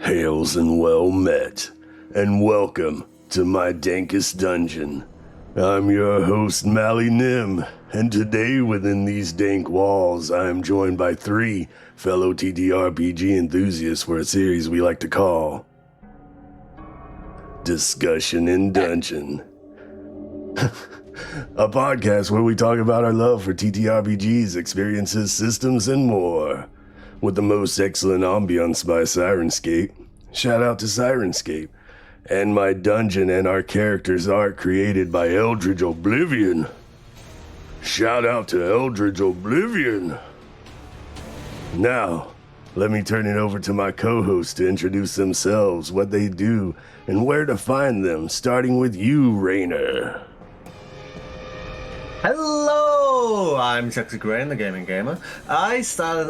Hails and well met, and welcome to my dankest dungeon. I'm your host, Mally Nim, and today within these dank walls, I am joined by 3 fellow ttrpg enthusiasts for a series we like to call Discussion in Dungeon. A podcast where we talk about our love for TTRPGs, experiences, systems, and more. With the most excellent ambience by Sirenscape. Shout out to Sirenscape. And my dungeon and our characters' art created by Eldridge Oblivion. Shout out to Eldridge Oblivion. Now, let me turn it over to my co-hosts to introduce themselves, what they do, and where to find them, starting with you, Rainer. Hello, I'm Sexy Gray, the Gaming Gamer. I started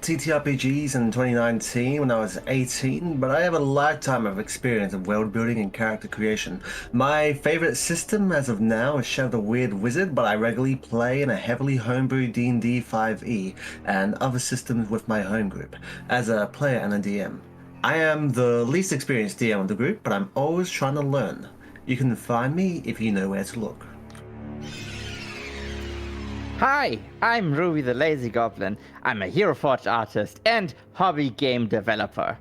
TTRPGs in 2019 when I was 18, but I have a lifetime of experience in world building and character creation. My favorite system as of now is Shadow the Weird Wizard, but I regularly play in a heavily homebrew D&D 5e and other systems with my home group, as a player and a DM. I am the least experienced DM of the group, but I'm always trying to learn. You can find me if you know where to look. Hi, I'm Ruby the Lazy Goblin. I'm a Hero Forge artist and hobby game developer.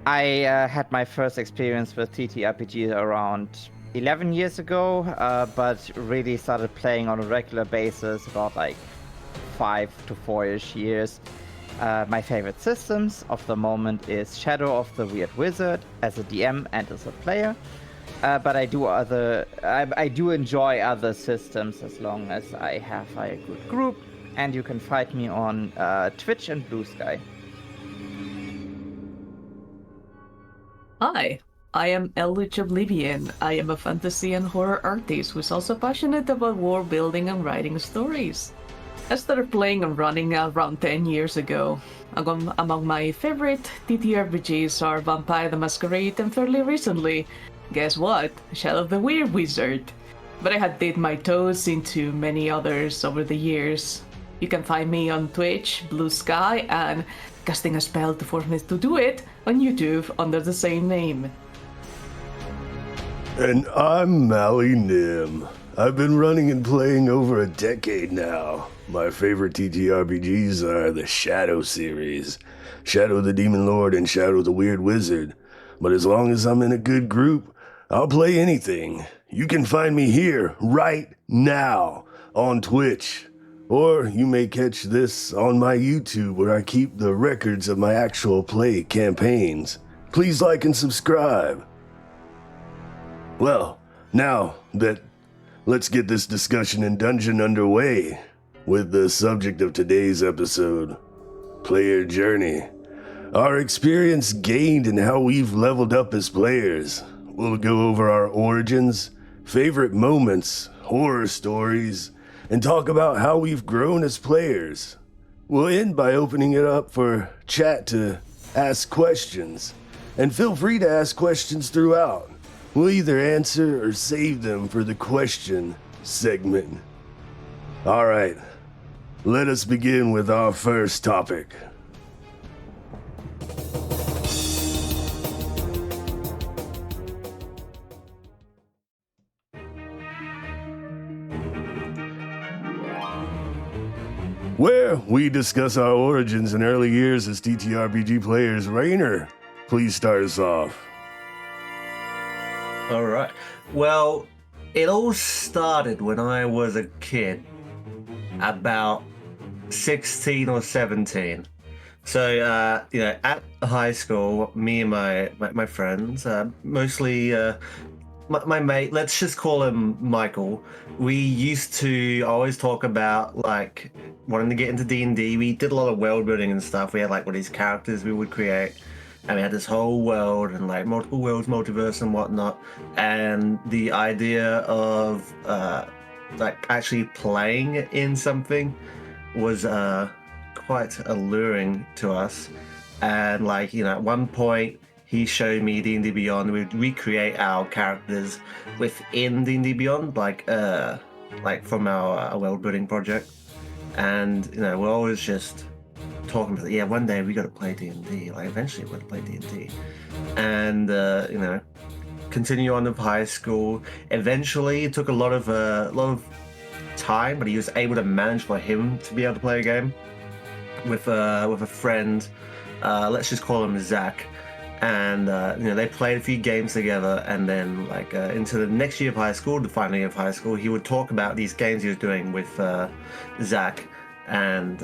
I had my first experience with TTRPG around 11 years ago, but really started playing on a regular basis about like 5 to 4-ish years. My favorite systems of the moment is Shadow of the Weird Wizard as a DM and as a player. But I do enjoy other systems as long as I have a good group, and you can find me on Twitch and Blue Sky. Hi, I am Eldritch Oblivion. I am a fantasy and horror artist who's also passionate about world building and writing stories. I started playing and running around 10 years ago. Among my favorite TTRPGs are Vampire the Masquerade and fairly recently, guess what? Shadow of the Weird Wizard. But I had dipped my toes into many others over the years. You can find me on Twitch, Blue Sky, and casting a spell to force me to do it on YouTube under the same name. And I'm Mally Nim. I've been running and playing over a decade now. My favorite TTRPGs are the Shadow series, Shadow the Demon Lord and Shadow the Weird Wizard. But as long as I'm in a good group, I'll play anything. You can find me here, right now, on Twitch. Or you may catch this on my YouTube where I keep the records of my actual play campaigns. Please like and subscribe. Well, now let's get this discussion in dungeon underway with the subject of today's episode, Player Journey. Our experience gained and how we've leveled up as players. We'll go over our origins, favorite moments, horror stories, and talk about how we've grown as players. We'll end by opening it up for chat to ask questions. And feel free to ask questions throughout. We'll either answer or save them for the question segment. All right, let us begin with our first topic. Where we discuss our origins and early years as TTRPG players. Rainer, please start us off. All right. Well, it all started when I was a kid, about 16 or 17. So, at high school, me and my friends, mostly my mate, let's just call him Michael. We used to always talk about like wanting to get into D&D. We did a lot of world building and stuff. We had like all these characters we would create, and we had this whole world and like multiple worlds, multiverse and whatnot. And the idea of like actually playing in something was quite alluring to us. And like, at one point he showed me D&D Beyond. We'd recreate our characters within D&D Beyond, like from our world building project. And we're always just talking about, yeah, one day we got to play D&D. Like eventually we're going to play D&D, and you know, continue on with high school. Eventually, it took a lot of time, but he was able to manage for him to be able to play a game with a friend. Let's just call him Zach. And you know, they played a few games together, and then like into the next year of high school, the final year of high school, he would talk about these games he was doing with Zach, and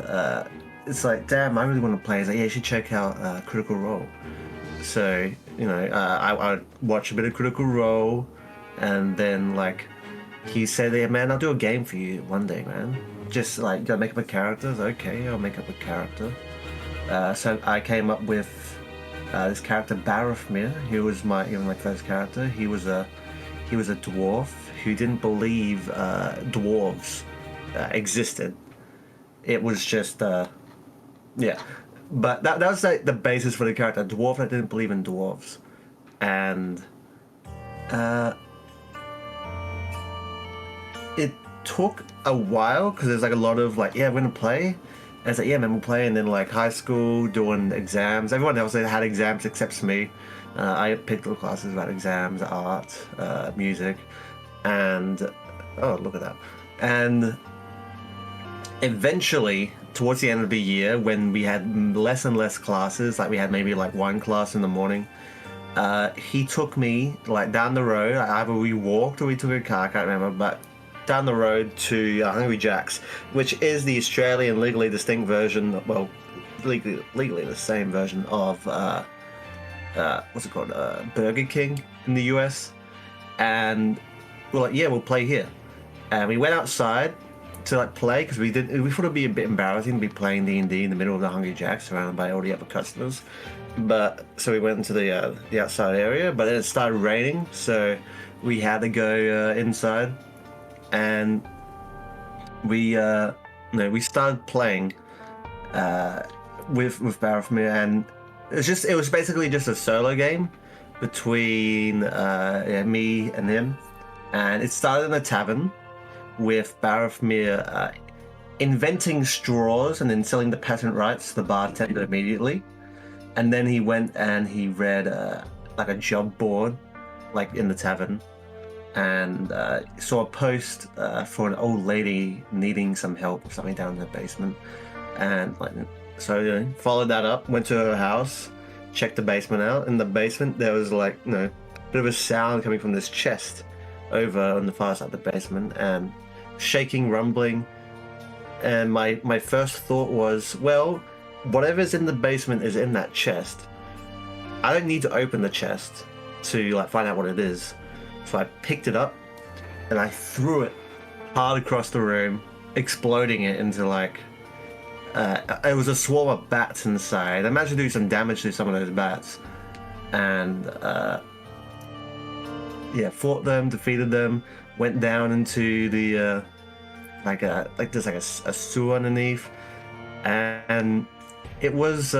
it's like, damn, I really want to play. He's like, yeah, you should check out Critical Role. So you know, I would watch a bit of Critical Role, and then like he said, yeah, man, I'll do a game for you one day, man. Just like, gotta make up a character. Okay, I'll make up a character. So I came up with this character Barofmir, who was my first character. He was a dwarf who didn't believe dwarves existed. It was just yeah, but that was like the basis for the character. A dwarf that didn't believe in dwarves, and it took a while because there's like a lot of like, yeah, we're gonna play. And it's like, yeah, man, we'll play. And then like high school, doing exams. Everyone else had exams except me. I picked all classes about exams, art, music, and oh, look at that. And eventually, towards the end of the year, when we had less and less classes, like we had maybe like one class in the morning, he took me like down the road. Either we walked or we took a car, I can't remember, but down the road to Hungry Jack's, which is the Australian legally distinct version, well, legally the same version of what's it called, Burger King in the US. And we're like, yeah, we'll play here. And we went outside to like play because we thought it'd be a bit embarrassing to be playing D&D in the middle of the Hungry Jack's surrounded by all the other customers. But so we went into the outside area, but then it started raining, so we had to go inside. And we started playing with Barofmir, and it was basically just a solo game between me and him. And it started in a tavern with Barofmir inventing straws and then selling the patent rights to the bartender immediately. And then he went and he read like a job board like in the tavern, and saw a post for an old lady needing some help with something down in the basement, and like, so followed that up, went to her house, checked the basement out. In the basement there was like, you know, a bit of a sound coming from this chest over on the far side of the basement, and shaking, rumbling. And my first thought was, well, whatever's in the basement is in that chest. I don't need to open the chest to like find out what it is. So I picked it up and I threw it hard across the room, exploding it into like it was a swarm of bats inside. I managed to do some damage to some of those bats, and yeah, fought them, defeated them, went down into the there's like a sewer underneath, and it was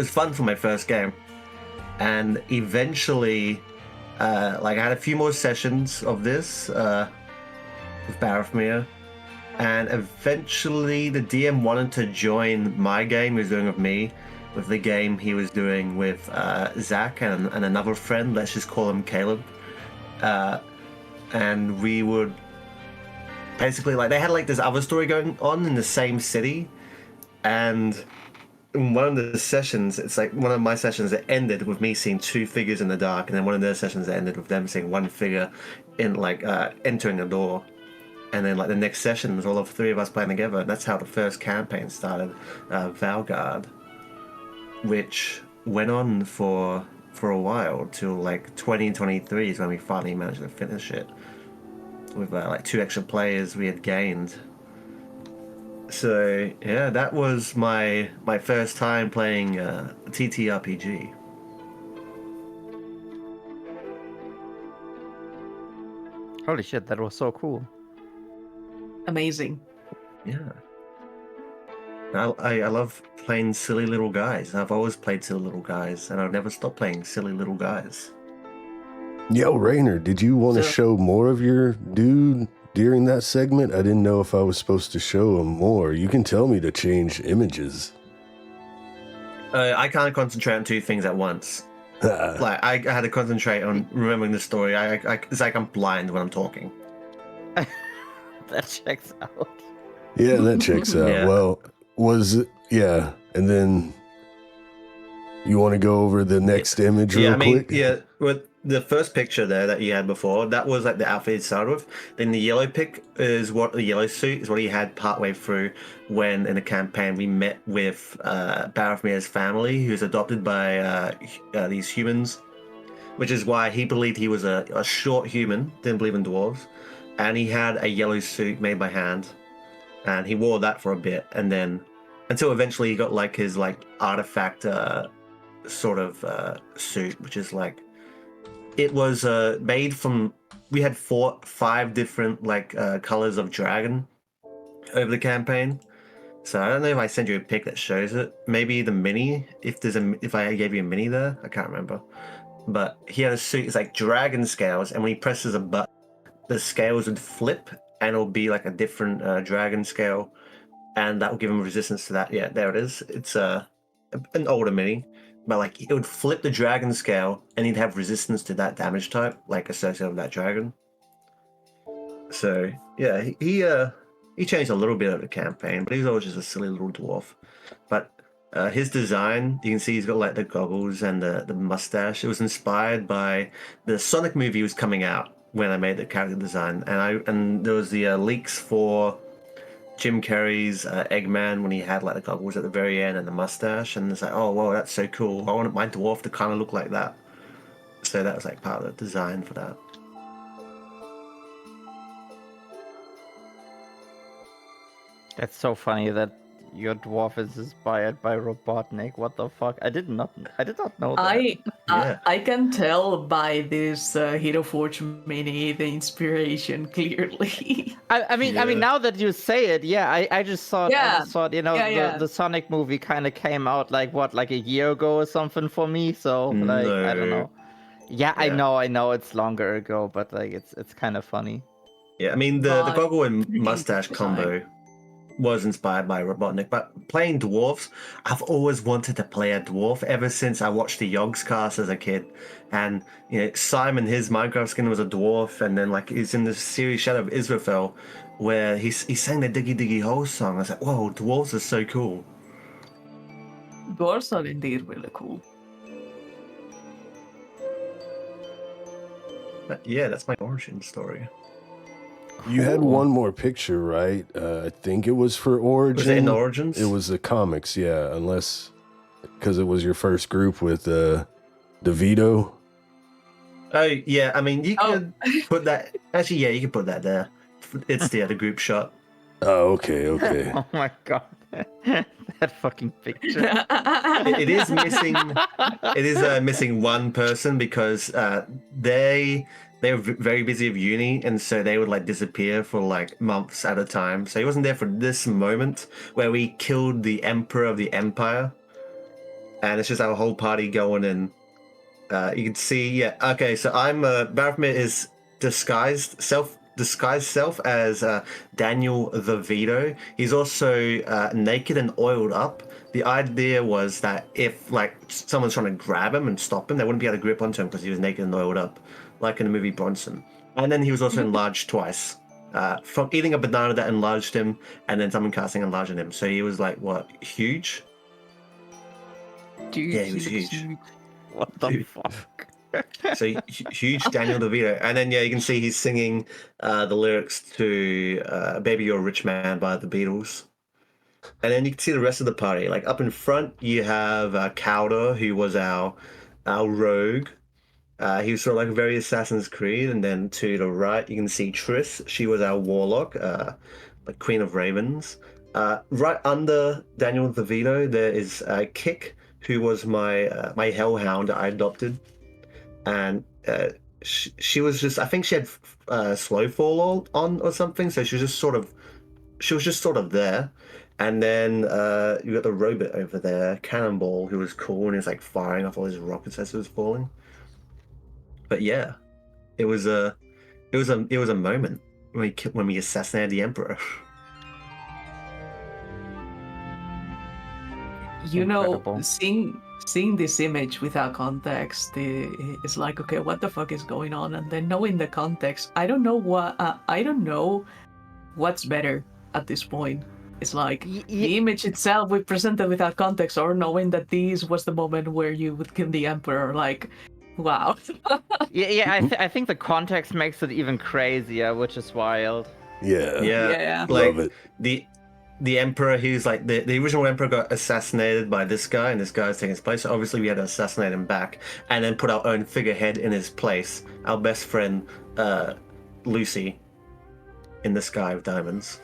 fun for my first game. And eventually, like I had a few more sessions of this with Barofmir, and eventually the DM wanted to join my game he was doing with me, with the game he was doing with Zach and another friend. Let's just call him Caleb. And we would basically, like, they had like this other story going on in the same city, and in one of the sessions, it's like one of my sessions that ended with me seeing two figures in the dark, and then one of their sessions that ended with them seeing one figure in like entering a door. And then like the next session was all of three of us playing together, and that's how the first campaign started, Valgard, which went on for a while till like 2023 is when we finally managed to finish it with like 2 extra players we had gained. So yeah, that was my first time playing ttrpg. Holy shit, that was so cool. Amazing. Yeah, I love playing silly little guys. I've always played silly little guys, and I've never stopped playing silly little guys. Yo, Rainer, did you want to So- show more of your dude during that segment. I didn't know if I was supposed to show him more. You can tell me to change images. I can't concentrate on two things at once. Like I had to concentrate on remembering the story. It's like I'm blind when I'm talking. That checks out. Yeah, that checks out. Yeah. Well, was it? Yeah, and then you want to go over the next image real quick? Yeah. With the first picture there that you had before, that was like the outfit he started with. Then the yellow pick is what the yellow suit is what he had partway through when in the campaign we met with Barthmir's family, who's adopted by these humans, which is why he believed he was a short human, didn't believe in dwarves, and he had a yellow suit made by hand, and he wore that for a bit, and then until eventually he got like his like artifact sort of suit, which is like it was made from. We had 5 different like colors of dragon over the campaign. So I don't know if I send you a pic that shows it. Maybe the mini, if I gave you a mini there, I can't remember. But he had a suit. It's like dragon scales, and when he presses a button, the scales would flip, and it'll be like a different dragon scale, and that will give him resistance to that. Yeah, there it is. It's an older mini, but like it would flip the dragon scale, and he'd have resistance to that damage type, like associated with that dragon. So yeah, he changed a little bit of the campaign, but he was always just a silly little dwarf. But his design, you can see he's got like the goggles and the mustache. It was inspired by the Sonic movie was coming out when I made the character design, and there was the leaks for Jim Carrey's Eggman when he had like the goggles at the very end and the mustache, and it's like, oh wow, that's so cool. I want my dwarf to kind of look like that. So that was like part of the design for that. That's so funny that your dwarf is inspired by Robotnik. What the fuck? I did not know that. I can tell by this Hero Forge mini the inspiration clearly. I mean, now that you say it, yeah, I just thought, you know, the Sonic movie kind of came out like a year ago or something for me. So like, No. I don't know. Yeah, I know it's longer ago, but like it's kind of funny. Yeah, I mean the goggle and mustache combo was inspired by Robotnik, but playing dwarves, I've always wanted to play a dwarf ever since I watched the Yogscast as a kid. And you know, Simon, his Minecraft skin was a dwarf, and then like he's in the series Shadow of Israfel, where he sang the Diggy Diggy Hole song. I was like, whoa, dwarves are so cool. Dwarves are indeed really cool. But yeah, that's my origin story. You had one more picture, right? I think it was for Origin. Was it in Origins? It was the comics, yeah. Unless because it was your first group with DeVito. Oh yeah, I mean you could put that. Actually, yeah, you could put that there. It's the group shot. Oh, okay. Oh my god, that fucking picture. It is missing. It is missing one person because they were very busy with uni, and so they would like disappear for like months at a time. So he wasn't there for this moment where we killed the Emperor of the Empire, and it's just our whole party going in. You can see, yeah. Okay, so I'm Barthmir is disguised self as Daniel the Vito. He's also naked and oiled up. The idea was that if like someone's trying to grab him and stop him, they wouldn't be able to grip onto him because he was naked and oiled up, like in the movie Bronson. And then he was also enlarged twice. From eating a banana that enlarged him, and then someone casting enlarging him. So he was like, what, huge? Dude, Yeah, he was huge. What the fuck? So huge Daniel DeVito. And then, yeah, you can see he's singing the lyrics to Baby You're a Rich Man by the Beatles. And then you can see the rest of the party. Like up in front, you have Cowder, who was our rogue. He was sort of like a very Assassin's Creed. And then to the right, you can see Triss. She was our warlock, like Queen of Ravens. Right under Daniel DeVito, there is Kick, who was my hellhound I adopted. And she was just, I think she had slow fall on or something. So she was just sort of there. And then you got the robot over there, Cannonball, who was cool and he was like firing off all his rockets as it was falling. But yeah, it was a moment. when we assassinated the Emperor. You know, Incredible. seeing this image without context is like, okay, what the fuck is going on? And then knowing the context, I don't know what's better at this point. It's like the image itself we presented without context, or knowing that this was the moment where you would kill the Emperor. Like, wow. I think the context makes it even crazier, which is wild. Yeah. Yeah. Like Love it. the Emperor, who's like the original Emperor got assassinated by this guy, and this guy is taking his place. So obviously, we had to assassinate him back, and then put our own figurehead in his place. Our best friend, Lucy, in the sky with diamonds.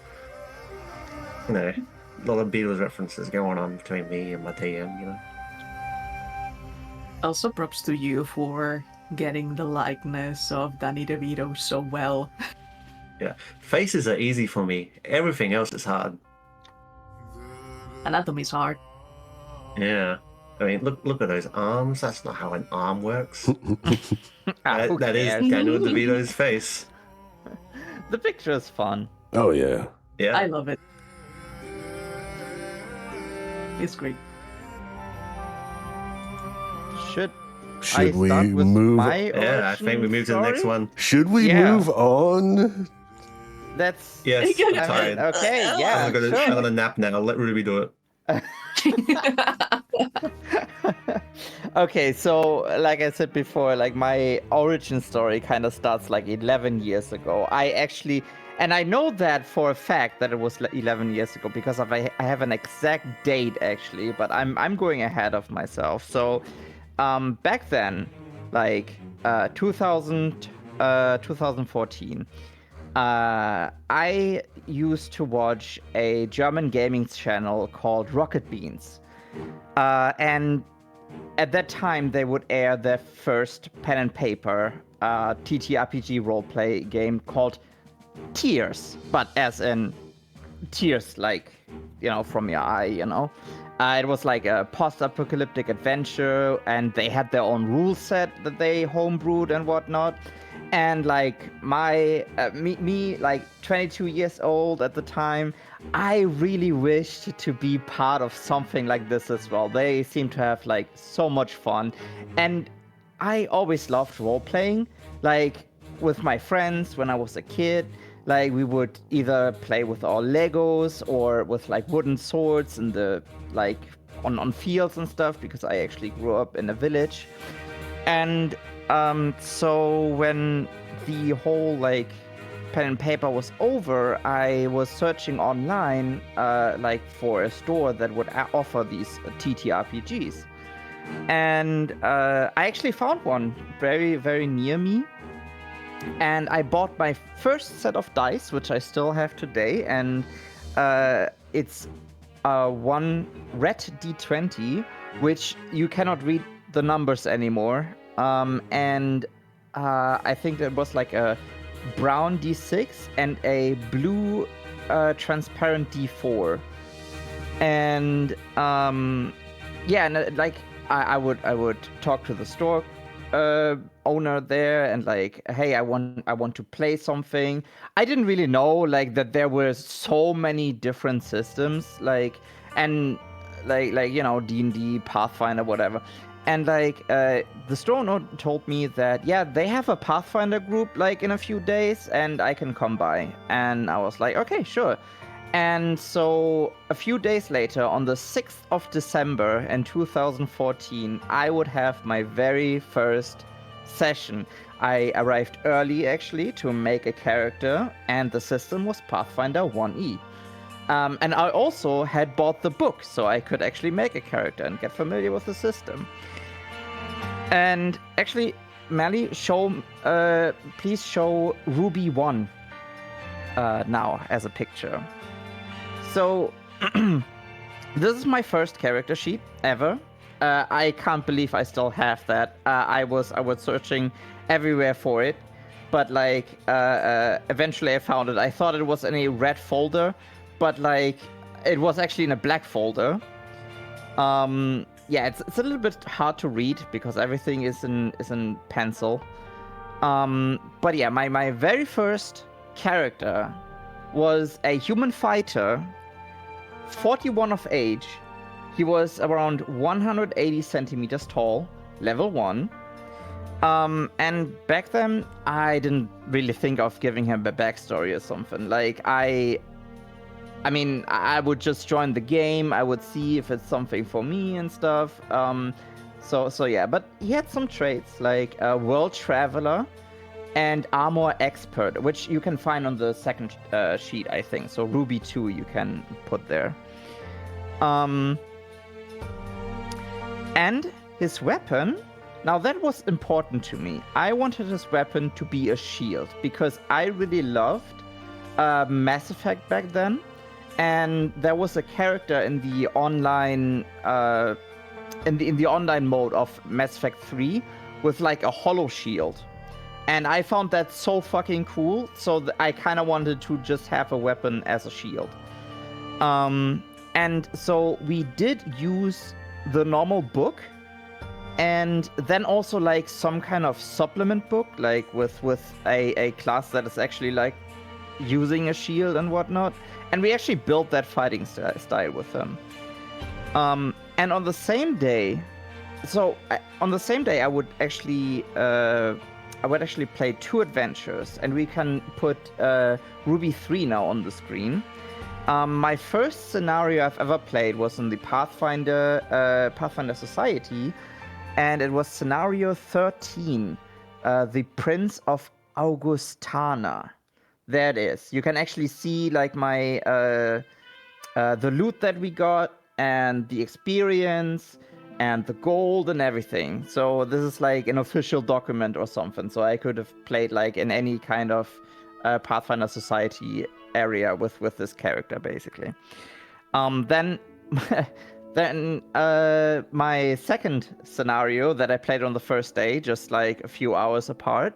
You know, a lot of Beatles references going on between me and my DM. You know. Also, props to you for getting the likeness of Danny DeVito so well. Yeah, faces are easy for me. Everything else is hard. Anatomy's hard. Yeah. I mean, look at those arms. That's not how an arm works. Who that is cares? Daniel DeVito's face. The picture is fun. Oh yeah. Yeah. I love it. It's great. Should Should I we start with move? my Yeah, I think we origin move to the next story? one. Should we Yeah. move on? That's Yes, I I'm mean, tired. okay. Yeah, I'm sure. gonna nap now. Let Ruby do it. Okay, so like I said before, like my origin story kind of starts like 11 years ago. And I know that for a fact that it was 11 years ago because I have an exact date actually, but I'm going ahead of myself. So back then, like 2014, I used to watch a German gaming channel called Rocket Beans. And at that time, they would air their first pen and paper ttrpg roleplay game called Tears, but as in tears, like, from your eye, It was like a post-apocalyptic adventure, and they had their own rule set that they homebrewed and whatnot. And like me, like 22 years old at the time, I really wished to be part of something like this as well. They seem to have like so much fun, and I always loved role playing, like with my friends when I was a kid. Like we would either play with our Legos or with like wooden swords in the like on fields and stuff, because I actually grew up in a village. And so when the whole like pen and paper was over, I was searching online like for a store that would offer these TTRPGs. And I actually found one very, very near me. And I bought my first set of dice, which I still have today. And it's one red D20, which you cannot read the numbers anymore. And I think it was like a brown D6 and a blue transparent D4. And yeah, and like I would talk to the store owner there and like, hey, I want to play something. I didn't really know like that there were so many different systems, like and like D&D, Pathfinder, whatever. And like the store owner told me that they have a Pathfinder group like in a few days and I can come by. And I was like, okay, sure. And so a few days later, on the 6th of December in 2014, I would have my very first session. I arrived early actually to make a character, and the system was Pathfinder 1E. And I also had bought the book, so I could actually make a character and get familiar with the system. And actually, Mally, please show Ruby 1 now as a picture. So, this is my first character sheet ever. I can't believe I still have that. I was searching everywhere for it, but like eventually I found it. I thought it was in a red folder, but like it was actually in a black folder. It's a little bit hard to read because everything is in pencil. But yeah, my very first character was a human fighter, 41 of age. He was around 180 centimeters tall, level 1. And back then, I didn't really think of giving him a backstory or something. Like, I mean, I would just join the game. I would see if it's something for me and stuff. So yeah, but he had some traits like world traveler and armor expert, which you can find on the second sheet, I think. So Ruby 2 you can put there. And his weapon, now that was important to me. I wanted his weapon to be a shield because I really loved Mass Effect back then. And there was a character in the online in the online mode of Mass Effect 3 with like a hollow shield. And I found that so fucking cool, so I kind of wanted to just have a weapon as a shield. And so we did use the normal book, and then also like some kind of supplement book, like with a class that is actually like using a shield and whatnot. And we actually built that fighting style with them. And on the same day, I would actually play 2 adventures, and we can put Ruby 3 now on the screen. My first scenario I've ever played was in the Pathfinder Society, and it was scenario 13, the Prince of Augustana. There it is. You can actually see like my the loot that we got and the experience and the gold and everything. So this is like an official document or something. So I could have played like in any kind of Pathfinder Society area with this character basically. Then my second scenario that I played on the first day, just like a few hours apart,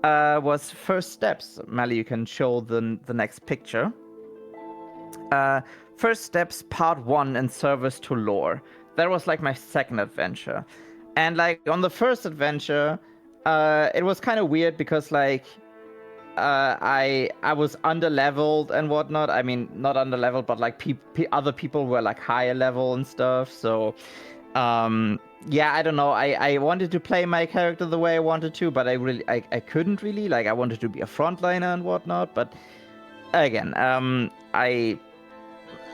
was First Steps. Mally, you can show the next picture. First Steps Part 1 in Service to Lore. That was like my second adventure. And like on the first adventure, it was kind of weird because like I was underleveled and whatnot. I mean, not underleveled, but like other people were like higher level and stuff. So yeah, I don't know. I wanted to play my character the way I wanted to, but I couldn't really. Like, I wanted to be a frontliner and whatnot. But again,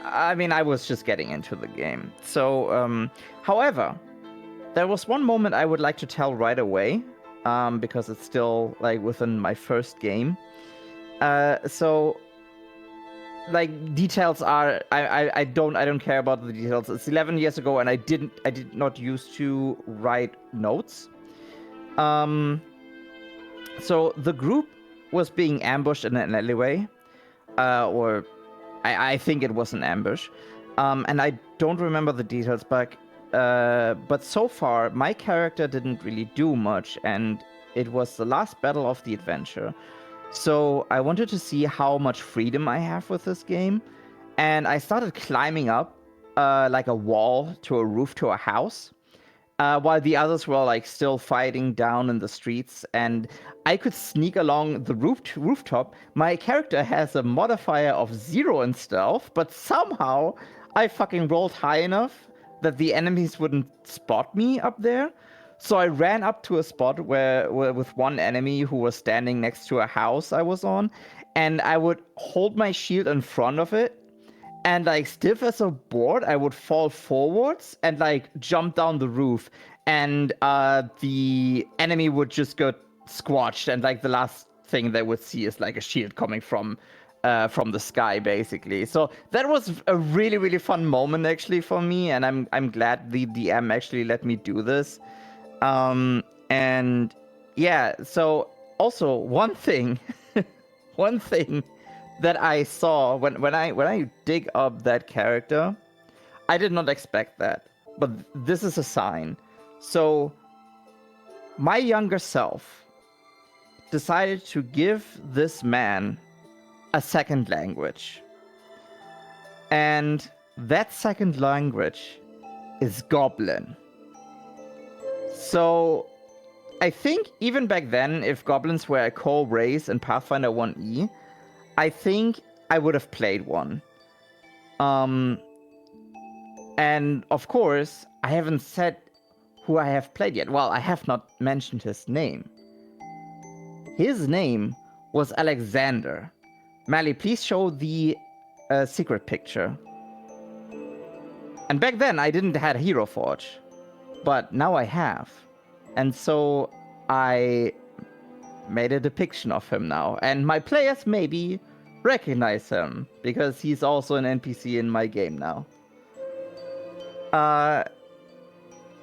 I mean, I was just getting into the game. So, however, there was one moment I would like to tell right away, because it's still like within my first game. So, like, details are I don't care about the details. It's 11 years ago, and I did not used to write notes. So the group was being ambushed in an alleyway, or I think it was an ambush, and I don't remember the details, but so far my character didn't really do much, and it was the last battle of the adventure. So I wanted to see how much freedom I have with this game, and I started climbing up like a wall to a roof to a house, while the others were like still fighting down in the streets, and I could sneak along the rooftop. My character has a modifier of 0 in stealth, but somehow I fucking rolled high enough that the enemies wouldn't spot me up there. So I ran up to a spot where with one enemy who was standing next to a house I was on, and I would hold my shield in front of it, and like stiff as a board, I would fall forwards and like jump down the roof, and the enemy would just go squashed, and like the last thing they would see is like a shield coming from the sky, basically. So that was a really, really fun moment actually for me, and I'm glad the DM actually let me do this. And yeah, so also one thing that I saw when I dig up that character, I did not expect that, but this is a sign. So my younger self decided to give this man a second language, and that second language is Goblin. So I think even back then, if goblins were a core race in Pathfinder 1E, I think I would have played one. And of course, I haven't said who I have played yet. Well, I have not mentioned his name. His name was Alexander. Mally, please show the secret picture. And back then, I didn't have Hero Forge, but now I have. And so I made a depiction of him now. And my players maybe recognize him, because he's also an NPC in my game now.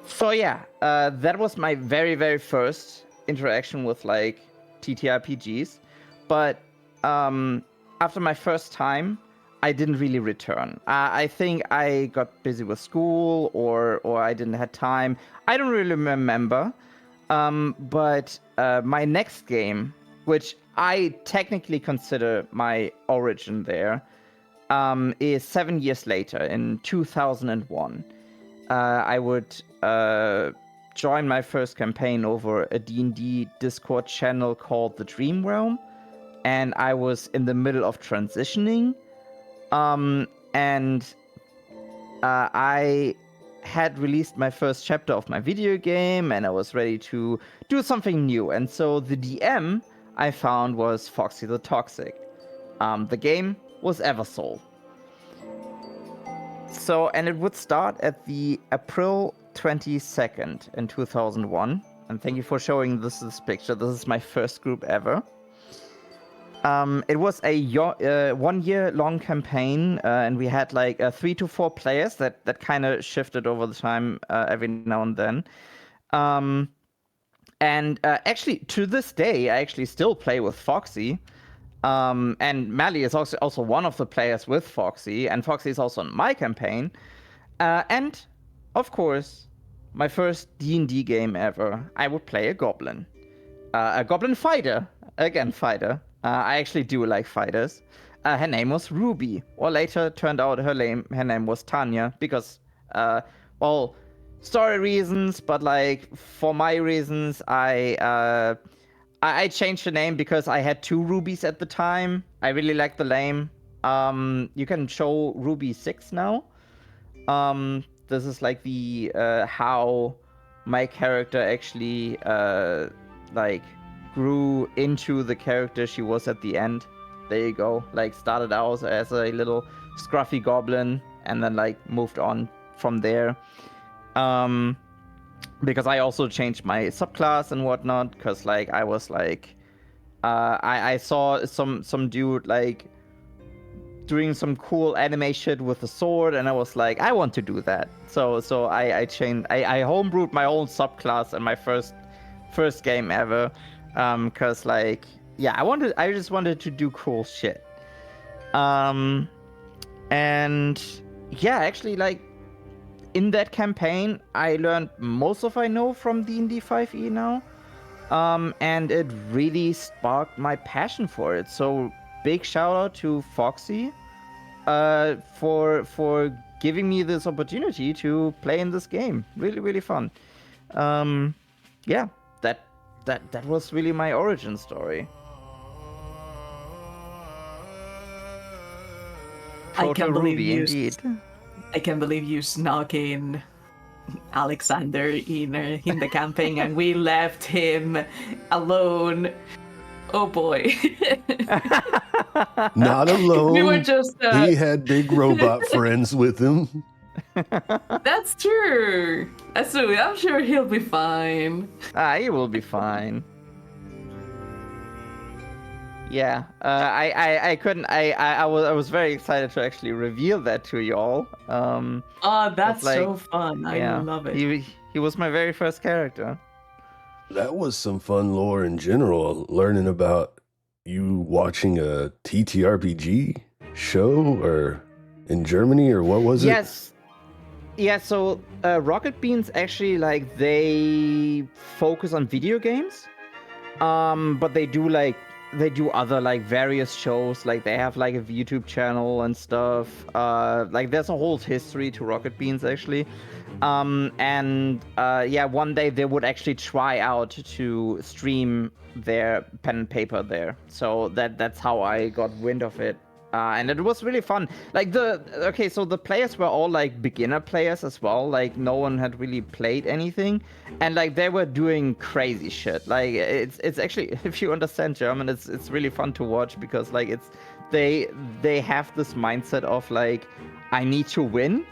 So yeah, that was my very, very first interaction with like TTRPGs. But after my first time, I didn't really return. I think I got busy with school, or I didn't have time. I don't really remember. But my next game, which I technically consider my origin there, is 7 years later, in 2001. I would join my first campaign over a D&D Discord channel called The Dream Realm, and I was in the middle of transitioning, and I had released my first chapter of my video game, and I was ready to do something new. And so the DM I found was Foxy the Toxic. The game was Eversoul. So, and it would start at the April 22nd in 2001. And thank you for showing this picture. This is my first group ever. It was a 1 year long campaign, and we had like 3 to 4 players that kind of shifted over the time every now and then. And actually, to this day, I actually still play with Foxy. And Mally is also one of the players with Foxy, and Foxy is also in my campaign. And of course, my first D&D game ever, I would play a goblin fighter. Again, fighter. I actually do like fighters. Her name was Ruby, or later turned out her name was Tanya, because, well, story reasons, but like for my reasons, I changed the name because I had 2 rubies at the time. I really liked the name. You can show Ruby 6 now. This is like the how my character actually like grew into the character she was at the end. There you go. Like started out as a little scruffy goblin and then like moved on from there. Because I also changed my subclass and whatnot, because like I was like I saw some dude like doing some cool anime shit with a sword, and I was like, I want to do that. So I changed, I homebrewed my own subclass in my first game ever. Cause like, yeah, I just wanted to do cool shit. And yeah, actually, like in that campaign, I learned most of I know from D&D 5e now. And it really sparked my passion for it. So big shout out to Foxy, for giving me this opportunity to play in this game. Really, really fun. Yeah, that was really my origin story. I can't believe Ruby, you. indeed. I can't believe you snuck in Alexander in the campaign, and we left him alone. Oh boy. Not alone. We were just. He had big robot friends with him. That's true. That's true. I'm sure he'll be fine. He will be fine. Yeah, I couldn't. I was very excited to actually reveal that to y'all. Oh, that's like, so fun. I love it. He was my very first character. That was some fun lore in general, learning about you watching a TTRPG show or in Germany, or what was it? Yes. Yeah, so Rocket Beans actually, like, they focus on video games, but they do like they do other like various shows. Like they have like a YouTube channel and stuff. Like there's a whole history to Rocket Beans actually. And yeah, one day they would actually try out to stream their pen and paper there. So that's how I got wind of it. And it was really fun. Like so the players were all like beginner players as well. Like no one had really played anything, and like they were doing crazy shit. Like it's actually, if you understand German, it's really fun to watch because like they have this mindset of like, I need to win,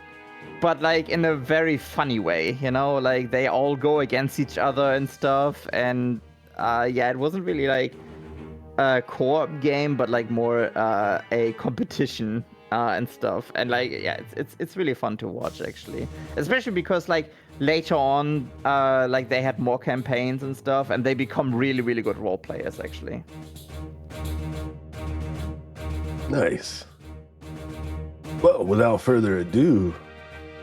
but like in a very funny way, you know. Like they all go against each other and stuff, and yeah, it wasn't really like a co-op game, but like more a competition and stuff. And like, yeah, it's really fun to watch actually, especially because like later on, like they had more campaigns and stuff, and they become really, really good role players actually. Nice. Well, without further ado,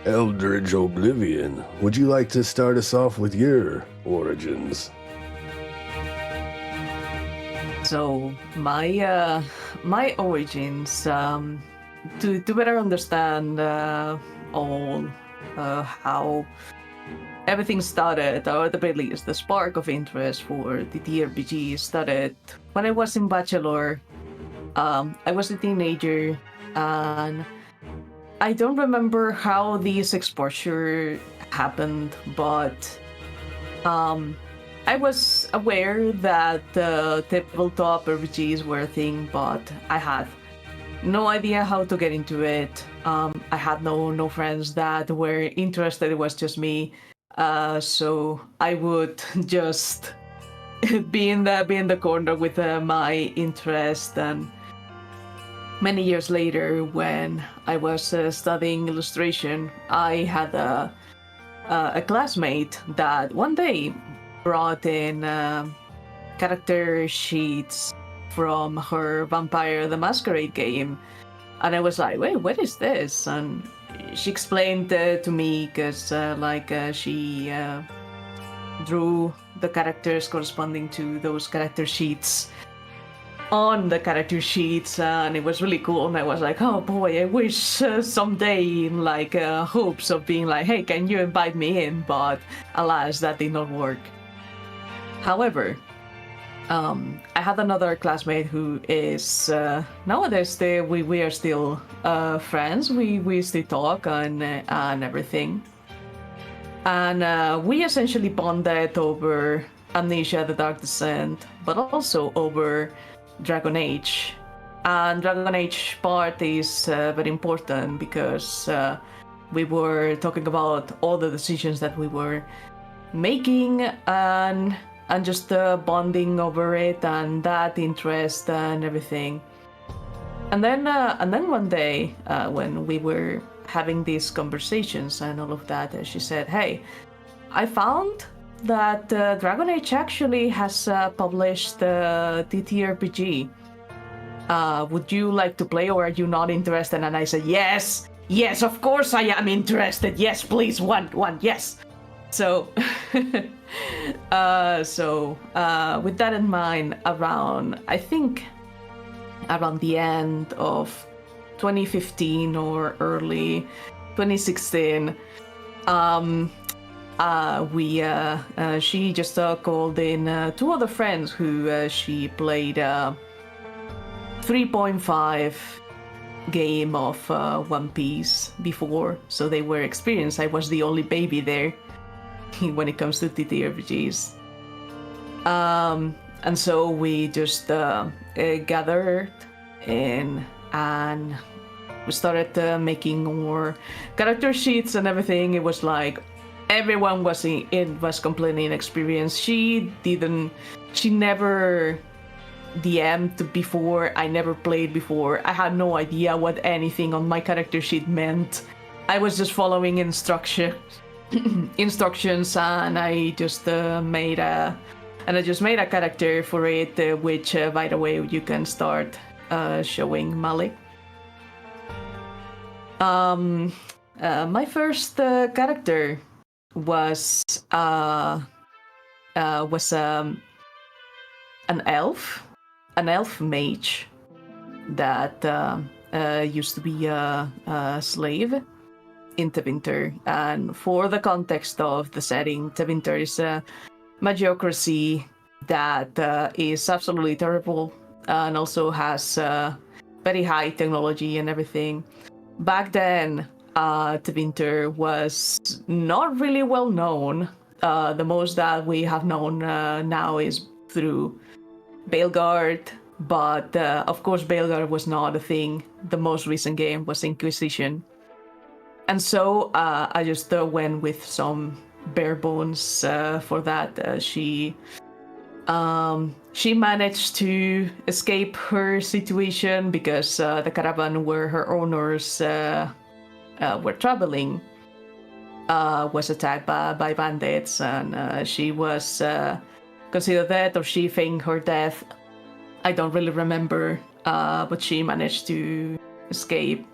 Eldridge Oblivion, would you like to start us off with your origins? So my origins, to better understand all how everything started, or at the very least the spark of interest for the ttrpg started when I was in Bachelor. I was a teenager, and I don't remember how this exposure happened, but I was aware that tabletop RPGs were a thing, but I had no idea how to get into it. I had no friends that were interested. It was just me. So I would just be in the corner with my interest. And many years later, when I was studying illustration, I had a classmate that one day brought in character sheets from her Vampire the Masquerade game, and I was like, wait, what is this? And she explained to me, because she drew the characters corresponding to those character sheets on the character sheets, and it was really cool. And I was like, oh boy, I wish someday in like hopes of being like, hey, can you invite me in? But alas, that did not work. However, I had another classmate who is nowadays we are still friends. We still talk and everything, and we essentially bonded over Amnesia: The Dark Descent, but also over Dragon Age. And Dragon Age part is very important because we were talking about all the decisions that we were making, and just bonding over it, and that interest and everything. And then one day, when we were having these conversations and all of that, she said, hey, I found that Dragon Age actually has published the ttrpg. Would you like to play, or are you not interested? And I said, yes, of course I am interested. Yes, please, one, yes. So, with that in mind, around the end of 2015 or early 2016, she just called in two other friends who she played 3.5 game of One Piece before, so they were experienced. I was the only baby there when it comes to TTRPGs. And so we just gathered in, and we started making more character sheets and everything. It was like everyone was completely inexperienced. She never DM'd before. I never played before. I had no idea what anything on my character sheet meant. I was just following instructions, and I just made a character for it, which by the way you can start showing Malik. My first character was an elf. an elf mage that used to be a slave in Tevinter. And for the context of the setting, Tevinter is a magiocracy that is absolutely terrible and also has very high technology and everything. Back then, Tevinter was not really well known. The most that we have known now is through Baelgard, but of course Baelgard was not a thing. The most recent game was Inquisition. And so I just went with some bare bones for that. She managed to escape her situation because the caravan where her owners were traveling was attacked by bandits, and she was considered dead, or she feigned her death. I don't really remember, but she managed to escape.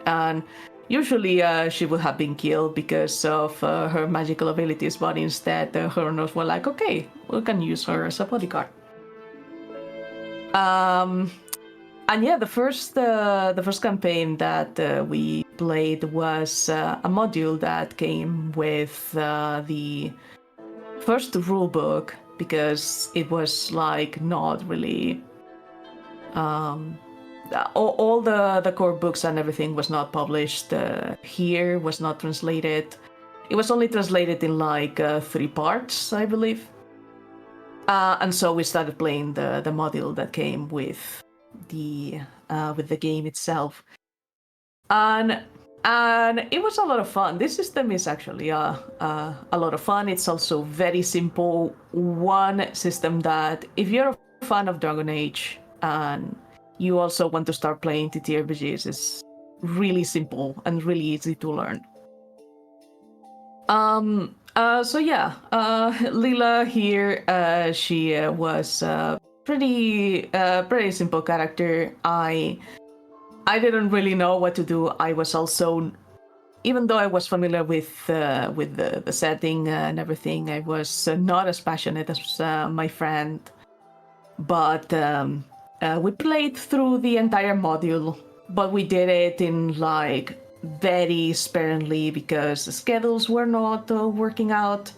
And usually she would have been killed because of her magical abilities, but instead her owners were like, okay, we can use her as a bodyguard. And yeah, the first campaign that we played was a module that came with the first rulebook, because it was like not really all the core books and everything was not published here, was not translated. It was only translated in like 3 parts, I believe. And so we started playing the module that came with the game itself, and it was a lot of fun. This system is actually a lot of fun. It's also very simple. One system that, if you're a fan of Dragon Age and you also want to start playing ttrpgs, is really simple and really easy to learn. So yeah, Lila here, she was pretty simple character. I didn't really know what to do. I was also, even though I was familiar with the setting and everything, I was not as passionate as my friend. But we played through the entire module, but we did it in like very sparingly because the schedules were not working out.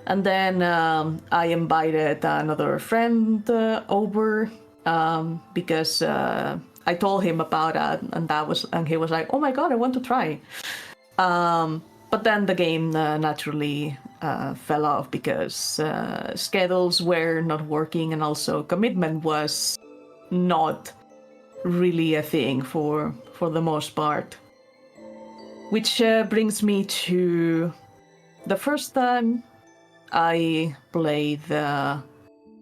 And then I invited another friend over because I told him about it, and he was like, "Oh my god, I want to try." But then the game naturally fell off because schedules were not working, and also commitment was not really a thing for the most part. Which brings me to the first time I played the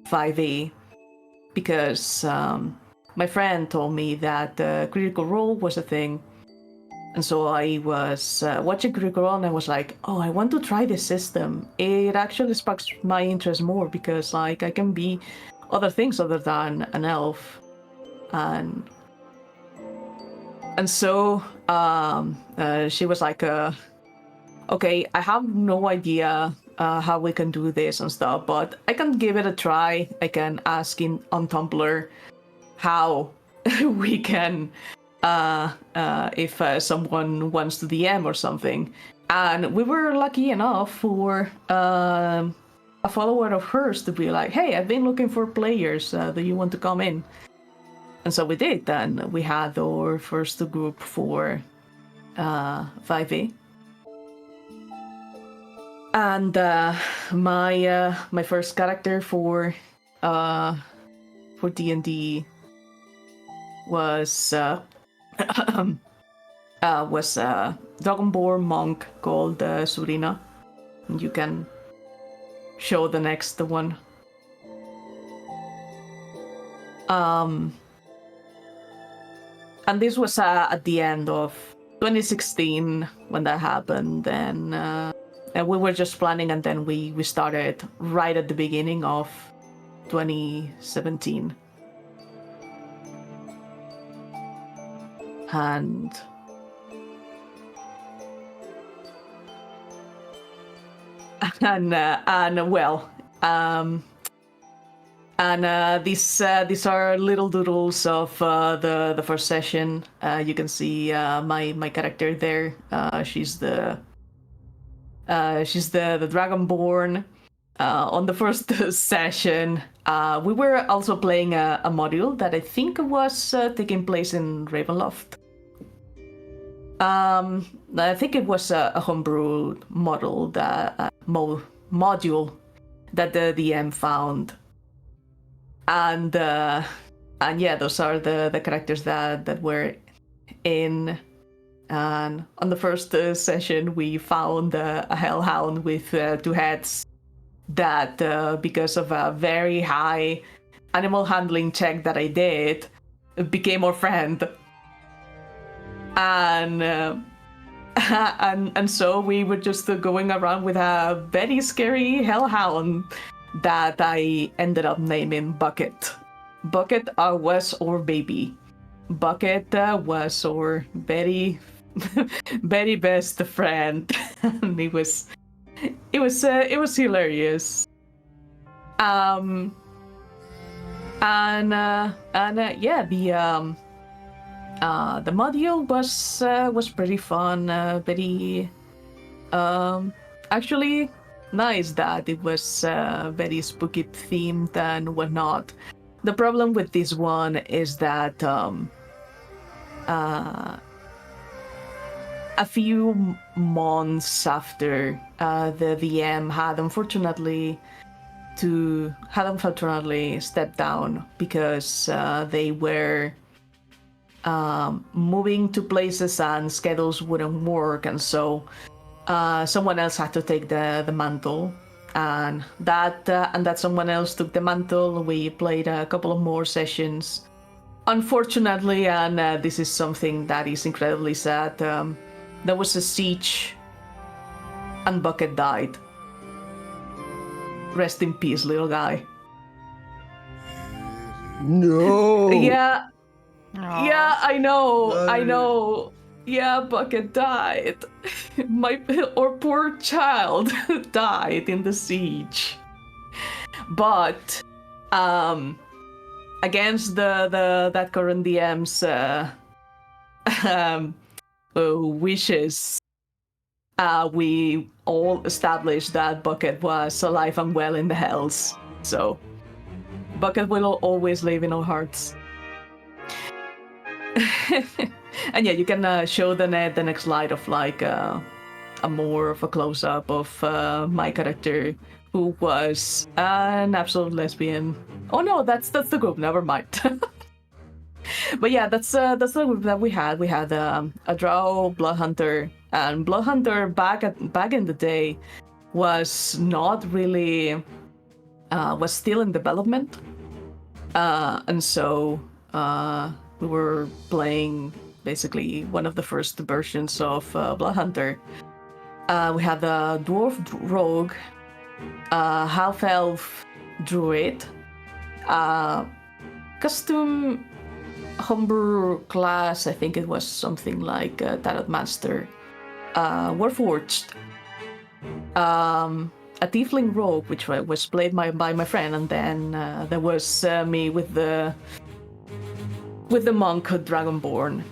5e, because my friend told me that Critical Role was a thing. And so I was watching Critical Role and I was like, oh, I want to try this system. It actually sparks my interest more because like I can be other things other than an elf. And so she was like, okay, I have no idea how we can do this and stuff, but I can give it a try. I can ask on Tumblr how we can, if someone wants to DM or something. And we were lucky enough for a follower of hers to be like, hey, I've been looking for players. Do you want to come in? And so we did, and we had our first group for 5e. And my first character for D&D was Dragonborn monk called Surina. You can show the next one. And this was at the end of 2016 when that happened, and we were just planning, and then we started right at the beginning of 2017. And And these are little doodles of the first session. You can see my character there. She's the Dragonborn. On the first session, we were also playing a module that I think was taking place in Ravenloft. I think it was a homebrew model module that the DM found, and yeah, those are the characters that were in. And on the first session, we found a hellhound with 2 heads that, because of a very high animal handling check that I did, became our friend. And and so we were just going around with a very scary hellhound that I ended up naming Bucket. Bucket was our baby. Bucket was our very very best friend. And it was hilarious. Yeah, the module was pretty fun, very actually nice that it was very spooky themed and whatnot. The problem with this one is that a few months after, the DM had unfortunately stepped down because they were moving to places and schedules wouldn't work, and so someone else had to take the mantle. And that someone else took the mantle. We played a couple of more sessions, unfortunately, and this is something that is incredibly sad. There was a siege, and Bucket died. Rest in peace, little guy. No. Yeah, Aw. yeah, I know, I No. know. Yeah, Bucket died. Our poor child died in the siege. But against that current DM's wishes, we all established that Bucket was alive and well in the hells. So Bucket will always live in our hearts. And yeah, you can show the next slide of like a more of a close-up of my character, who was an absolute lesbian. Oh no, that's the group. Never mind. But yeah, that's the group that we had. We had a drow bloodhunter, and bloodhunter back in the day was not really was still in development, and so we were playing basically one of the first versions of bloodhunter. We had a dwarf rogue, half-elf druid, custom homebrew class. I think it was something like Tarot Master, Warforged, a tiefling rogue, which was played by my friend, and then there was me with the monk Dragonborn.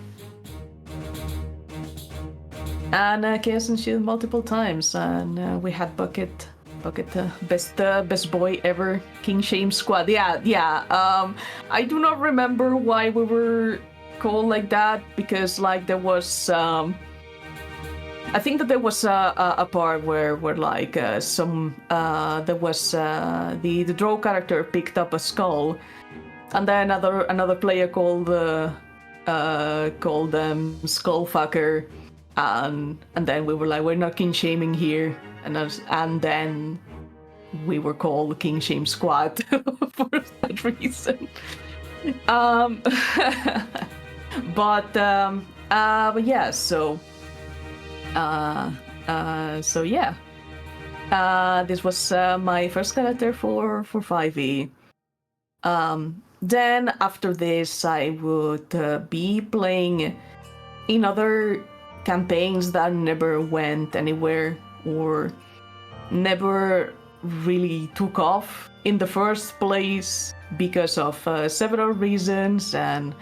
And Chaos and Shield multiple times, and we had Bucket, best boy ever, King Shame Squad. Yeah. I do not remember why we were called like that, because like there was, I think that there was a part where like there was the draw character picked up a skull, and then another player called Skullfucker. And then we were like, we're not king shaming here, and then we were called King Shame Squad for that reason. But yeah, so yeah, this was my first character for 5e. Then after this, I would be playing in other campaigns that never went anywhere or never really took off in the first place because of several reasons and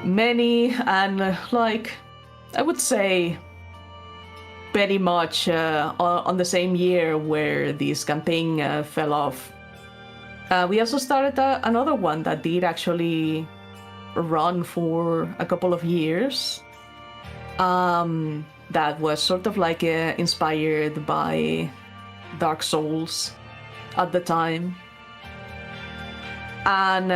many, and like I would say pretty much on the same year where this campaign fell off. We also started another one that did actually run for a couple of years. That was sort of like inspired by Dark Souls at the time, and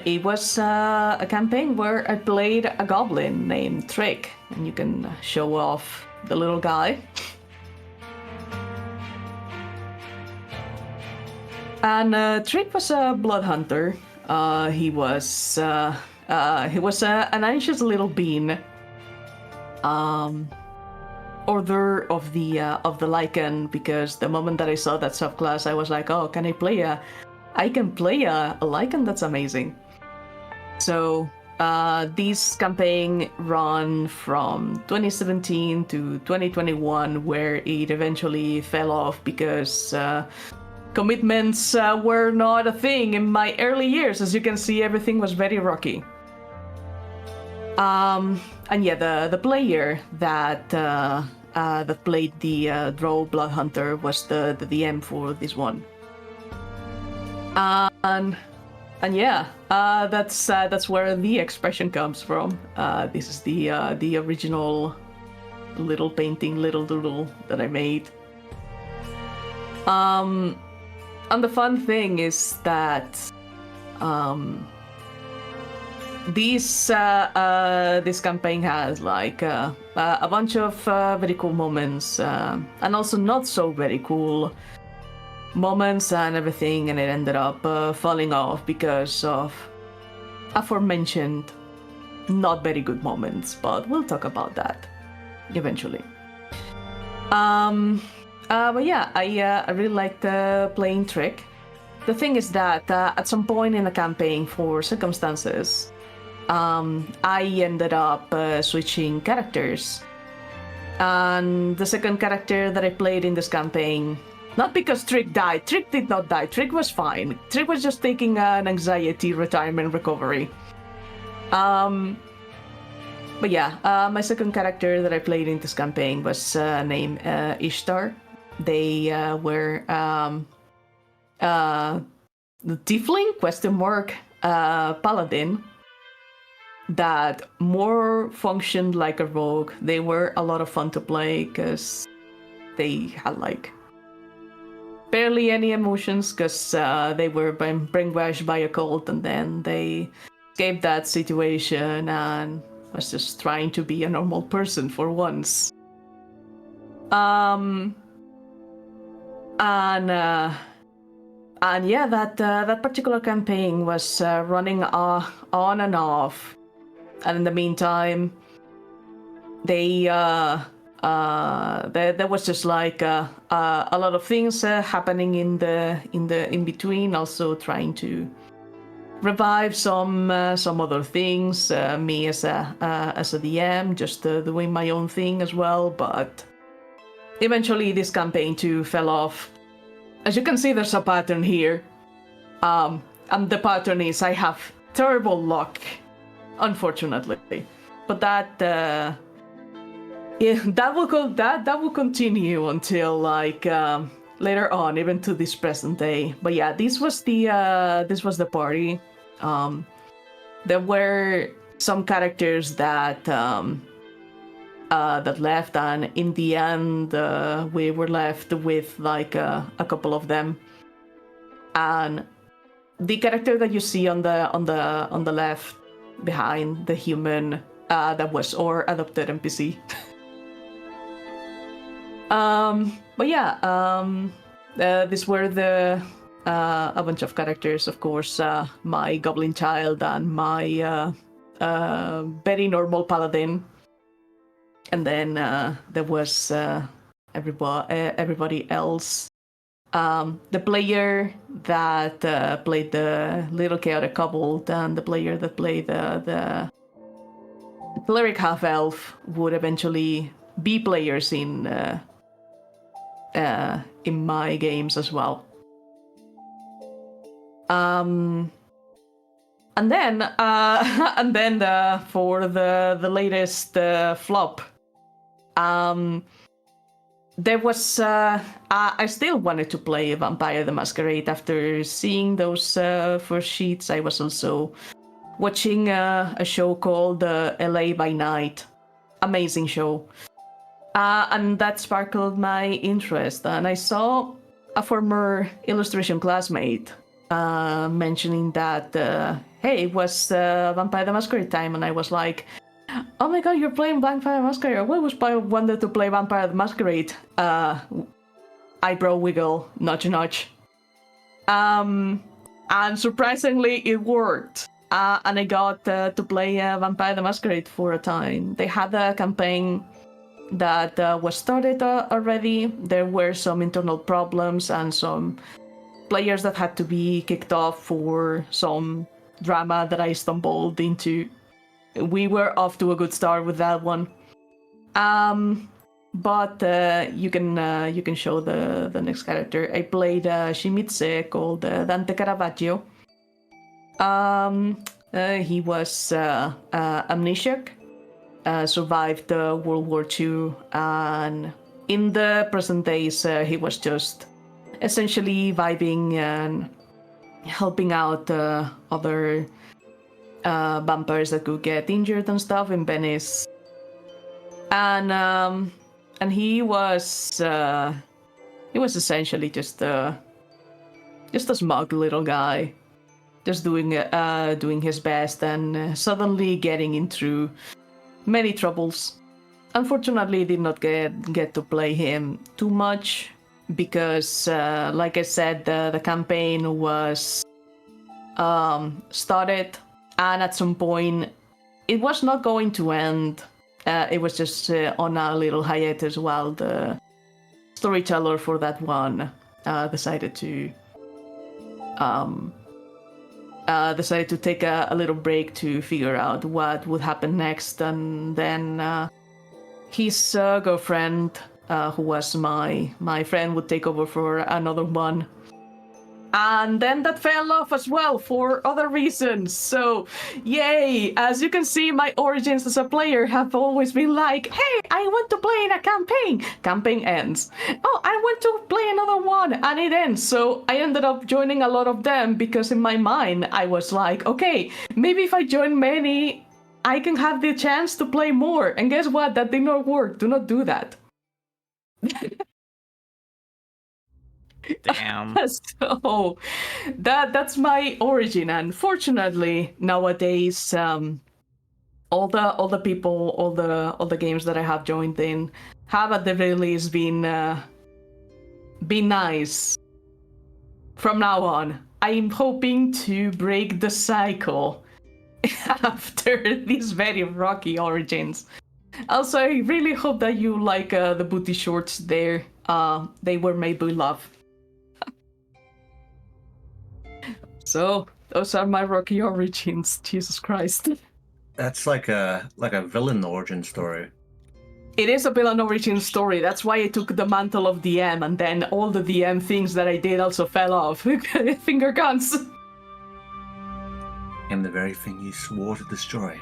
it was a campaign where I played a goblin named Trick, and you can show off the little guy. And Trick was a blood hunter. He was an anxious little bean. Order of the Lycan, because the moment that I saw that subclass, I was like, oh, I can play a Lycan? That's amazing. So this campaign ran from 2017 to 2021, where it eventually fell off because commitments were not a thing in my early years. As you can see, everything was very rocky. And yeah, the player that played the Drow Blood Hunter was the DM for this one. And yeah, that's where the expression comes from. This is the original little painting, little doodle that I made. And the fun thing is that this campaign has like a bunch of very cool moments and also not so very cool moments and everything, and it ended up falling off because of aforementioned not very good moments, but we'll talk about that eventually. But yeah, I really liked playing Trick. The thing is that at some point in the campaign, for circumstances, I ended up switching characters. And the second character that I played in this campaign, not because Trick died, Trick did not die, Trick was fine. Trick was just taking an anxiety retirement recovery. But yeah, my second character that I played in this campaign was named Ishtar. They were the Tiefling paladin that more functioned like a rogue. They were a lot of fun to play because they had like barely any emotions, because they were brainwashed by a cult, and then they escaped that situation and was just trying to be a normal person for once. And yeah, that particular campaign was running on and off, and in the meantime, there was just like a lot of things happening in between. Also trying to revive some other things. Me as a DM, just doing my own thing as well. But eventually, this campaign too fell off. As you can see, there's a pattern here, and the pattern is I have terrible luck, unfortunately. But that will continue until like later on, even to this present day. But yeah, this was the party. There were some characters that left, and in the end, we were left with like a couple of them. And the character that you see on the left behind the human, that was our adopted NPC. But yeah, these were a bunch of characters, of course, my goblin child and my very normal paladin. And then there was everybody else. The player that played the little chaotic kobold, and the player that played the cleric half-elf would eventually be players in in my games as well. And then for the latest flop, there was I still wanted to play Vampire the Masquerade after seeing those first sheets. I was also watching a show called LA by Night. Amazing show. And that sparkled my interest. And I saw a former illustration classmate mentioning that, hey, it was Vampire the Masquerade time. And I was like, oh my god, you're playing Vampire the Masquerade. I always wanted to play Vampire the Masquerade. Eyebrow wiggle, nudge nudge. And surprisingly, it worked. And I got to play Vampire the Masquerade for a time. They had a campaign that was started already. There were some internal problems and some players that had to be kicked off for some drama that I stumbled into. We were off to a good start with that one. But you can show the next character. I played Shimize called Dante Caravaggio. He was amnesiac, survived World War II, and in the present days he was just essentially vibing and helping out other vampires that could get injured and stuff in Venice. And he was essentially just a smug little guy, just doing his best, and suddenly getting into many troubles. Unfortunately, did not get to play him too much because, like I said, the campaign was started, and at some point it was not going to end. It was just on a little hiatus while the storyteller for that one decided to take a little break to figure out what would happen next. And then his girlfriend, who was my friend, would take over for another one. And then that fell off as well for other reasons. So, yay! As you can see, my origins as a player have always been like, hey, I want to play in a campaign. Campaign ends. Oh, I want to play another one. And it ends. So I ended up joining a lot of them because in my mind, I was like, okay, maybe if I join many, I can have the chance to play more. And guess what? That did not work. Do not do that. Damn. So that's my origin. Unfortunately, nowadays, all the people, all the games that I have joined in have at the very least been nice. From now on, I'm hoping to break the cycle after these very rocky origins. Also, I really hope that you like the booty shorts there. They were made with love. So, those are my rocky origins. Jesus Christ. That's like a villain origin story. It is a villain origin story. That's why I took the mantle of DM, and then all the DM things that I did also fell off. Finger guns. And the very thing you swore to destroy.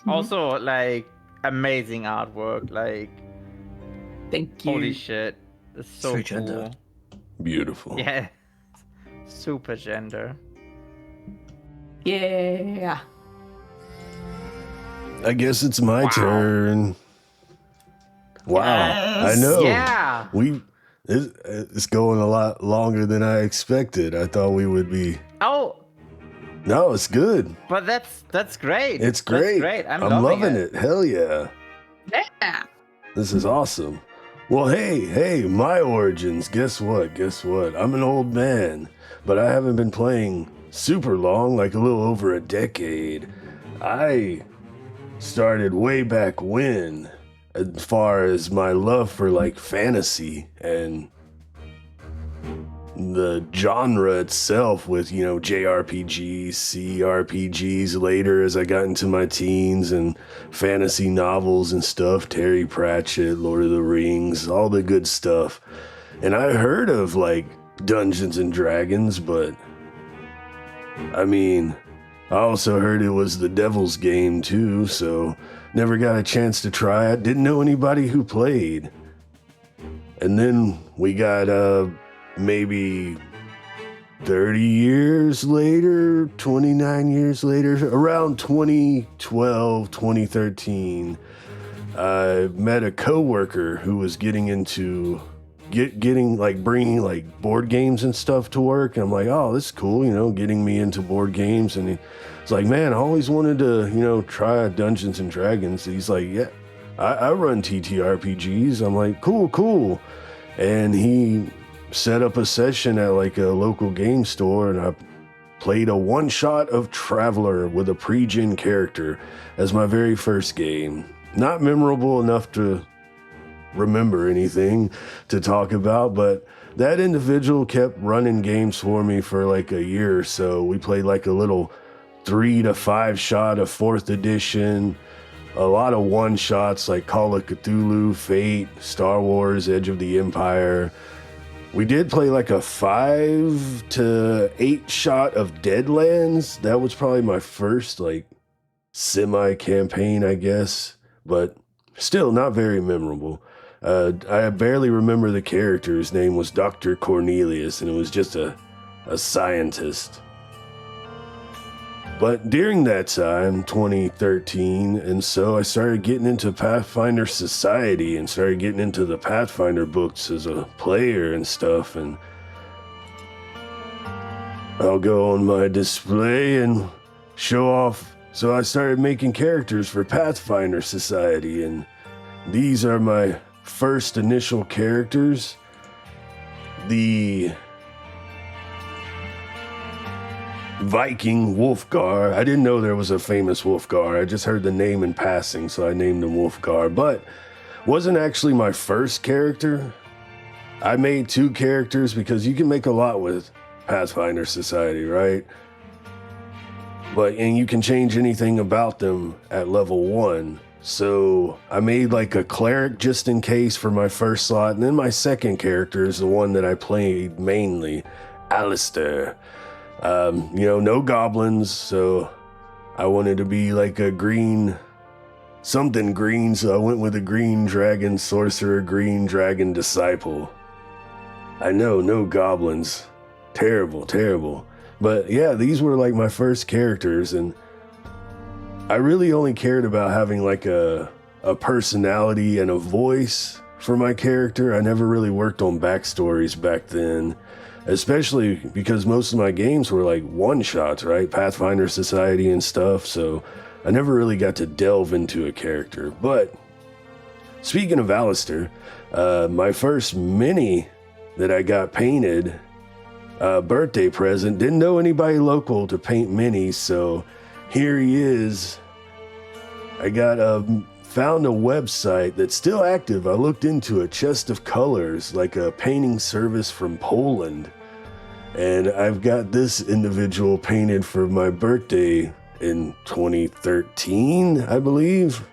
Also, like, amazing artwork. Like, Thank you. holy shit. It's so Straight cool. gender. Beautiful. Yeah. Super gender. Yeah. I guess it's my turn. Wow. Yes. I know. Yeah. It's going a lot longer than I expected. I thought we would be. Oh, No, it's good. but that's great. It's great. That's great. I'm loving it. Hell yeah. Yeah. This is awesome. Well, hey, my origins. Guess what? I'm an old man, but I haven't been playing super long, like a little over a decade. I started way back when, as far as my love for like fantasy and the genre itself with, you know, JRPGs, CRPGs later as I got into my teens, and fantasy novels and stuff, Terry Pratchett, Lord of the Rings, all the good stuff. And I heard of like Dungeons and Dragons, but I mean, I also heard it was the devil's game too, so never got a chance to try it. Didn't know anybody who played. And then we got maybe 30 years later, 29 years later, around 2012, 2013, I met a coworker who was getting into getting like bringing like board games and stuff to work. And I'm like, oh, this is cool, you know, getting me into board games. And he's like, man, I always wanted to, you know, try Dungeons and Dragons. He's like, yeah, I run ttrpgs. I'm like, cool. And he set up a session at like a local game store, and I played a one-shot of Traveler with a pre-gen character as my very first game. Not memorable enough to remember anything to talk about, but that individual kept running games for me for like a year or so. We played like a little 3 to 5 shot of 4th edition, a lot of one shots like Call of Cthulhu, Fate, Star Wars, Edge of the Empire. We did play like a 5 to 8 shot of Deadlands. That was probably my first like semi-campaign, I guess, but still not very memorable. I barely remember the character. His name was Dr. Cornelius, and it was just a scientist. But during that time, 2013, and so I started getting into Pathfinder Society and started getting into the Pathfinder books as a player and stuff. And I'll go on my display and show off. So I started making characters for Pathfinder Society, and these are my first initial characters. The Viking Wolfgar. I didn't know there was a famous Wolfgar. I just heard the name in passing, so I named him Wolfgar, but wasn't actually my first character. I made 2 characters because you can make a lot with Pathfinder Society, right? And you can change anything about them at level 1. So I made like a cleric just in case for my first slot, and then my second character is the one that I played mainly, Alistair. You know, no goblins, so I wanted to be like a something green, so I went with a green dragon sorcerer, green dragon disciple. I know, no goblins. Terrible. But yeah, these were like my first characters, and I really only cared about having like a personality and a voice for my character. I never really worked on backstories back then, especially because most of my games were like one-shots, right? Pathfinder Society and stuff, so I never really got to delve into a character. But speaking of Alistair, my first mini that I got painted, birthday present, didn't know anybody local to paint minis, so here he is. I found a website that's still active. I looked into a Chest of Colors, like a painting service from Poland. And I've got this individual painted for my birthday in 2013, I believe.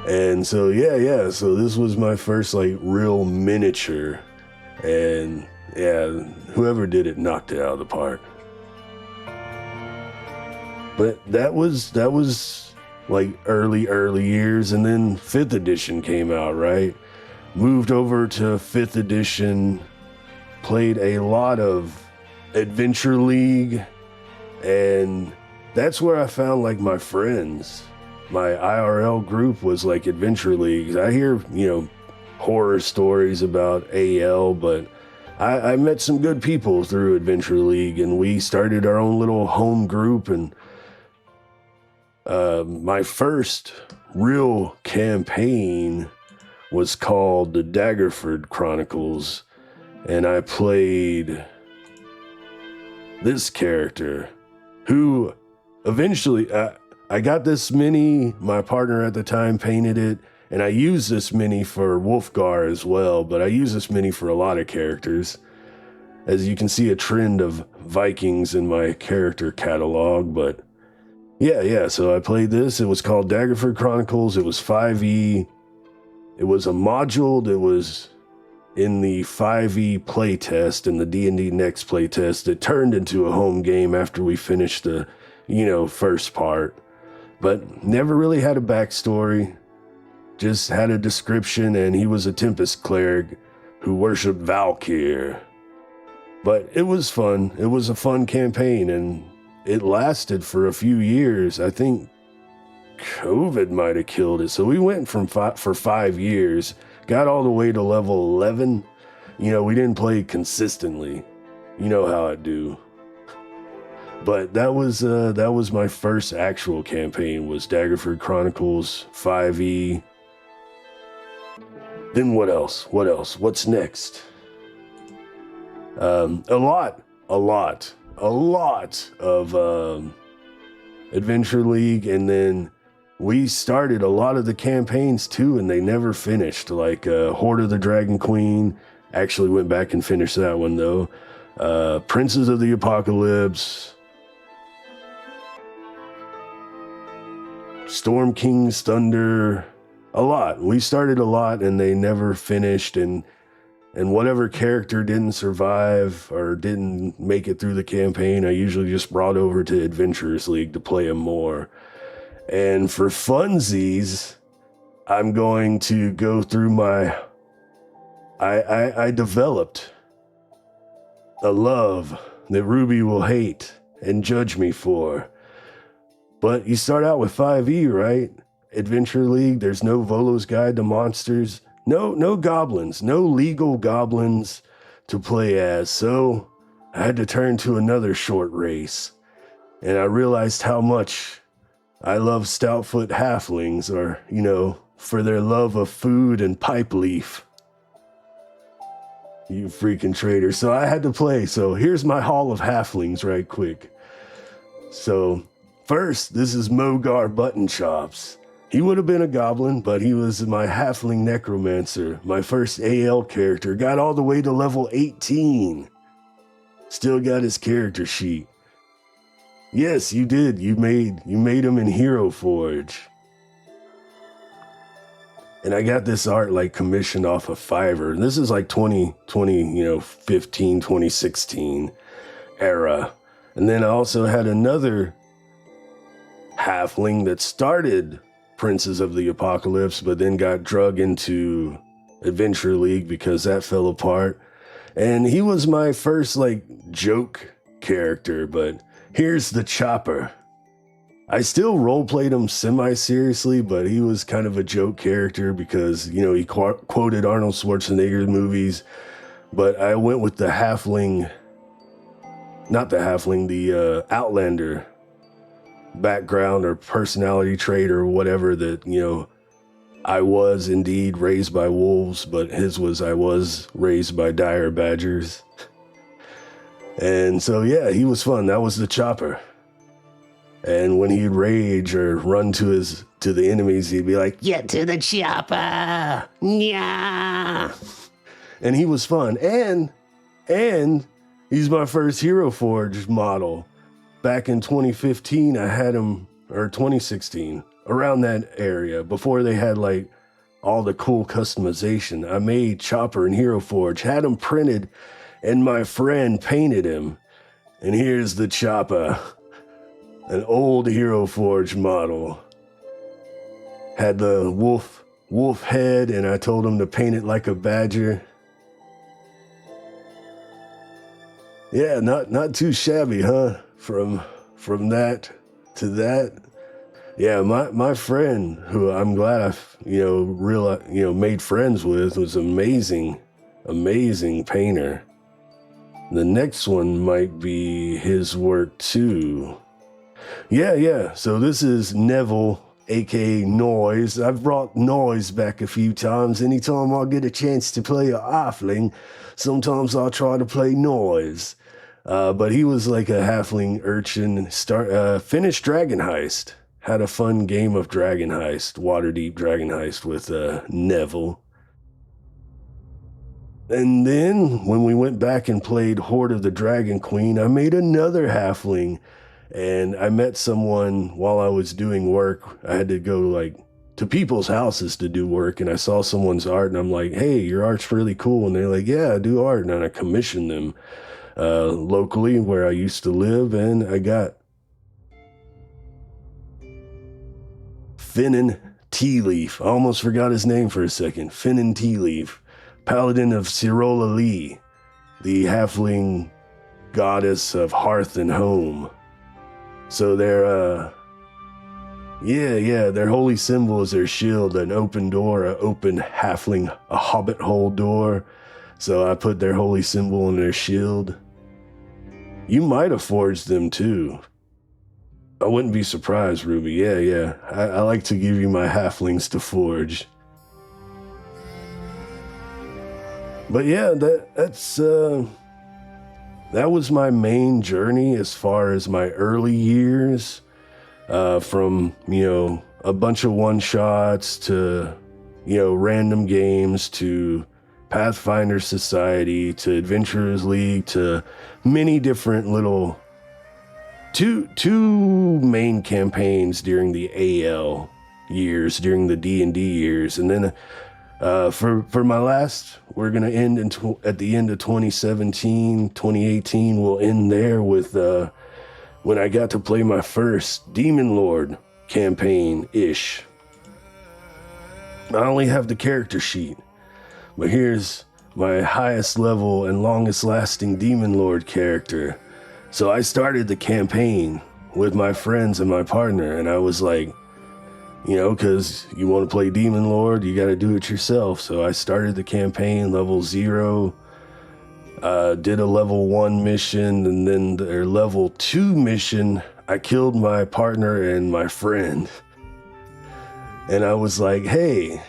And so, yeah. So this was my first like real miniature. And yeah, whoever did it knocked it out of the park. But that was like early years, and then 5th edition came out, right? Moved over to 5th edition, played a lot of Adventure League, and that's where I found like my friends. My IRL group was like Adventure League. I hear, you know, horror stories about AL, but I met some good people through Adventure League, and we started our own little home group. And my first real campaign was called the Daggerford Chronicles, and I played this character who eventually I got this mini. My partner at the time painted it, and I used this mini for Wolfgar as well, but I use this mini for a lot of characters. as you can see, a trend of Vikings in my character catalog, but yeah, so I played this. It was called Daggerford Chronicles. It was 5e. It was a module that was in the 5e playtest and the D&D Next playtest. It turned into a home game after we finished the, first part, but never really had a backstory. Just had a description, and he was a Tempest cleric who worshipped Valkyr. But it was fun. It was a fun campaign, and it lasted for a few years. I think COVID might have killed it. So we went for 5 years, got all the way to level 11. We didn't play consistently. You know how I do. But that was my first actual campaign, was Daggerford Chronicles 5e. Then what else? What's next? A lot of Adventure League, and then we started a lot of the campaigns too, and they never finished. Like Horde of the Dragon Queen, actually went back and finished that one though. Princes of the Apocalypse, Storm King's Thunder, a lot. We started a lot and they never finished, and whatever character didn't survive or didn't make it through the campaign, I usually just brought over to Adventurers League to play them more. And for funsies, I'm going to go through I developed a love that Ruby will hate and judge me for. But you start out with 5e, right? Adventure League, there's no Volo's Guide to Monsters, no goblins, no legal goblins to play as, so I had to turn to another short race, and I realized how much I love Stoutfoot halflings, or, for their love of food and pipe leaf. You freaking traitor. So I had to play, so here's my Hall of Halflings right quick. So, first, this is Mogar Buttonchops. He would have been a goblin, but he was my halfling necromancer, my first AL character. Got all the way to level 18. Still got his character sheet. Yes, you did. You made him in Hero Forge. And I got this art commissioned off of Fiverr. This is 2015, 2016 era. And then I also had another halfling that started Princes of the Apocalypse, but then got drug into Adventure League because that fell apart. And he was my first joke character, but here's the Chopper. I still roleplayed him semi-seriously, but he was kind of a joke character because, he quoted Arnold Schwarzenegger movies. But I went with the the Outlander background or personality trait or whatever that, I was indeed raised by wolves, but his was I was raised by dire badgers. And so, yeah, he was fun. That was the Chopper. And when he'd rage or run to the enemies, he'd be like, "Get to the chopper! Yeah!" And he was fun. And he's my first Hero Forge model. Back in 2015, I had him, or 2016, around that area, before they had all the cool customization. I made Chopper in Hero Forge, had him printed, and my friend painted him. And here's the Chopper. An old Hero Forge model. Had the wolf head, and I told him to paint it like a badger. Yeah, not too shabby, huh? From that to that. Yeah, my friend, who I'm glad I've made friends with, was amazing painter. The next one might be his work too. Yeah. So this is Neville, aka Noise. I've brought Noise back a few times. Anytime I get a chance to play a halfling, sometimes I'll try to play Noise. But he was like a halfling urchin. Finished Dragon Heist. Had a fun game of Dragon Heist, Waterdeep Dragon Heist with Neville. Yeah, And then when we went back and played Horde of the Dragon Queen, I made another halfling. And I met someone while I was doing work. I had to go like to people's houses to do work, and I saw someone's art, and I'm like, "Hey, your art's really cool." And they're like, "Yeah, I do art." And I commissioned them locally where I used to live, and I got Finnan Tea Leaf. I almost forgot his name for a second. Finnan Tea Leaf, Paladin of Cirola Lee, the halfling goddess of hearth and home. So their their holy symbol is their shield, an open door, an open halfling, a hobbit hole door. So I put their holy symbol in their shield. You might have forged them too. I wouldn't be surprised, Ruby. Yeah. I like to give you my halflings to forge. But yeah, that was my main journey as far as my early years, from, a bunch of one-shots to, random games to Pathfinder Society to Adventurers League to many different little two main campaigns during the AL years, during the D&D years. And then for my last, we're going to end at the end of 2017, 2018. We'll end there with when I got to play my first Demon Lord campaign-ish. I only have the character sheet, but here's my highest level and longest lasting Demon Lord character. So I started the campaign with my friends and my partner, and I was like, because you want to play Demon Lord, you got to do it yourself. So I started the campaign level 0, did a level 1 mission, and then their level 2 mission, I killed my partner and my friend. And I was like, hey,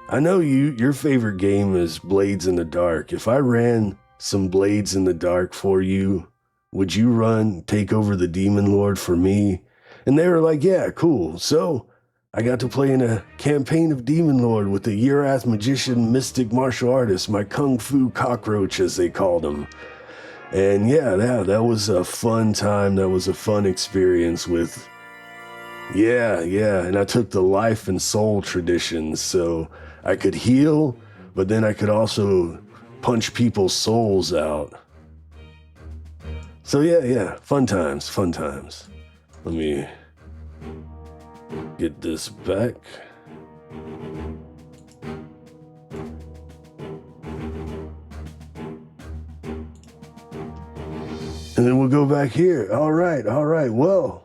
I know your favorite game is Blades in the Dark. If I ran some Blades in the Dark for you, would you take over the Demon Lord for me? And they were like, yeah, cool. So I got to play in a campaign of Demon Lord with the Urath magician, mystic martial artist, my kung fu cockroach, as they called him. And yeah, that was a fun time. That was a fun experience with, and I took the life and soul traditions, so I could heal, but then I could also punch people's souls out. So yeah, fun times. Let me get this back. And then we'll go back here. All right. Well,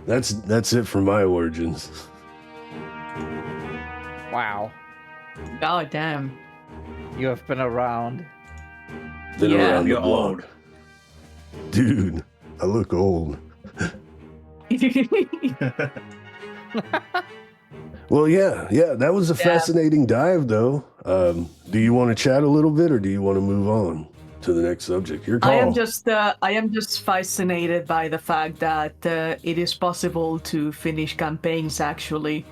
that's it for my origins. Wow. God damn. You have been around. Been around the You're block. old. Dude, I look old. Well, yeah, that was a fascinating dive, though. Do you want to chat a little bit, or do you want to move on to the next subject? Your call. I am just fascinated by the fact that it is possible to finish campaigns. Actually,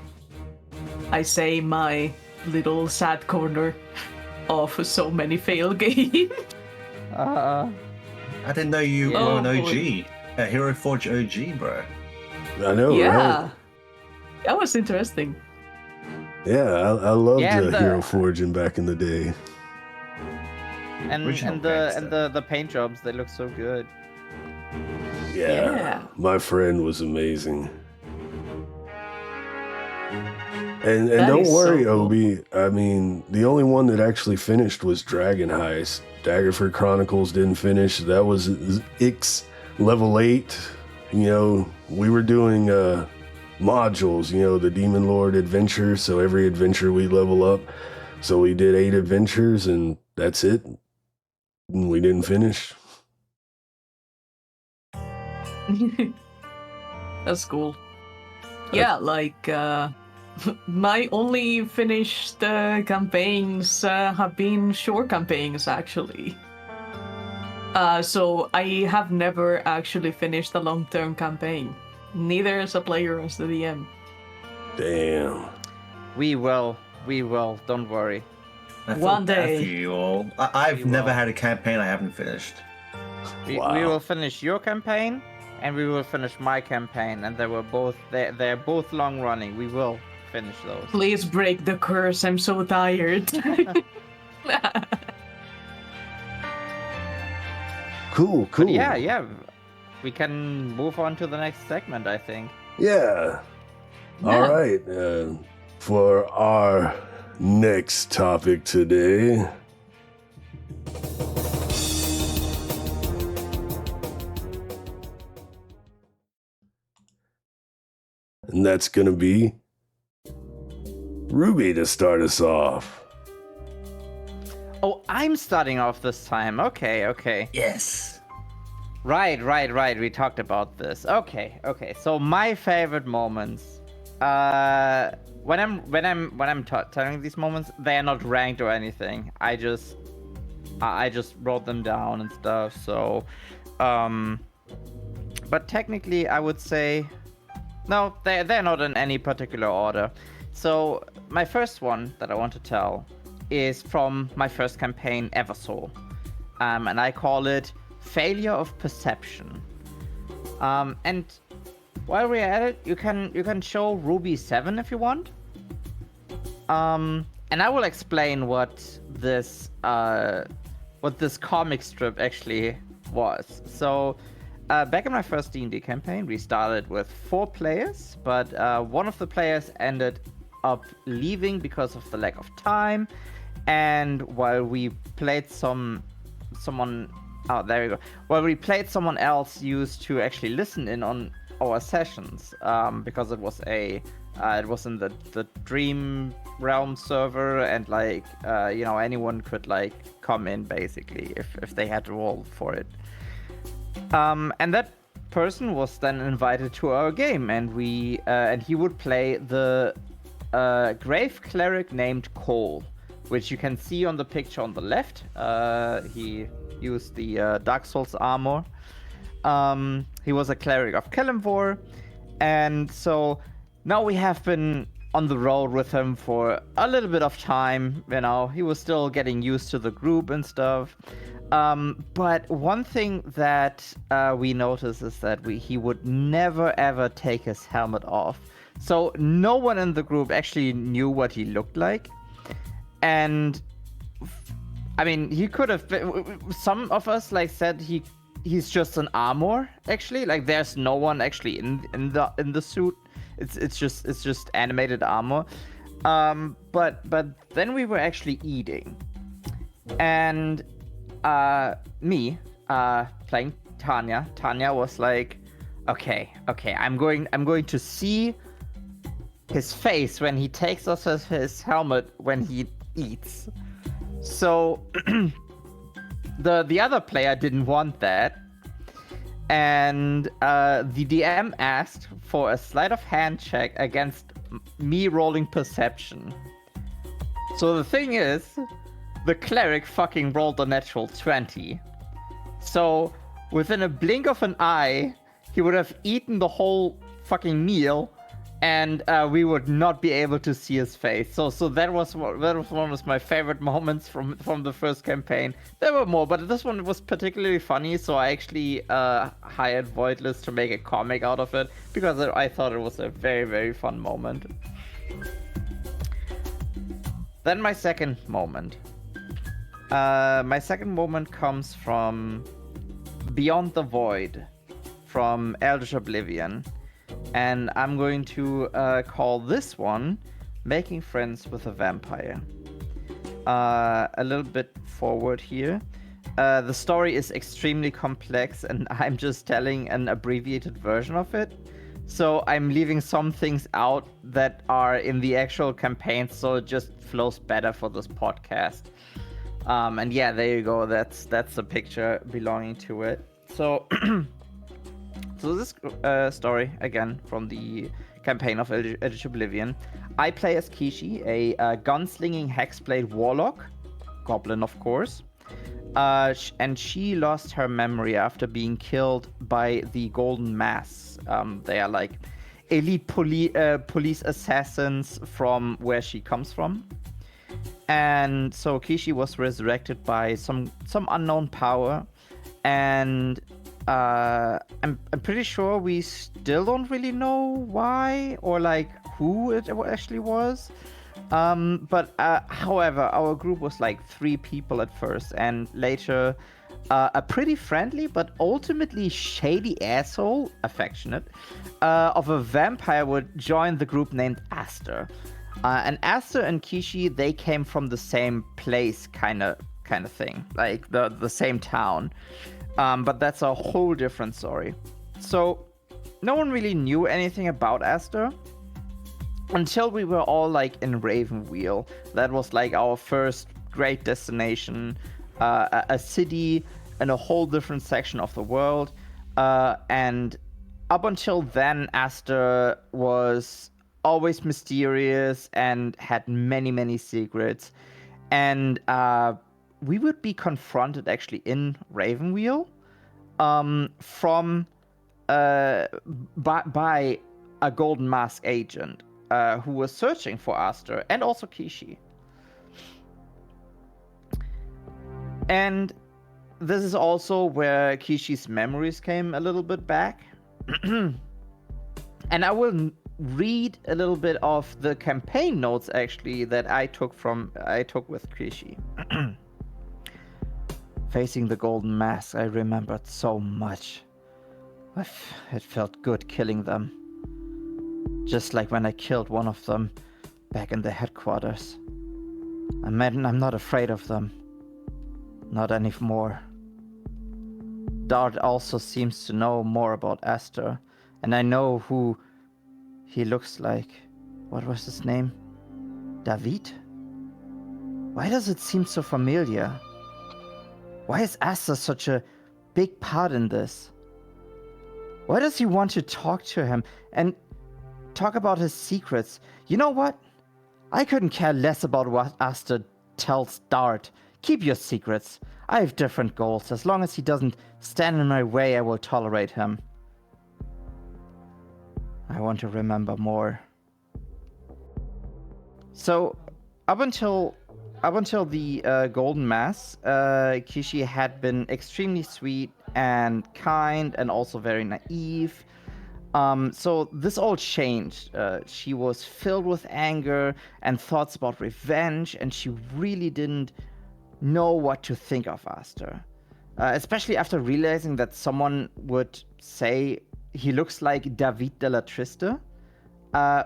I say my little sad corner of so many failed games. I didn't know you were an OG, a Hero Forge OG, bro. I know, right? That was interesting. Yeah, I loved Hero Forging back in the day. And the paint jobs, they look so good. Yeah. My friend was amazing. And don't worry, so cool. Obi. I mean, the only one that actually finished was Dragon Heist. Daggerford Chronicles didn't finish. That was Ix level 8. We were doing modules, the Demon Lord adventure. So every adventure we level up. So we did 8 adventures, and that's it. And we didn't finish. That's cool. Yeah, like my only finished campaigns have been short campaigns, actually. So I have never actually finished a long-term campaign, neither as a player as the DM. Damn. We will. Don't worry. I feel One bad day. for you all. I've You never will. had a campaign I haven't finished. We Wow. will finish your campaign, and we will finish my campaign, and they're both long running. We will finish those. Please break the curse. I'm so tired. Cool. But yeah, we can move on to the next segment, I think. Yeah. All Yeah. right. For our next topic today. And that's going to be Ruby to start us off. Oh, I'm starting off this time. Okay. Yes. Right. We talked about this. Okay. So my favorite moments. When I'm telling these moments, they are not ranked or anything. I just wrote them down and stuff. So, but technically, I would say, no, they're not in any particular order. So my first one that I want to tell is from my first campaign, Eversoul, and I call it Failure of Perception. And while we're at it, you can show Ruby 7 if you want. And I will explain what this comic strip actually was. So, back in my first D&D campaign, we started with 4 players, but one of the players ended up leaving because of the lack of time. And while we played someone else used to actually listen in on our sessions, because it was in the Dream Realm server, and anyone could come in basically if they had to roll for it. And that person was then invited to our game, and he would play the Grave Cleric named Cole, which you can see on the picture on the left. He used the Dark Souls armor. He was a cleric of Kalimvor, and so now we have been on the road with him for a little bit of time. He was still getting used to the group and stuff. But one thing that we noticed is that he would never ever take his helmet off. So no one in the group actually knew what he looked like. And I mean, he could have been, some of us said he's just an armor, actually. There's no one actually in the suit. It's just animated armor. But then we were actually eating. And me playing Tanya was like, okay, I'm going to see his face when he takes off his helmet when he eats. So the other player didn't want that, and the DM asked for a sleight of hand check against me rolling perception. So the thing is, the cleric fucking rolled a natural 20. So within a blink of an eye, he would have eaten the whole fucking meal, and we would not be able to see his face. So that was one of my favorite moments from the first campaign. There were more, but this one was particularly funny. So I actually hired Voidless to make a comic out of it, because I thought it was a very, very fun moment. Then my second moment. My second moment comes from Beyond the Void, from Eldritch Oblivion. And I'm going to call this one Making Friends with a Vampire. A little bit forward here. The story is extremely complex, and I'm just telling an abbreviated version of it. So I'm leaving some things out that are in the actual campaign, so it just flows better for this podcast. And yeah, there you go. That's the picture belonging to it. So So this story, again, from the campaign of Eldritch Oblivion. I play as Kishi, a gunslinging hexblade warlock, goblin of course. And she lost her memory after being killed by the Golden Mass. They are like elite police assassins from where she comes from. And so Kishi was resurrected by some unknown power, and I'm pretty sure we still don't really know why or like who it actually was. But however, our group was like 3 people at first, and later a pretty friendly but ultimately shady asshole, affectionate, of a vampire would join the group named Aster. And Aster and Kishi, they came from the same place, kind of thing, like the same town. But that's a whole different story. So no one really knew anything about Aster until we were all like in Ravenwheel. That was like our first great destination, a city in a whole different section of the world. And up until then, Aster was always mysterious and had many secrets. And we would be confronted actually in Ravenwheel from by a Golden Mask agent who was searching for Aster and also Kishi. And this is also where Kishi's memories came a little bit back. And I will read a little bit of the campaign notes actually that I took with Kishi. Facing the Golden Mask, I remembered so much. It felt good killing them. Just like when I killed one of them back in the headquarters. I'm not afraid of them. Not anymore. Dart also seems to know more about Aster, and I know who he looks like. What was his name? David? Why does it seem so familiar? Why is Aster such a big part in this? Why does he want to talk to him and talk about his secrets? You know what? I couldn't care less about what Aster tells Dart. Keep your secrets. I have different goals. As long as he doesn't stand in my way, I will tolerate him. I want to remember more. So, up until the Golden Mass, Kishi had been extremely sweet and kind and also very naive. So this all changed. She was filled with anger and thoughts about revenge, and she really didn't know what to think of Aster. Especially after realizing that someone would say he looks like David de la Triste,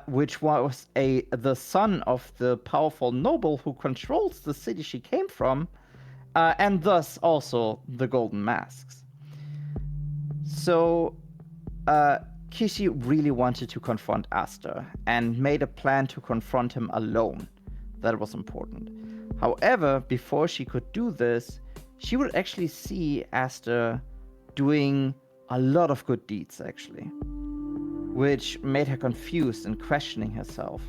which was the son of the powerful noble who controls the city she came from, and thus also the Golden Masks. So, Kishi really wanted to confront Aster and made a plan to confront him alone. That was important. However, before she could do this, she would actually see Aster doing a lot of good deeds, actually, which made her confused and questioning herself.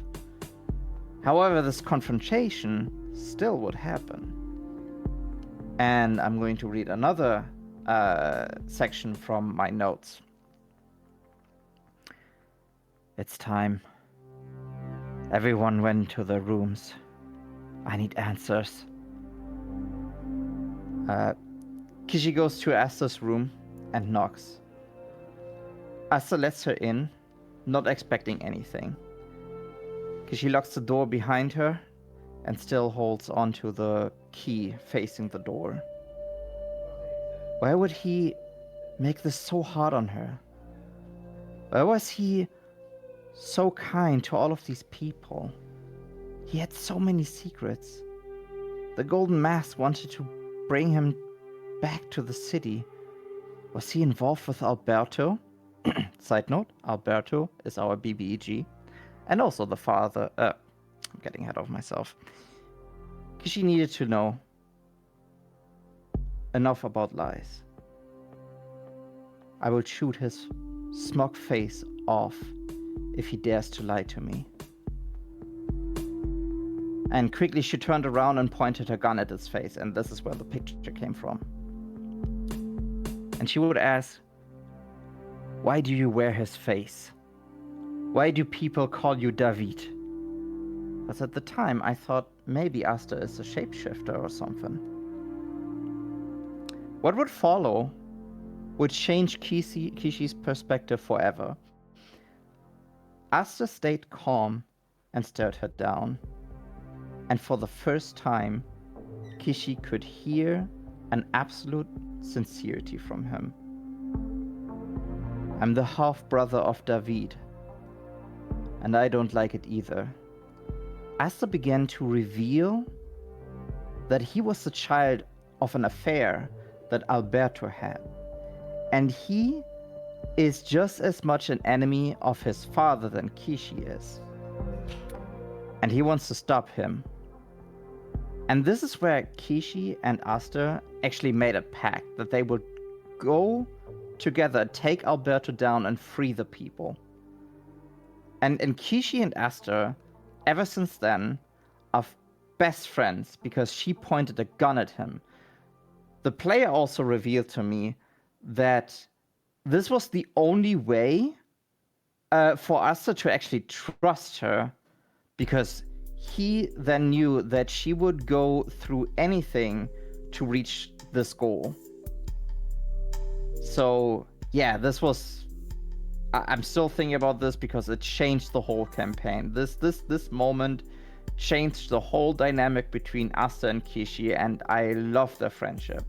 However, this confrontation still would happen. And I'm going to read another section from my notes. It's time. Everyone went to their rooms. I need answers. Kishi goes to Aster's room and knocks. Aster lets her in, not expecting anything. Kishi locks the door behind her and still holds onto the key facing the door. Why would he make this so hard on her? Why was he so kind to all of these people? He had so many secrets. The Golden Mask wanted to bring him back to the city. Was he involved with Alberto? Side note, Alberto is our BBEG. And also the father. I'm getting ahead of myself. Kishi needed to know enough about lies. I will shoot his smug face off if he dares to lie to me. And quickly she turned around and pointed her gun at his face, and this is where the picture came from. And she would ask, why do you wear his face? Why do people call you David? Because at the time, I thought maybe Asta is a shapeshifter or something. What would follow would change Kishi's perspective forever. Asta stayed calm and stared her down. And for the first time, Kishi could hear an absolute sincerity from him. I'm the half-brother of David, and I don't like it either. Asta began to reveal that he was the child of an affair that Alberto had, and he is just as much an enemy of his father than Kishi is. And he wants to stop him. And this is where Kishi and Asta actually made a pact that they would go together, take Alberto down, and free the people. And Kishi and Asta, ever since then, are best friends because she pointed a gun at him. The player also revealed to me that this was the only way for Asta to actually trust her, because he then knew that she would go through anything to reach this goal. So yeah, this was... I'm still thinking about this because it changed the whole campaign. This moment changed the whole dynamic between Asta and Kishi, and I love their friendship.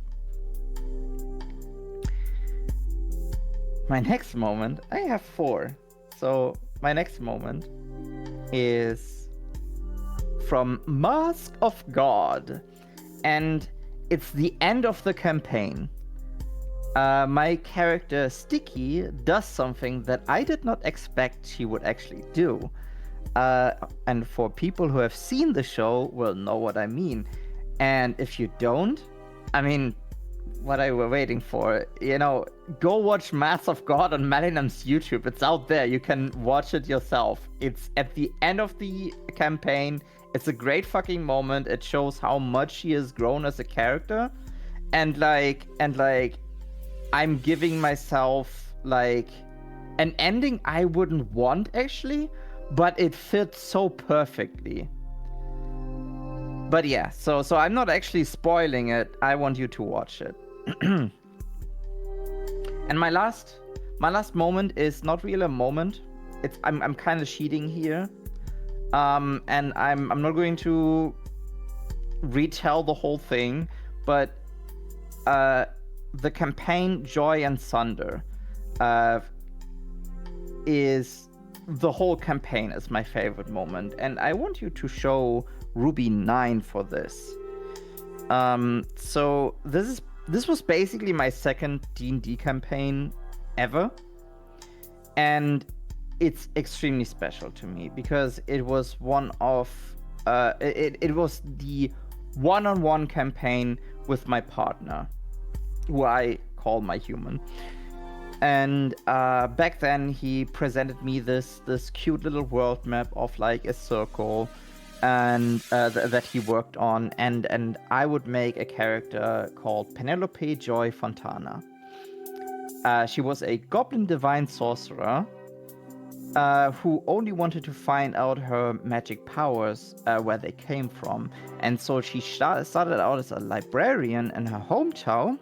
My next moment, I have 4. So my next moment is from Mask of God, and it's the end of the campaign. My character Sticky does something that I did not expect she would actually do. And for people who have seen the show will know what I mean. And if you don't, I mean, what are you waiting for? You know, go watch Mask of God on Malinum's YouTube. It's out there. You can watch it yourself. It's at the end of the campaign. It's a great fucking moment. It shows how much she has grown as a character. And like, I'm giving myself like an ending I wouldn't want actually, but it fits so perfectly. But yeah, so I'm not actually spoiling it. I want you to watch it. And my last moment is not really a moment. I'm kind of cheating here. And I'm not going to retell the whole thing, but the campaign Joy and Thunder is... the whole campaign is my favorite moment, and I want you to show Ruby 9 for this. So this was basically my second D&D campaign ever, and it's extremely special to me because it was one of it was the one-on-one campaign with my partner, who I call my human. And back then he presented me this cute little world map of like a circle, and that he worked on, and I would make a character called Penelope Joy Fontana. She was a goblin divine sorcerer who only wanted to find out her magic powers, where they came from, and so she started out as a librarian in her hometown,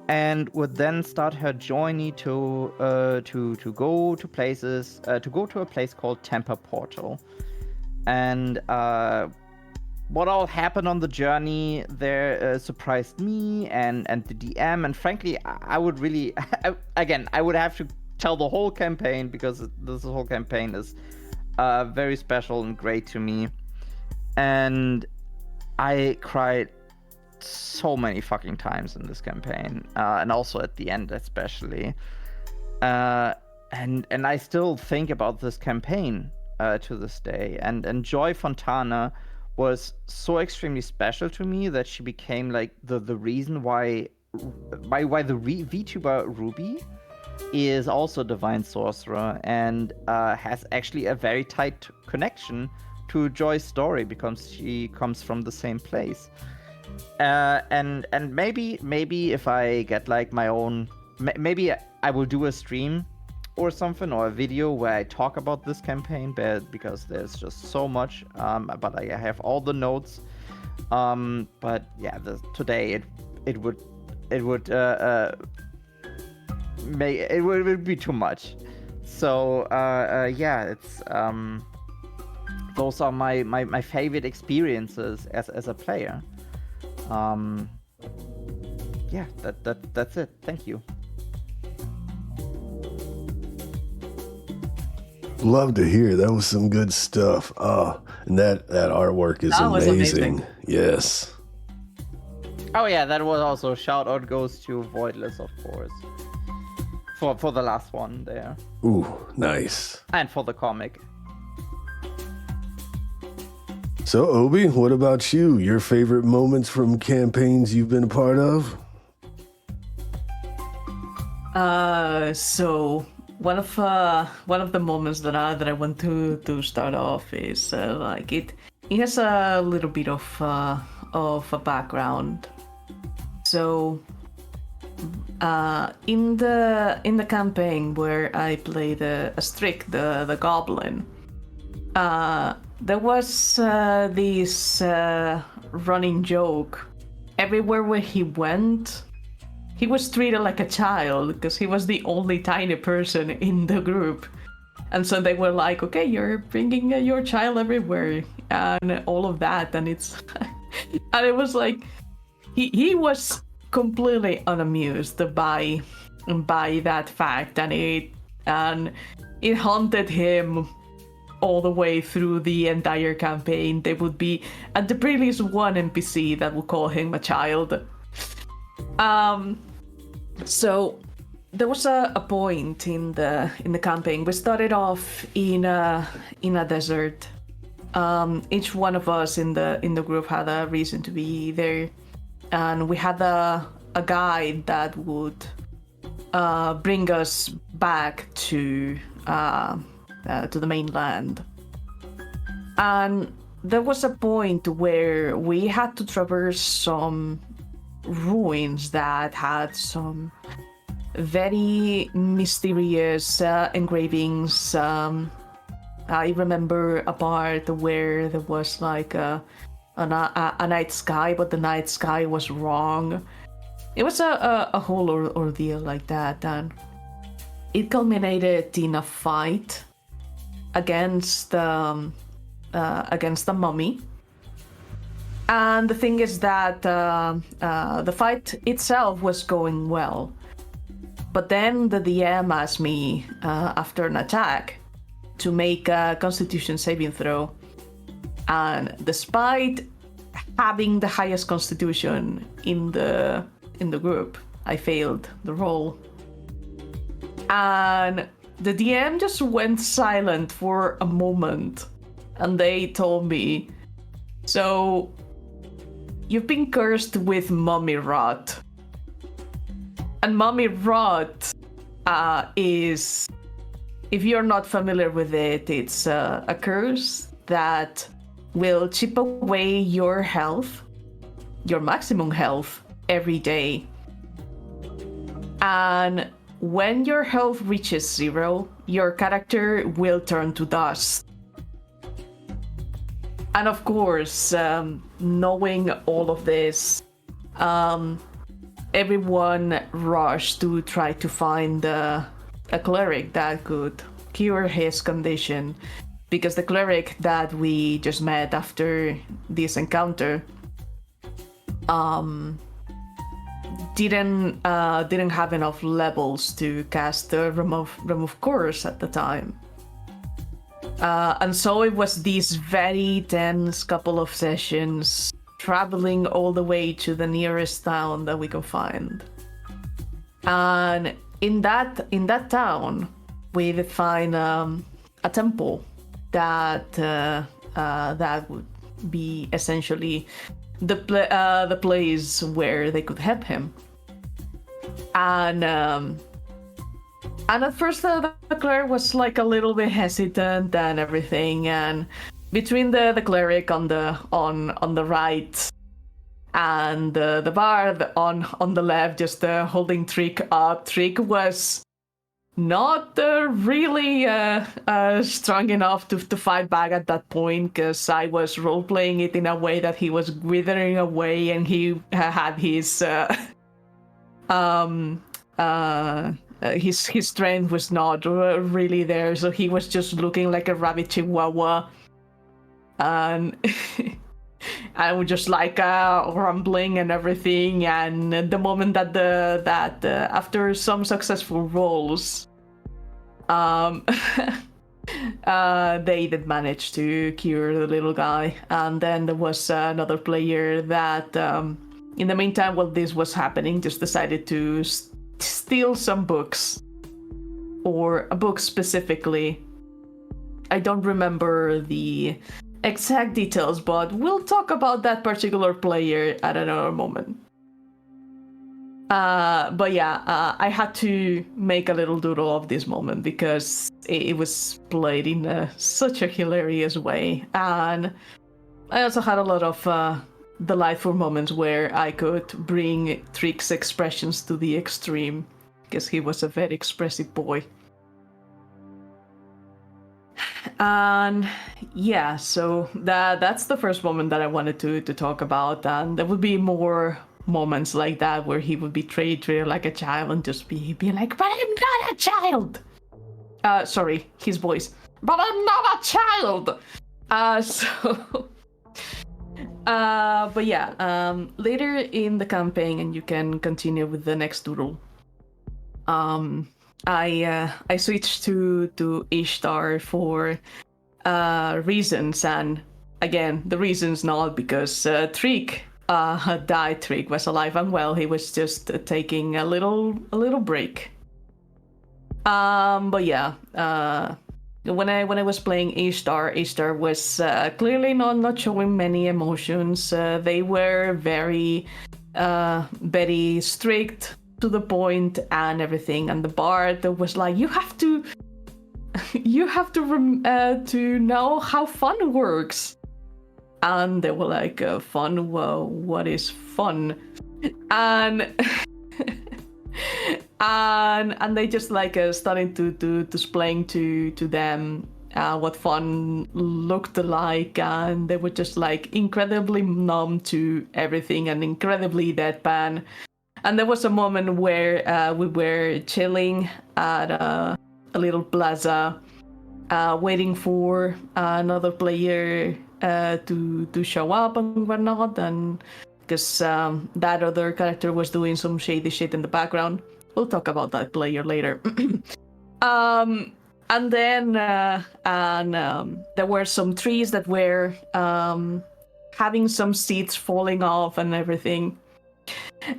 and would then start her journey to go to places, to go to a place called Temper Portal. And what all happened on the journey there surprised me and the DM. And frankly, I would really, I would have to tell the whole campaign because this whole campaign is very special and great to me. And I cried so many fucking times in this campaign, and also at the end especially, and I still think about this campaign to this day, and Joy Fontana was so extremely special to me that she became like the reason why the VTuber Ruby is also a divine sorcerer and has actually a very tight connection to Joy's story because she comes from the same place. And maybe if I get like my own, maybe I will do a stream or something, or a video where I talk about this campaign, because there's just so much. But I have all the notes. But yeah, today it would be too much. So yeah, it's those are my favorite experiences as a player. Yeah, that's it. Thank you. Love to hear. That was some good stuff. And that artwork is That was amazing. amazing. Yes. Oh yeah, that was also shout out goes to Voidless, of course, for the last one there, Ooh, nice. and for the comic. So, Obi, what about you? Your favorite moments from campaigns you've been a part of? So one of the moments that I want to start off is like it has a little bit of a background. So in the campaign where I played a Strick, the goblin, there was this running joke. Everywhere where he went, he was treated like a child because he was the only tiny person in the group. And so they were like, okay, you're bringing your child everywhere and all of that. And it's and it was like he was completely unamused by that fact, and it haunted him all the way through the entire campaign. There would be at the very least one NPC that would call him a child. So there was a point in the campaign. We started off in a desert. Each one of us in the group had a reason to be there, and we had a guide that would bring us back to the mainland. And there was a point where we had to traverse some ruins that had some very mysterious engravings. I remember a part where there was like a night sky, but the night sky was wrong. It was a whole ordeal like that, and it culminated in a fight against the mummy. And the thing is that the fight itself was going well, but then the DM asked me after an attack to make a Constitution saving throw, and despite having the highest Constitution in the group, I failed the roll. And the DM just went silent for a moment, and they told me, so you've been cursed with mummy rot. And mummy rot is, if you're not familiar with it, it's a curse that will chip away your health, your maximum health, every day. And when your health reaches 0, your character will turn to dust. And of course, knowing all of this, everyone rushed to try to find a cleric that could cure his condition, because the cleric that we just met after this encounter didn't have enough levels to cast the remove curse at the time. And so it was these very tense couple of sessions, traveling all the way to the nearest town that we could find. And in that town, we did find a temple that would be essentially the place where they could help him. And at first the cleric was like a little bit hesitant and everything, and between the cleric on the right and the bard on the left, just holding Trick up, Trick was not really strong enough to fight back at that point, because I was role playing it in a way that he was withering away and he had his his strength was not really there, so he was just looking like a rabbit chihuahua, and I was just like rumbling and everything. And the moment that after some successful rolls, they did manage to cure the little guy. And then there was another player that, in the meantime, while this was happening, just decided to steal some books, or a book specifically. I don't remember the exact details, but we'll talk about that particular player at another moment. But yeah, I had to make a little doodle of this moment because it was played in such a hilarious way. And I also had a lot of delightful moments where I could bring Trick's expressions to the extreme, because he was a very expressive boy. And yeah, so that's the first moment that I wanted to talk about. And there would be more moments like that where he would be treated like a child and just be like, but I'm not a child. Sorry, his voice. But I'm not a child. But yeah, later in the campaign, and you can continue with the next doodle. I switched to Ishtar for reasons, and again, the reasons not because Trick had died. Trick was alive and well. He was just taking a little break. But yeah, when I was playing Ishtar was clearly not showing many emotions. They were very strict, to the point and everything. And the bard was like, you have to know how fun works. And they were like, fun? Well, what is fun? And and they just like starting to explain to them what fun looked like, and they were just like incredibly numb to everything and incredibly deadpan. And there was a moment where we were chilling at a little plaza, waiting for another player to show up and whatnot, and because that other character was doing some shady shit in the background. We'll talk about that player later. And then there were some trees that were having some seeds falling off and everything.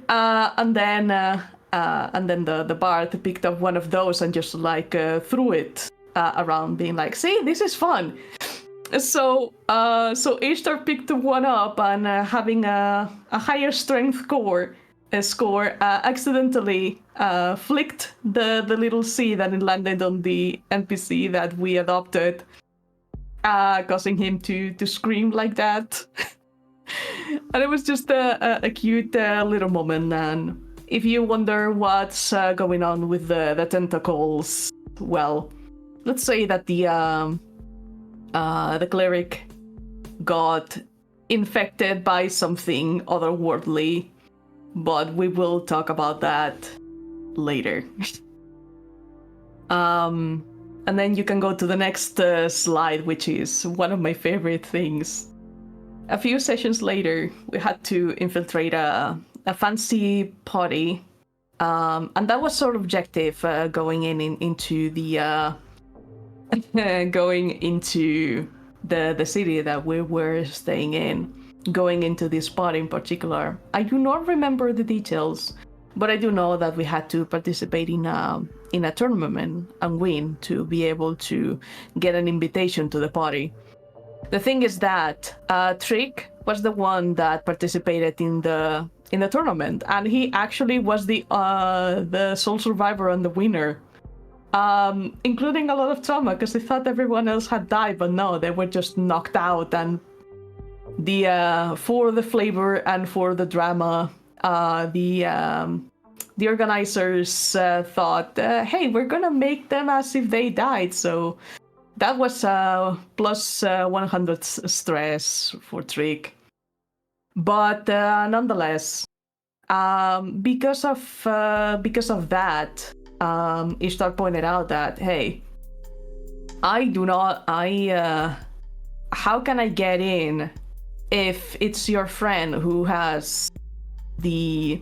And then the bard picked up one of those and just like threw it around, being like, "See, this is fun." So Ishtar picked one up, and having a higher strength score, accidentally flicked the little seed, and it landed on the NPC that we adopted, causing him to scream like that. And it was just a cute little moment. And if you wonder what's going on with the tentacles, well, let's say that the cleric got infected by something otherworldly, but we will talk about that later. And then you can go to the next slide, which is one of my favorite things. A few sessions later, we had to infiltrate a fancy party, and that was our objective going into the city that we were staying in, going into this party in particular. I do not remember the details, but I do know that we had to participate in a tournament and win to be able to get an invitation to the party. The thing is that Trick was the one that participated in the tournament, and he actually was the sole survivor and the winner, including a lot of trauma because they thought everyone else had died, but no, they were just knocked out. And for the flavor and for the drama, the the organizers thought, hey, we're gonna make them as if they died. So that was plus 100 stress for Trick. But nonetheless, because of that, Ishtar pointed out that, hey, how can I get in if it's your friend who has the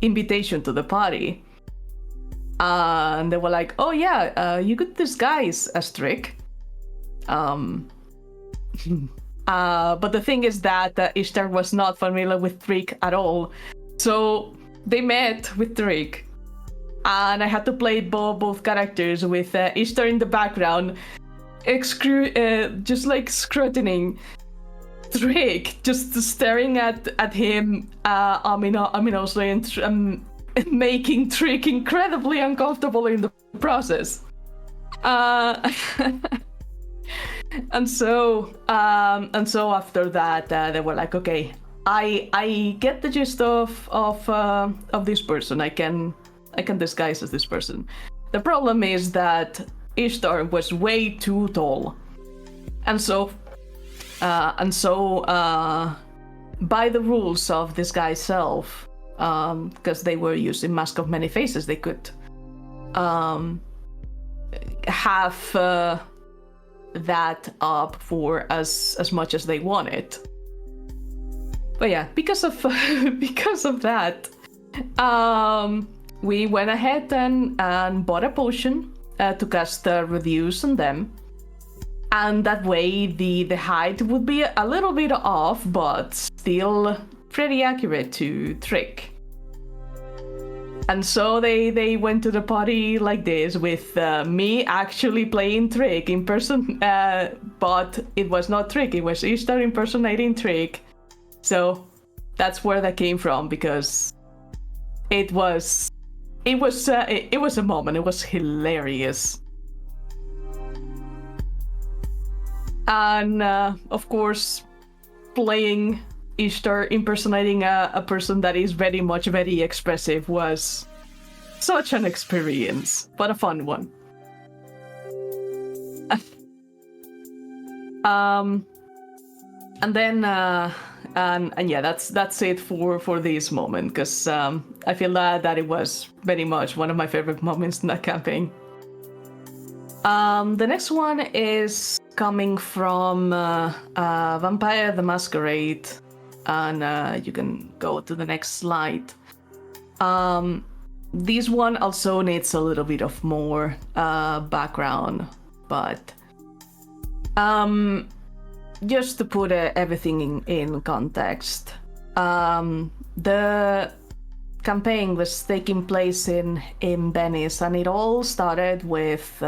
invitation to the party? And they were like, oh yeah, you could disguise as Trick. But the thing is that Ishtar was not familiar with Trick at all. So they met with Trick. And I had to play both characters with Ishtar in the background, just like scrutinizing Trick, just staring at him ominously and making Trick incredibly uncomfortable in the process. And so after that, they were like, okay, I get the gist of this person. I can disguise as this person. The problem is that Ishtar was way too tall, and so by the rules of this guy's self, because they were using Mask of Many Faces, they could have that up for as much as they wanted. But yeah, because of that, we went ahead and bought a potion to cast Reduce on them, and that way the height would be a little bit off, but still pretty accurate to Trick. And so they went to the party like this, with me actually playing Trick in person, but it was not Trick, it was Ishtar impersonating Trick. So that's where that came from, because it was a moment. It was hilarious. And of course, playing Ishtar impersonating a person that is very expressive was such an experience, but a fun one. And then and yeah, that's it for this moment, because I feel that it was very much one of my favorite moments in that campaign. The next one is coming from Vampire the Masquerade, and you can go to the next slide. This one also needs a little bit of more background, but just to put everything in context, the campaign was taking place in Venice, and it all started with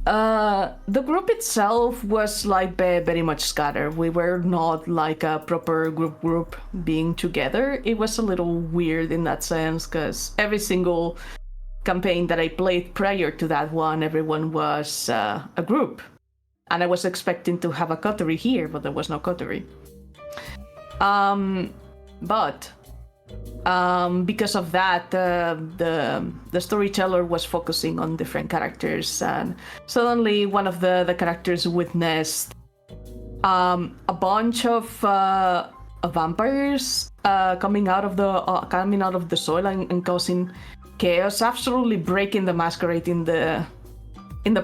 the group itself was like very much scattered. We were not like a proper group being together. It was a little weird in that sense, because every single campaign that I played prior to that one, everyone was a group. And I was expecting to have a coterie here, but there was no coterie. But because of that, the storyteller was focusing on different characters, and suddenly one of the characters witnessed a bunch of vampires coming out of the soil and causing chaos, absolutely breaking the masquerade in the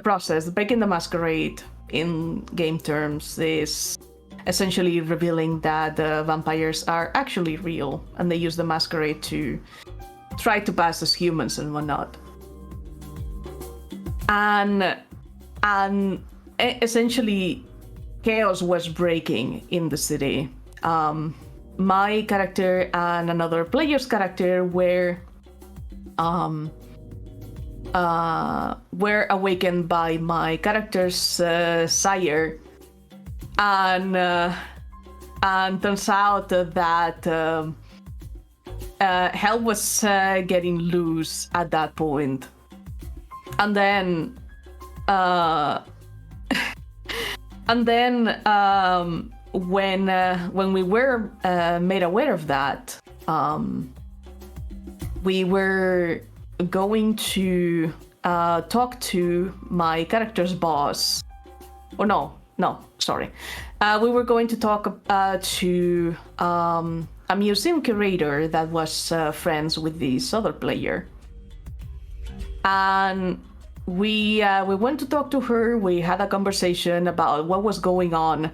process. Breaking the masquerade in game terms is essentially revealing that the vampires are actually real, and they use the masquerade to try to pass as humans and whatnot. And essentially, chaos was breaking in the city. My character and another player's character were awakened by my character's sire. And turns out that hell was getting loose at that point. And then when we were made aware of that, we were going to talk to my character's boss. Or no, sorry. We were going to talk to a museum curator that was friends with this other player. And we went to talk to her. We had a conversation about what was going on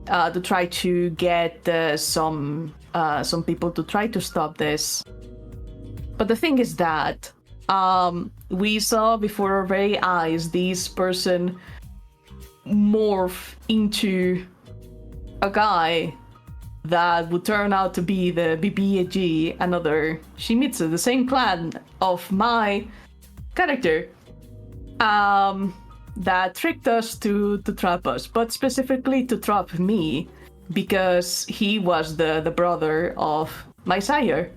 to try to get some people to try to stop this. But the thing is that we saw before our very eyes this person morph into a guy that would turn out to be the BBAG, another Shimizu, the same clan of my character, that tricked us to trap us, but specifically to trap me, because he was the brother of my sire.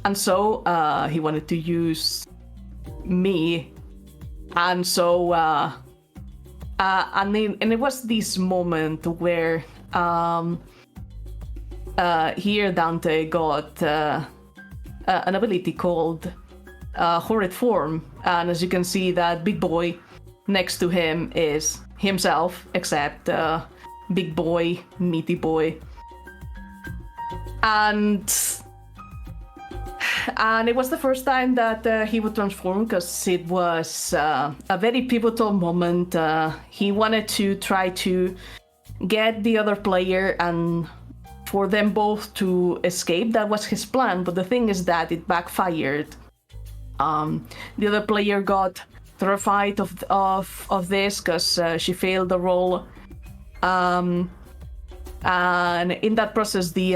And so he wanted to use me. And so, and it was this moment where here Dante got an ability called Horrid Form. And as you can see, that big boy next to him is himself, except big boy, meaty boy. And it was the first time that he would transform, because it was a very pivotal moment. He wanted to try to get the other player and for them both to escape. That was his plan, but the thing is that it backfired. The other player got terrified of this because she failed the roll, and in that process the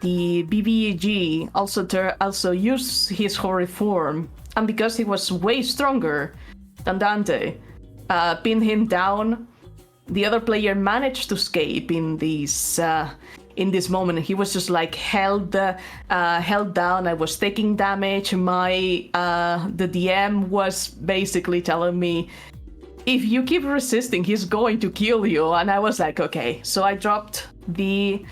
BBAG also used his horrid form, and because he was way stronger than Dante, pinned him down. The other player managed to escape in this moment. He was just like held down. I was taking damage. The DM was basically telling me, if you keep resisting, he's going to kill you. And I was like, okay. So I dropped the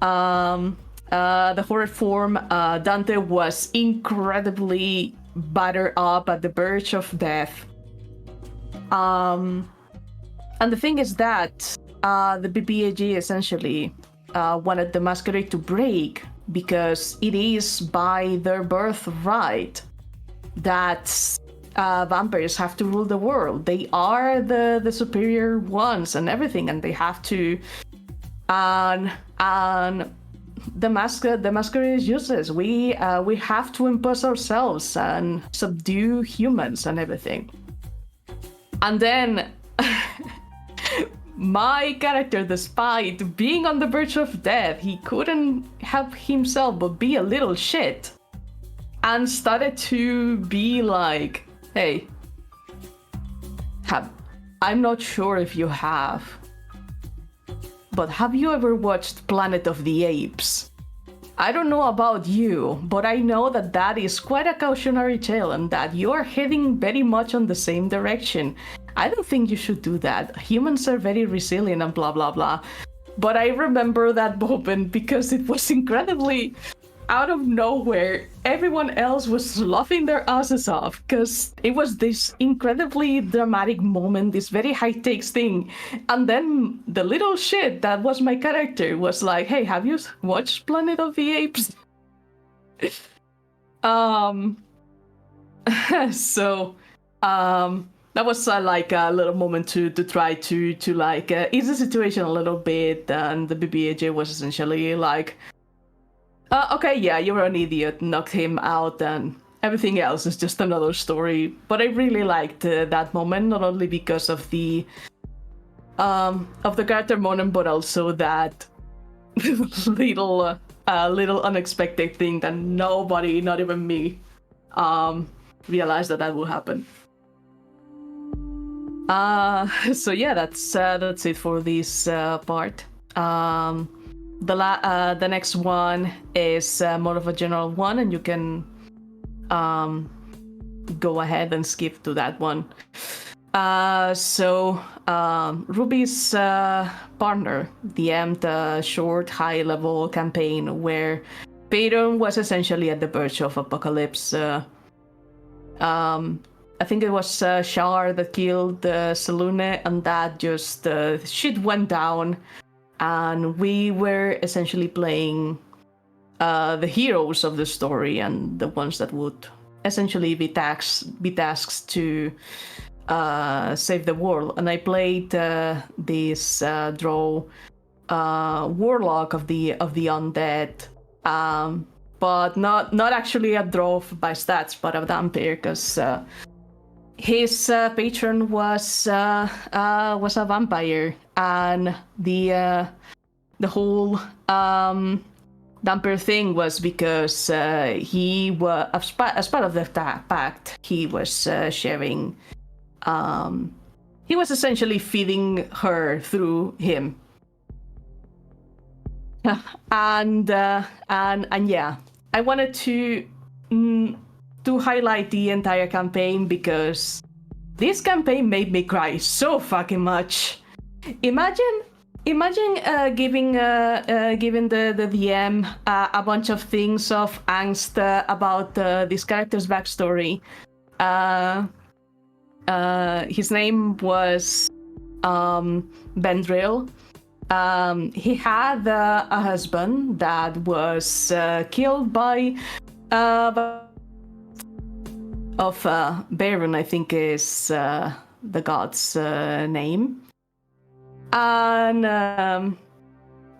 horrid form. Dante was incredibly battered up at the verge of death. And the thing is that the BBAG essentially wanted the masquerade to break, because it is by their birthright that vampires have to rule the world. They are the superior ones and everything, and they have to. And the masquerade is useless. We have to impose ourselves and subdue humans and everything. And then my character, despite being on the verge of death, he couldn't help himself but be a little shit, and started to be like, hey, I'm not sure if you have, but have you ever watched Planet of the Apes? I don't know about you, but I know that is quite a cautionary tale, and that you're heading very much on the same direction. I don't think you should do that. Humans are very resilient and blah, blah, blah. But I remember that moment because it was incredibly out of nowhere. Everyone else was laughing their asses off because it was this incredibly dramatic moment, this very high-stakes thing. And then the little shit that was my character was like, hey, have you watched Planet of the Apes? That was like a little moment to try to like ease the situation a little bit, and the BBAJ was essentially like, okay, yeah, you're an idiot, knocked him out, and everything else is just another story. But I really liked that moment, not only because of the character moment, but also that little unexpected thing that nobody, not even me, realized that would happen. So yeah, that's it for this part. The next one is more of a general one, and you can go ahead and skip to that one. Ruby's partner DM'd a short, high-level campaign where Peyton was essentially at the verge of apocalypse. I think it was Shar that killed Salune, and that just shit went down, and we were essentially playing the heroes of the story and the ones that would essentially be tasked to save the world. And I played this draw warlock of the undead, but not actually a draw by stats, but a vampire, because his patron was a vampire, and the whole vampire thing was because he was as part of the pact. He was sharing. He was essentially feeding her through him. And yeah, I wanted to highlight the entire campaign because this campaign made me cry so fucking much. Imagine giving the DM a bunch of things of angst about this character's backstory. His name was Bendril. He had a husband that was killed by Baron, I think is the god's name. And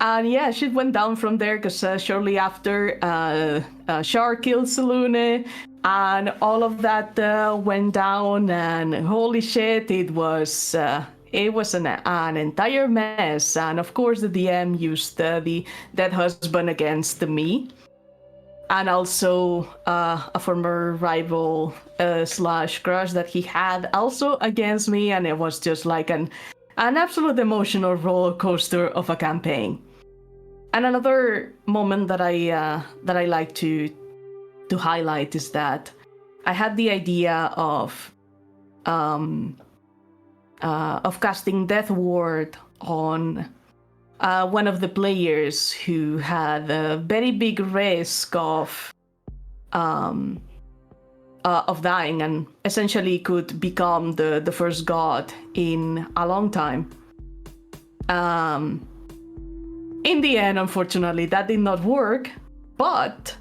yeah, shit went down from there because shortly after Shar killed Salune, and all of that went down, and holy shit, it was an entire mess. And of course the DM used the dead husband against me, and also a former rival slash crush that he had also against me, and it was just like an absolute emotional roller coaster of a campaign. And another moment that I like to highlight is that I had the idea of casting Death Ward on one of the players who had a very big risk of dying, and essentially could become the first god in a long time. In the end, unfortunately, that did not work, but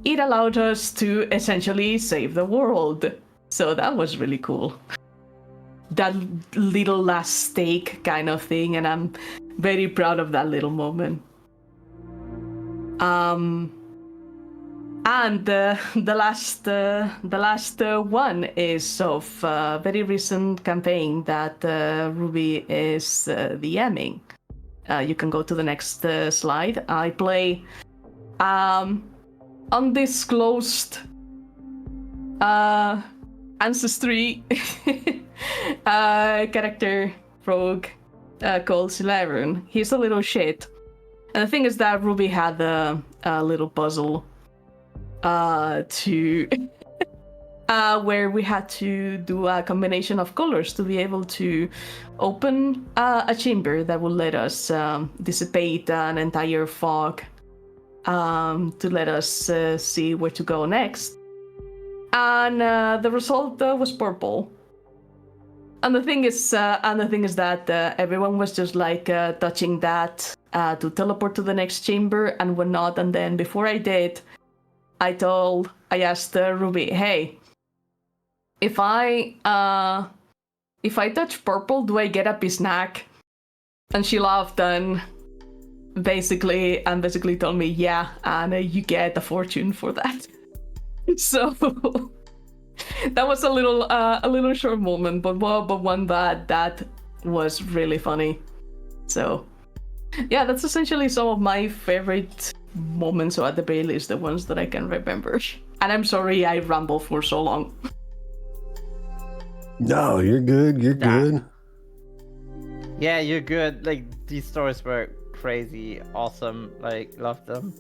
it allowed us to essentially save the world. So that was really cool. That little last stake kind of thing, and I'm very proud of that little moment. And the last one is of a very recent campaign that Ruby is DMing. You can go to the next slide. I play undisclosed ancestry character rogue called Silarun. He's a little shit. And the thing is that Ruby had a little puzzle to where we had to do a combination of colors to be able to open a chamber that would let us dissipate an entire fog to let us see where to go next. And the result was purple. And the thing is that everyone was just like touching that to teleport to the next chamber and whatnot. And then before I did, I asked Ruby, hey, if I touch purple, do I get a snack? And she laughed and basically told me, yeah, and you get a fortune for that. So that was a little short moment, but one that was really funny. So yeah, that's essentially some of my favorite moments, or at the very least the ones that I can remember. And I'm sorry I rambled for so long. No, you're good. You're good. Yeah, you're good. Like, these stories were crazy, awesome. Like, loved them.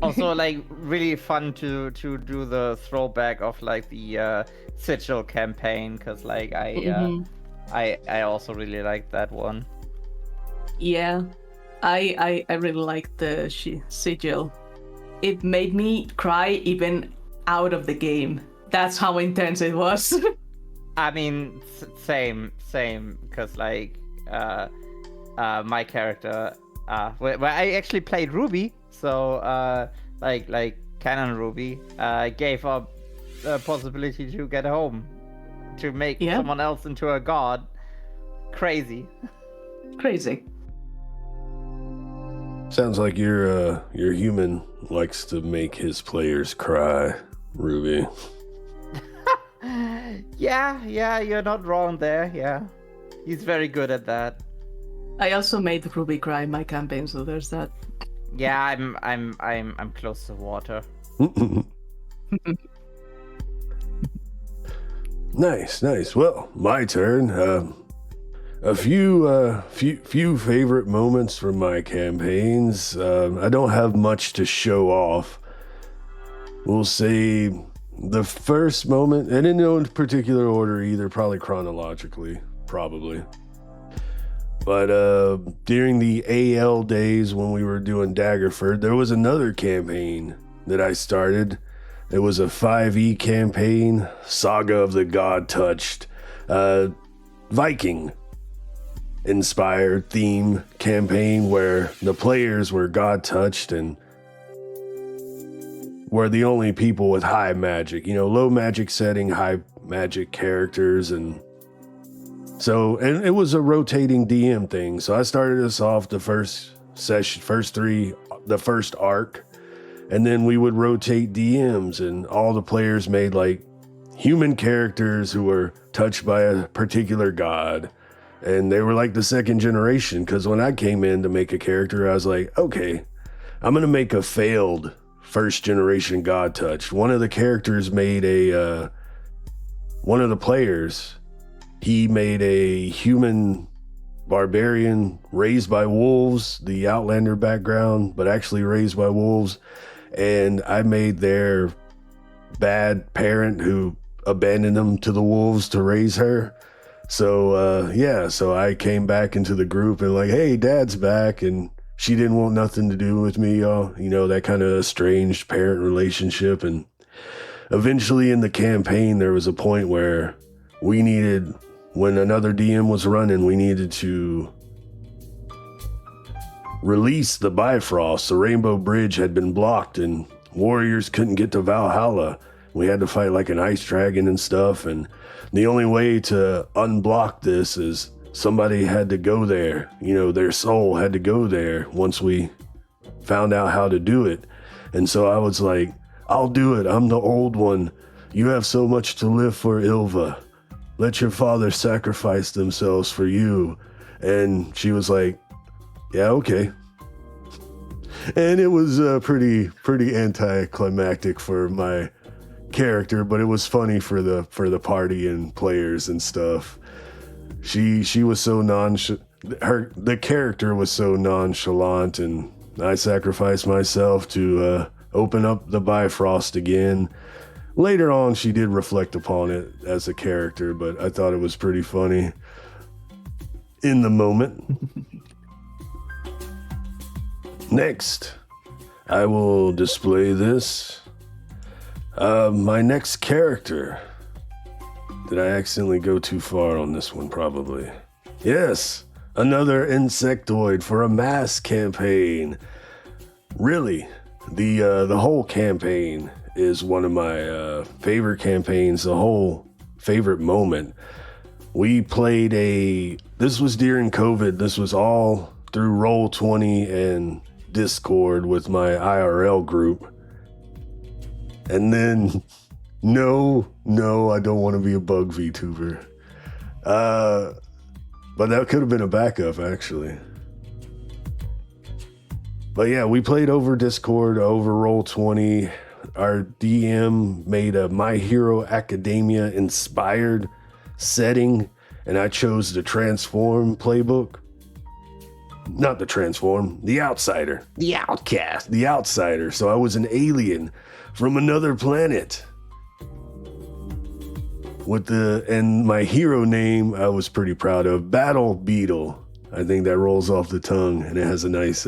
Also, like, really fun to do the throwback of like the Sigil campaign, because like I also really liked that one. Yeah, I really liked the Sigil. it made me cry even out of the game. That's how intense it was. I mean, same, because like, my character, where I actually played Ruby, so like Canon Ruby, gave up the possibility to get home, to make someone else into a god. Crazy. Crazy. Sounds like your human likes to make his players cry, Ruby. Yeah, you're not wrong there. Yeah, he's very good at that. I also made Ruby cry in my campaign, so there's that. Yeah, I'm close to water. Nice. Well, my turn. A few favorite moments from my campaigns. I don't have much to show off. We'll say the first moment, and in no particular order either, probably chronologically, probably. But during the AL days when we were doing Daggerford, there was another campaign that I started. It was a 5e campaign, Saga of the God Touched, Viking inspired theme campaign where the players were God touched and were the only people with high magic, low magic setting, high magic characters. And it was a rotating DM thing. So I started us off the first arc, and then we would rotate DMs, and all the players made like human characters who were touched by a particular god. And they were like the second generation, because when I came in to make a character, I was like, okay, I'm going to make a failed first generation God touched. One of the characters made one of the players, he made a human barbarian raised by wolves, the Outlander background, but actually raised by wolves. And I made their bad parent who abandoned them to the wolves to raise her. So, so I came back into the group and like, hey, Dad's back. And she didn't want nothing to do with me, y'all. That kind of estranged parent relationship. And eventually in the campaign, there was a point where when another DM was running, we needed to release the Bifrost. The Rainbow Bridge had been blocked and warriors couldn't get to Valhalla. We had to fight like an ice dragon and stuff. And the only way to unblock this is somebody had to go there. Their soul had to go there once we found out how to do it. And so I was like, I'll do it. I'm the old one. You have so much to live for, Ilva. Let your father sacrifice themselves for you. And she was like, yeah, okay. And it was pretty anticlimactic for my character, but it was funny for the party and players and stuff. She was so the character was so nonchalant, and I sacrificed myself to open up the Bifrost again. Later on, she did reflect upon it as a character, but I thought it was pretty funny in the moment. Next, I will display this. My next character. Did I accidentally go too far on this one? Probably. Yes, another insectoid for a mass campaign. Really, the whole campaign is one of my favorite campaigns, the whole favorite moment. We played this was during COVID. This was all through Roll20 and Discord with my IRL group. And then, no, I don't want to be a bug VTuber. But that could have been a backup, actually. But yeah, we played over Discord, over Roll20. Our DM made a My Hero Academia inspired setting, and I chose the Transform playbook. Not the Transform, the Outsider, the Outcast, the Outsider. So I was an alien from another planet. And my hero name I was pretty proud of, Battle Beetle. I think that rolls off the tongue, and it has a nice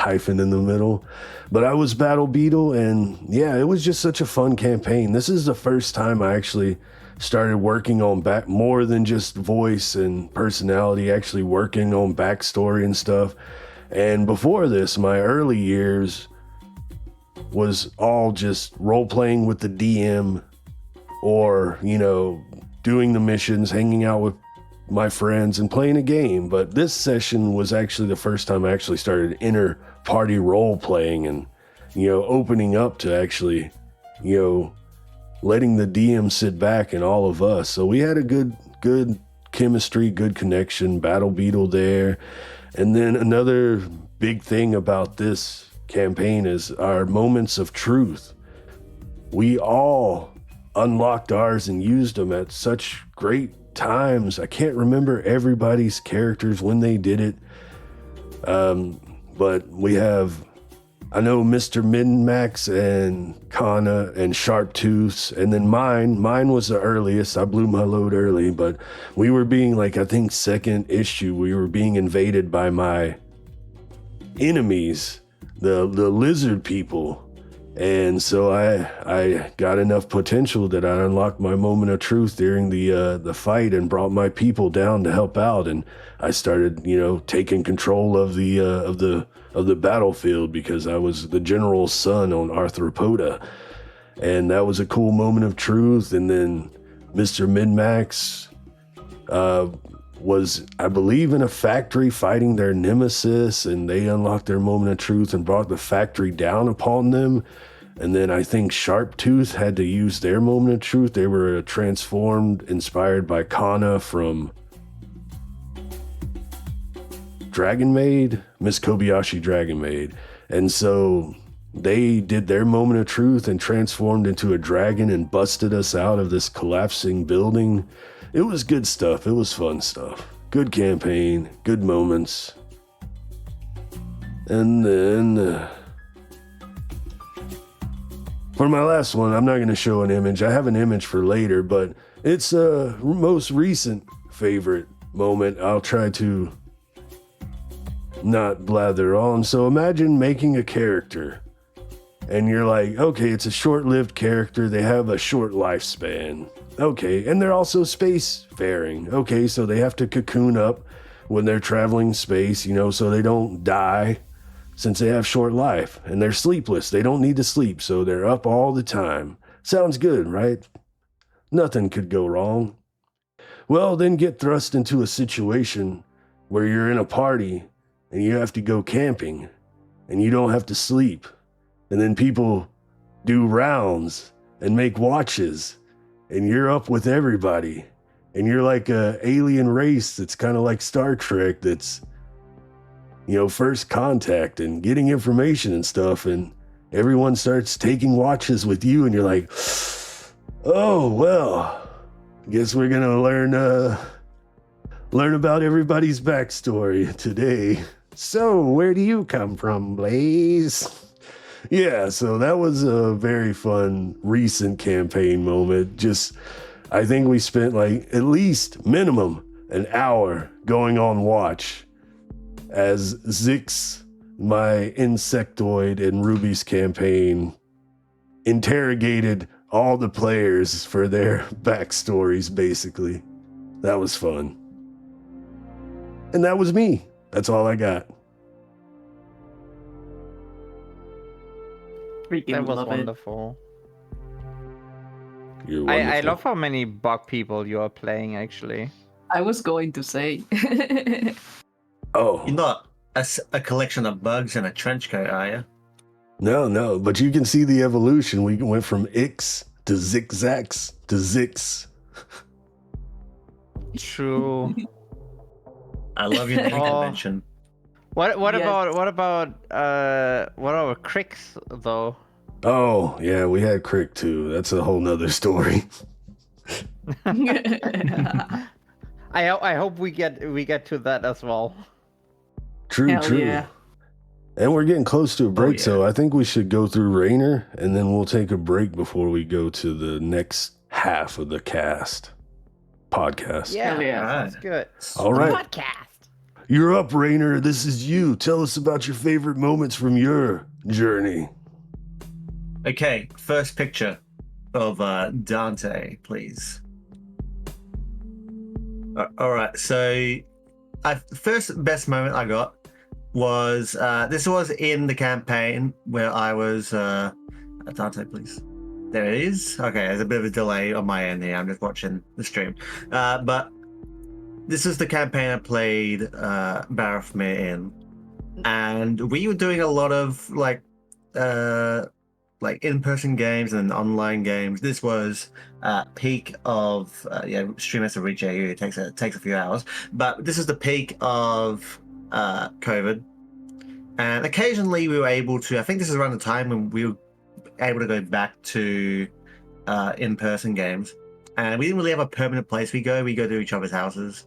hyphen in the middle. But I was Battle Beetle, and yeah, it was just such a fun campaign. This is the first time I actually started working on more than just voice and personality, actually working on backstory and stuff. And before this, my early years was all just role-playing with the DM or, doing the missions, hanging out with my friends and playing a game. But this session was actually the first time I actually started inter-party role-playing and, opening up to actually, letting the DM sit back and all of us. So we had a good chemistry, good connection, Battle Beetle there. And then another big thing about this campaign is our moments of truth. We all unlocked ours and used them at such great times. I can't remember everybody's characters when they did it. But we have, I know Mr. Min-Max and Kana and Sharp Tooths, and then mine was the earliest. I blew my load early, but we were being I think second issue, we were being invaded by my enemies, the lizard people. And so I got enough potential that I unlocked my moment of truth during the fight and brought my people down to help out. And I started, taking control of the battlefield because I was the general's son on Arthropoda. And that was a cool moment of truth. And then Mr. Min-Max was, I believe, in a factory fighting their nemesis, and they unlocked their moment of truth and brought the factory down upon them. And then I think Sharp Tooth had to use their moment of truth. They were transformed, inspired by Kana from Dragon Maid, Miss Kobayashi Dragon Maid. And so they did their moment of truth and transformed into a dragon and busted us out of this collapsing building. It was good stuff. It was fun stuff. Good campaign, good moments. And then for my last one, I'm not going to show an image. I have an image for later, but it's a most recent favorite moment. I'll try to not blather on. So imagine making a character and you're like, okay, it's a short-lived character. They have a short lifespan. Okay, and they're also spacefaring. Okay, so they have to cocoon up when they're traveling space, so they don't die since they have short life. And they're sleepless. They don't need to sleep, so they're up all the time. Sounds good, right? Nothing could go wrong. Well, then get thrust into a situation where you're in a party and you have to go camping and you don't have to sleep. And then people do rounds and make watches. And you're up with everybody, and you're like a alien race that's kind of like Star Trek that's, first contact and getting information and stuff, and everyone starts taking watches with you, and you're like, oh, well, guess we're gonna learn about everybody's backstory today. So, where do you come from, Blaze? Yeah, so that was a very fun recent campaign moment. I think we spent at least minimum an hour going on watch as Zix, my insectoid in Ruby's campaign, interrogated all the players for their backstories, basically. That was fun. And that was me. That's all I got. That was wonderful. You're wonderful. I love how many bug people you are playing, actually. I was going to say. Oh. You're not a collection of bugs in a trench coat, are you? No, but you can see the evolution. We went from Ix to Zigzags to Zix. True. I love your name convention. What Yes. about Cricks though? Oh, yeah, we had Crick too. That's a whole nother story. I hope we get to that as well. True. Yeah. And we're getting close to a break, yeah. so I think we should go through Rainer, and then we'll take a break before we go to the next half of the podcast. Yeah, Hell yeah. that's good. All right. Podcast. You're up, Rainer. This is you. Tell us about your favorite moments from your journey. Okay, first picture of Dante, please. All right, so first best moment I got was this was in the campaign where I was Dante, please. There it is. Okay, there's a bit of a delay on my end here. I'm just watching the stream, but this is the campaign I played Barafmir in, and we were doing a lot of like in-person games and online games. This was peak of stream has to reach AU. It takes a few hours, but this is the peak of COVID, and occasionally we were able to. I think this is around the time when we were able to go back to in-person games, and we didn't really have a permanent place we go to each other's houses.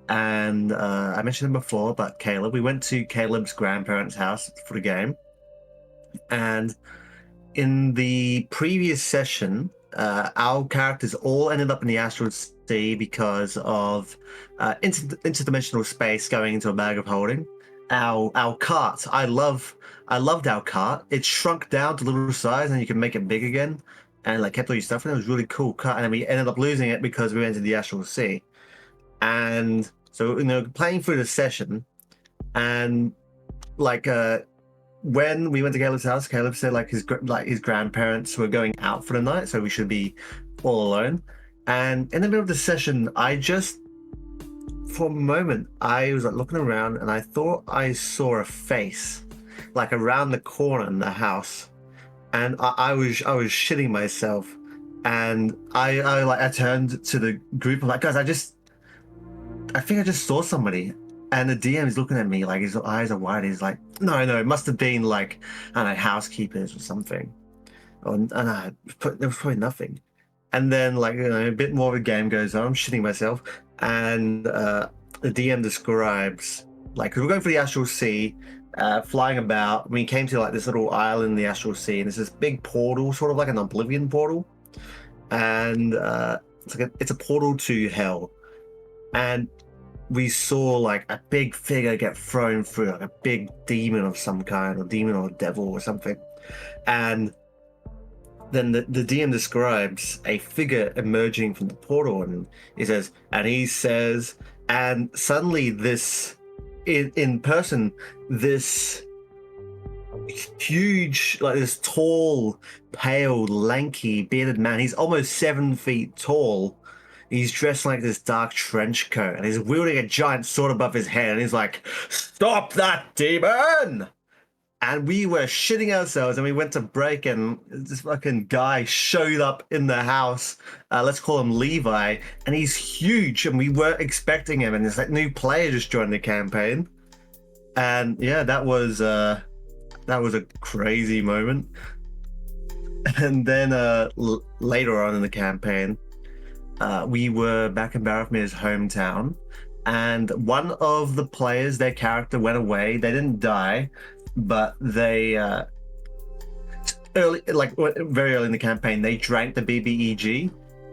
And I mentioned him before, but Caleb, we went to Caleb's grandparents' house for the game, and in the previous session, our characters all ended up in the Astral Sea because of interdimensional space going into a bag of holding. Our cart, I loved our cart. It shrunk down to little size, and you can make it big again, and like kept all your stuff in it. It was really cool cart, and then we ended up losing it because we went into the Astral Sea. And so, playing through the session, and like when we went to Caleb's house, Caleb said his grandparents were going out for the night, so we should be all alone. And in the middle of the session, for a moment, I was looking around, and I thought I saw a face around the corner in the house, and I was shitting myself, and I turned to the group. I'm like, guys, I think I just saw somebody. And the DM is looking at me his eyes are wide. He's like, no, it must have been I don't know, housekeepers or something. There was probably nothing. And then a bit more of a game goes on. I'm shitting myself, and the DM describes because we're going for the Astral Sea, flying about. We came to this little island in the Astral Sea, and there's this big portal, sort of like an Oblivion portal, and it's a portal to hell, and we saw a big figure get thrown through, a big demon of some kind, or demon or devil or something. And then the DM describes a figure emerging from the portal, and he says, and suddenly this, in person, this huge, this tall, pale, lanky, bearded man, he's almost 7 feet tall. He's dressed like this dark trench coat, and he's wielding a giant sword above his head, and he's like, "Stop that demon!" And we were shitting ourselves, and we went to break, and this fucking guy showed up in the house. Let's call him Levi, and he's huge, and we weren't expecting him, and this new player just joined the campaign. And yeah, that was a crazy moment. And then later on in the campaign, we were back in Barafmir's hometown, and one of the players, their character went away. They didn't die, but they very early in the campaign, they drank the BBEG,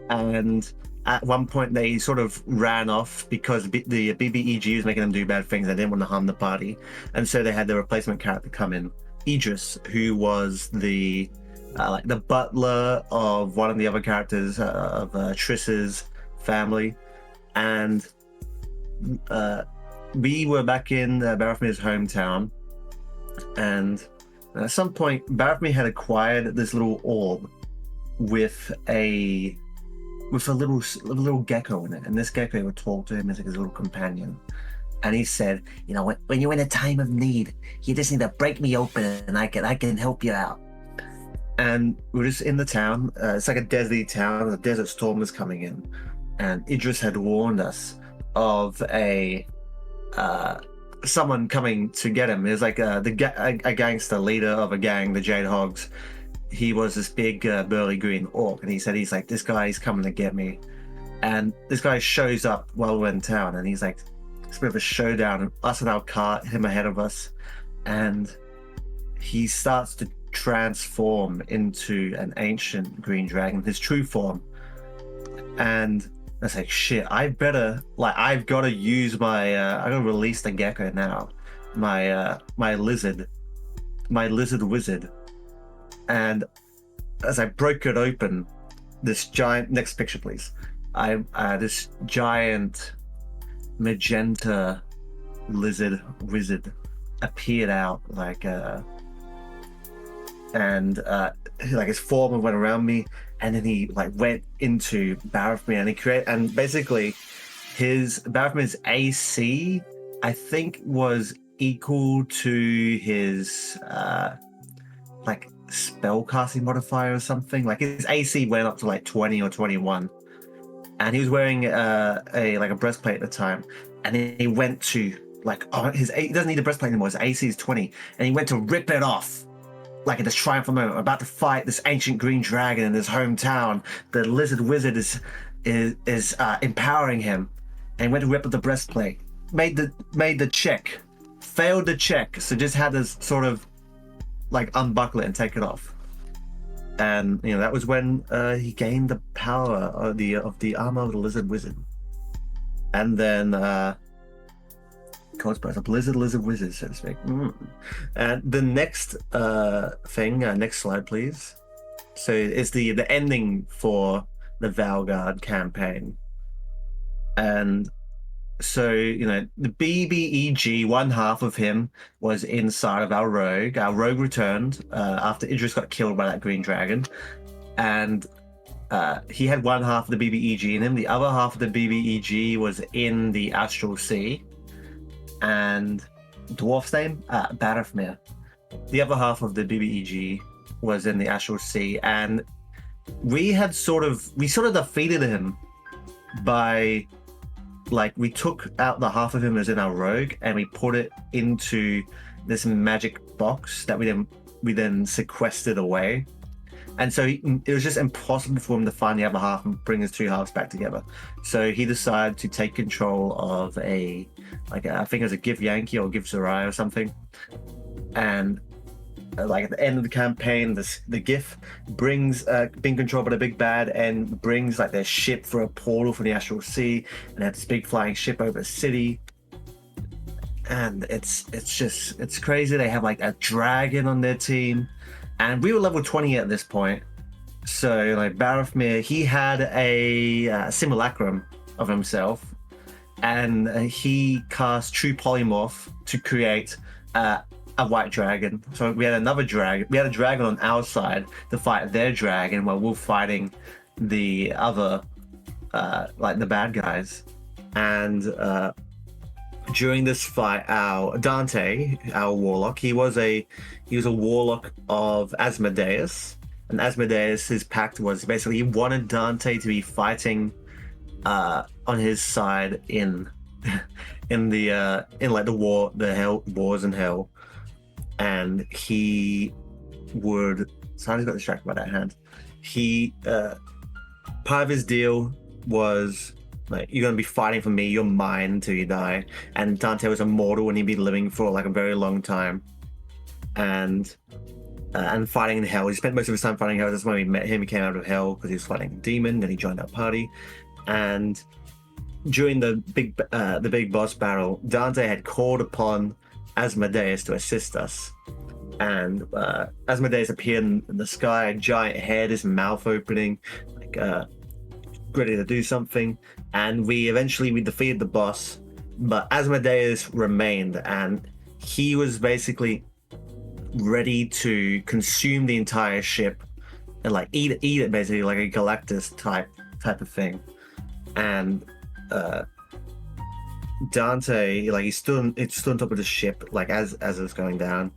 and at one point they sort of ran off because the BBEG was making them do bad things. They didn't want to harm the party, and so they had the replacement character come in, Idris, who was the butler of one of the other characters of Triss's family. And we were back in Barafmir's hometown, and at some point Barafmir had acquired this little orb with a little gecko in it, and this gecko would talk to him as his little companion. And he said, when you're in a time of need, you just need to break me open, and I can help you out. And we're just in the town. It's like a deserty town. A desert storm was coming in, and Idris had warned us of someone coming to get him. It was a gangster leader of a gang, the Jade Hogs. He was this big burly green orc, and he said, this guy's coming to get me. And this guy shows up while we're in town, and he's it's a bit of a showdown. Us and our cart, him ahead of us, and he starts to transform into an ancient green dragon, his true form. And I was like, shit, I've got to use my, I gotta release the gecko now. My lizard wizard. And as I broke it open, this giant, next picture please. This giant magenta lizard wizard appeared out like his form went around me, and then he like went into Barithmir, and basically his Barithmir's AC I think was equal to his like spellcasting modifier or something. Like his AC went up to like 20 or 21, and he was wearing a breastplate at the time, and he went to like, he doesn't need a breastplate anymore. His AC is 20, and he went to rip it off. Like in this triumphant moment, about to fight this ancient green dragon in his hometown. The lizard wizard is empowering him, and he went to rip up the breastplate. Made the check, failed the check, so just had to sort of like unbuckle it and take it off. And that was when he gained the power of the armor of the lizard wizard. And then caused by the lizard wizard, so to speak. And the next thing, next slide please. So it's the ending for the Valgard campaign. And so the BBEG, one half of him was inside of our rogue. Our rogue returned after Idris got killed by that green dragon, and he had one half of the BBEG in him. The other half of the BBEG was in the Astral Sea. And dwarf's name, Barithmir. The other half of the BBEG was in the Astral Sea, and we sort of defeated him by, like, we took out the half of him as in our rogue, and we put it into this magic box that we then sequestered away. And so it was just impossible for him to find the other half and bring his two halves back together. So he decided to take control of I think it was a Give Yankee or Give Sarai or something. And like at the end of the campaign, the GIF brings being controlled by the big bad and brings like their ship through a portal from the Astral Sea, and they have this big flying ship over the city. And it's crazy. They have like a dragon on their team. And we were level 20 at this point. So, like, Barithmir, he had a simulacrum of himself. And he cast True Polymorph to create a white dragon. So we had another dragon. We had a dragon on our side to fight their dragon while we're fighting the other, like, the bad guys. And during this fight, our Dante, our warlock, he was a warlock of Asmodeus, and Asmodeus, his pact was basically he wanted Dante to be fighting on his side in the wars in hell, and he would. So I just got distracted by that hand. He part of his deal was, like, you're going to be fighting for me, you're mine until you die. And Dante was immortal and he'd be living for like a very long time. And fighting in hell. He spent most of his time fighting in hell. That's when we met him. He came out of hell because he was fighting a demon. Then he joined our party. And during the big boss battle, Dante had called upon Asmodeus to assist us. And Asmodeus appeared in the sky, a giant head, his mouth opening, like ready to do something. And we defeated the boss, but Asmodeus remained, and he was basically ready to consume the entire ship and like eat it basically, like a Galactus type of thing. And Dante, like, he stood on top of the ship, like as it was going down,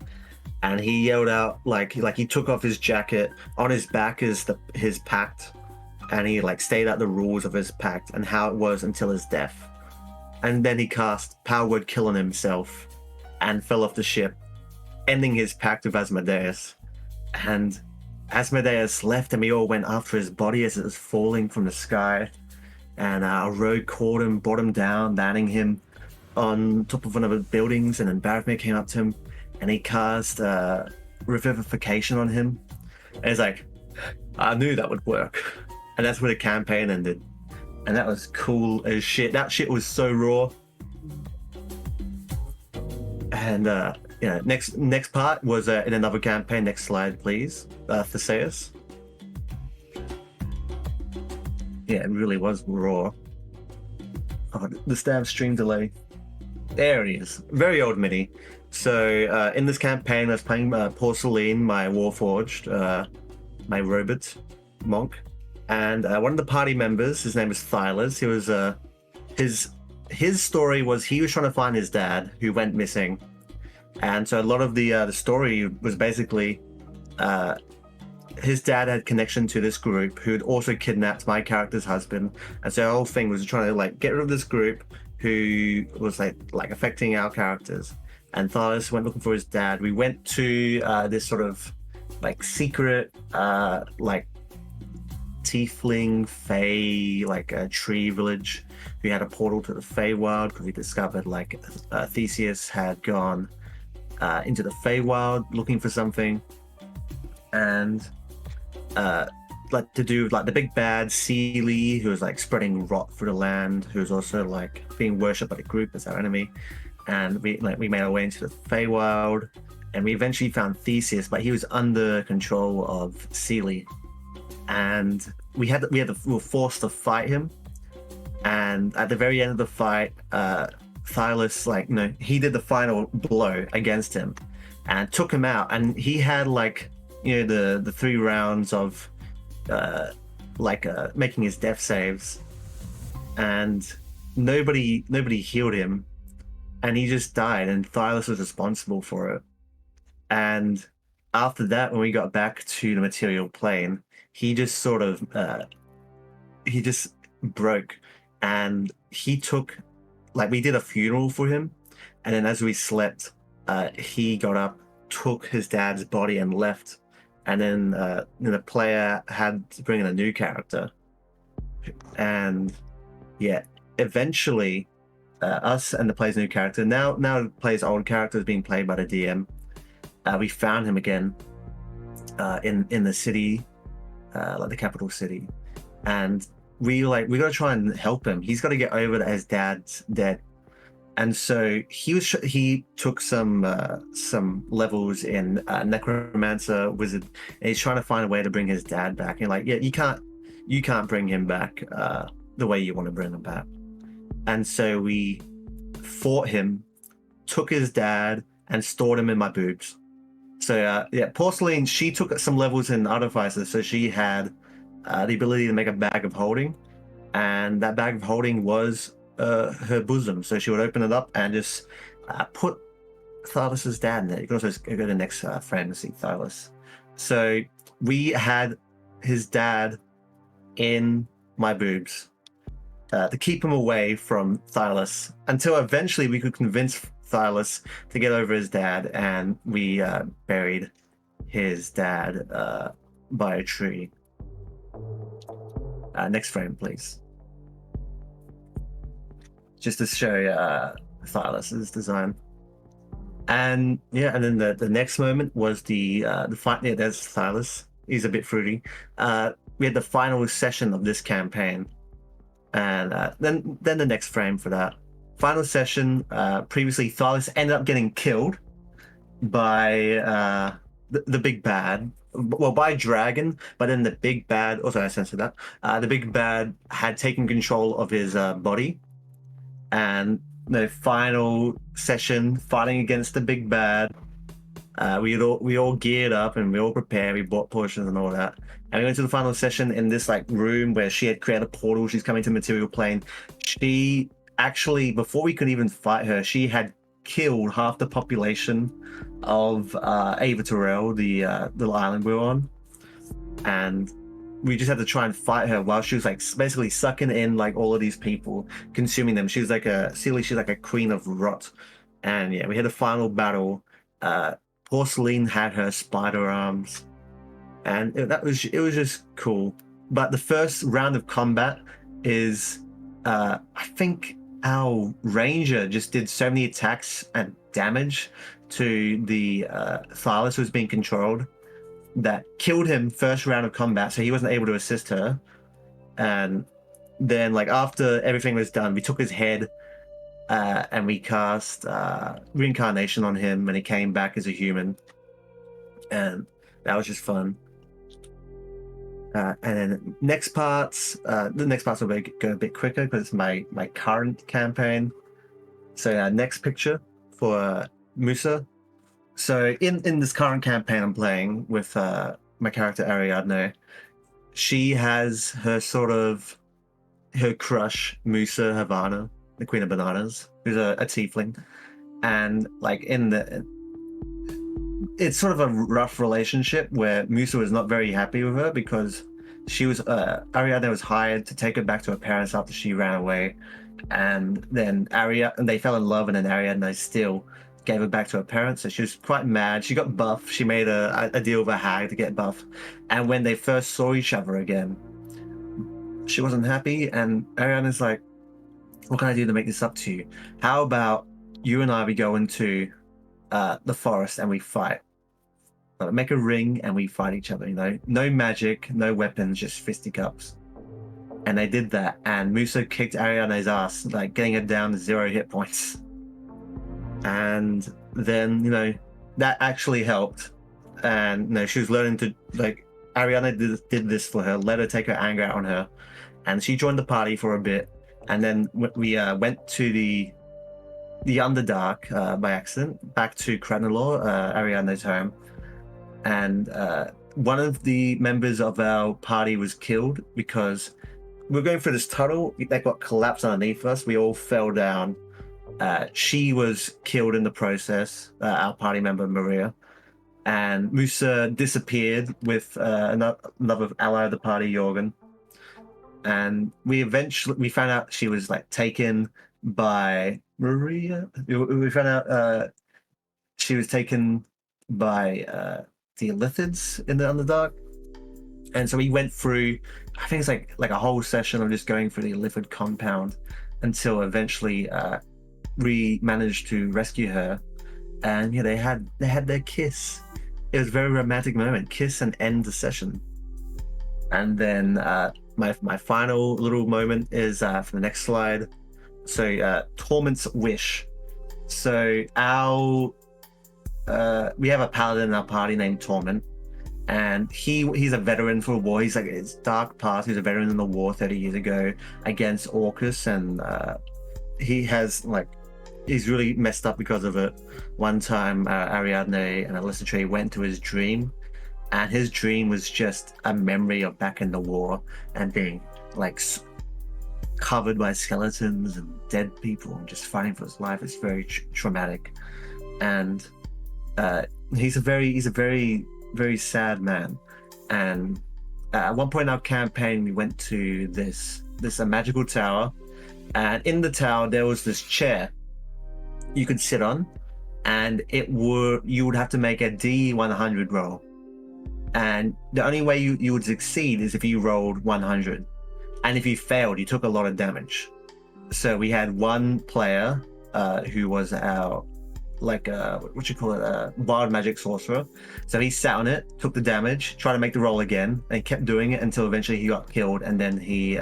and he yelled out like he took off his jacket. On his back is his pact. And he like stated out the rules of his pact and how it was until his death. And then he cast Power Word Kill on himself and fell off the ship, ending his pact with Asmodeus. And Asmodeus left, and we all went after his body as it was falling from the sky. And our rogue caught him, brought him down, landing him on top of one of the buildings. And then Barithmir came up to him and he cast Revivification on him. And he's like, I knew that would work. And that's where the campaign ended. and that was cool as shit. That shit was so raw. And next part was in another campaign. Next slide, please, Theseus. Yeah, it really was raw. Oh, the stab stream delay. There he is. Very old Mini. So in this campaign, I was playing Porcelain, my Warforged, my robot monk, and one of the party members. His name was Thylas. He was his story was he was trying to find his dad who went missing, and so a lot of the story was basically his dad had connection to this group who had also kidnapped my character's husband, and so the whole thing was trying to like get rid of this group who was like affecting our characters. And Thalos went looking for his dad. We went to this sort of like secret like tiefling fae like a tree village who had a portal to the Feywild because we discovered like Theseus had gone into the Feywild looking for something, and like to do with like the big bad Sealy, who was like spreading rot through the land, who was also like being worshipped by the group as our enemy. And we made our way into the Feywild, and we eventually found Theseus, but he was under control of Sealy, and we were forced to fight him. And at the very end of the fight, Thylas he did the final blow against him and took him out, and he had like the 3 rounds of making his death saves, and nobody healed him, and he just died, and Thylas was responsible for it. And after that, when we got back to the material plane, he just sort of he just broke, and he took we did a funeral for him, and then as we slept, he got up, took his dad's body and left. And then the player had to bring in a new character, and eventually us and the player's new character, now the player's old character is being played by the DM. We found him again in the city, like the capital city, and we got to try and help him. He's got to get over that his dad's dead. And so he took some levels in Necromancer Wizard, and he's trying to find a way to bring his dad back. And you can't bring him back the way you want to bring him back. And so we fought him, took his dad, and stored him in my boobs. So Porcelain, she took some levels in Artificer, so she had the ability to make a bag of holding, and that bag of holding was her bosom, so she would open it up and just put Thylas's dad in there. You can also go to the next frame to see Thylas. So we had his dad in my boobs to keep him away from Thylas until eventually we could convince Thylas to get over his dad, and we buried his dad by a tree. Next frame, please. Just to show Thylas's design. And then the next moment was the fight. Yeah, there's Thylas. He's a bit fruity. We had the final session of this campaign, and then the next frame for that final session. Previously, Thylas ended up getting killed by the big bad. Well, by dragon, but then the big bad. Also, I censored that. The big bad had taken control of his body. And the final session, fighting against the big bad, we all geared up and we all prepared. We bought potions and all that, and we went to the final session in this room where she had created a portal. She's coming to material plane. She actually, before we could even fight her, she had killed half the population of Ava Terrell, the little island we were on, and we just had to try and fight her while she was basically sucking in all of these people, consuming them. She was she's like a queen of rot. And we had a final battle. Porcelain had her spider arms, and it was just cool. But the first round of combat is I think our ranger just did so many attacks and damage to the Thylas who was being controlled that killed him first round of combat, so he wasn't able to assist her. And then like after everything was done, we took his head and we cast reincarnation on him, and he came back as a human, and that was just fun. And then next parts, the next parts will go a bit quicker because it's my current campaign. So next picture for Musa. So in this current campaign I'm playing with my character Ariadne, she has her crush Musa Havana, the Queen of Bananas, who's a tiefling, and like it's sort of a rough relationship where Musa was not very happy with her because she was Ariadne was hired to take her back to her parents after she ran away, and then they fell in love, and then Ariadne still gave her back to her parents. So she was quite mad. She got buff. She made a deal with a hag to get buff, and when they first saw each other again, she wasn't happy, and Ariadne's like, "What can I do to make this up to you? How about you and I, we go into the forest and we fight. Make a ring and we fight each other, no magic, no weapons, just fisticuffs." And they did that, and Musa kicked Ariadne's ass, like getting her down to 0 hit points. And then that actually helped, and she was learning to, like, Ariadne did this for her, let her take her anger out on her, and she joined the party for a bit. And then we went to the Underdark by accident, back to Cranelor, Ariadne's home, and one of the members of our party was killed because we were going through this tunnel that got collapsed underneath us. We all fell down. She was killed in the process, our party member Maria, and Musa disappeared with another ally of the party, Jorgen. And we found out she was like taken by Maria. We found out she was taken by the Illithids in the Underdark, and so we went through, I think it's like a whole session of just going through the Illithid compound until eventually we managed to rescue her, and they had their kiss. It was a very romantic moment, kiss and end the session. And then my final little moment is for the next slide. So Torment's Wish. So we have a paladin in our party named Torment, and he's a veteran for a war. He's like, it's dark past. He's a veteran in the war 30 years ago against Orcus, and he's really messed up because of it. One time Ariadne and Alyssa went into his dream, and his dream was just a memory of back in the war and being like covered by skeletons and dead people and just fighting for his life. It's very traumatic, and he's a very, very sad man. And at one point in our campaign, we went to this magical tower, and in the tower there was this chair you could sit on, and you would have to make a D100 roll, and the only way you would succeed is if you rolled 100, and if you failed, you took a lot of damage. So we had one player who was our wild magic sorcerer. So he sat on it, took the damage, tried to make the roll again, and kept doing it until eventually he got killed, and then he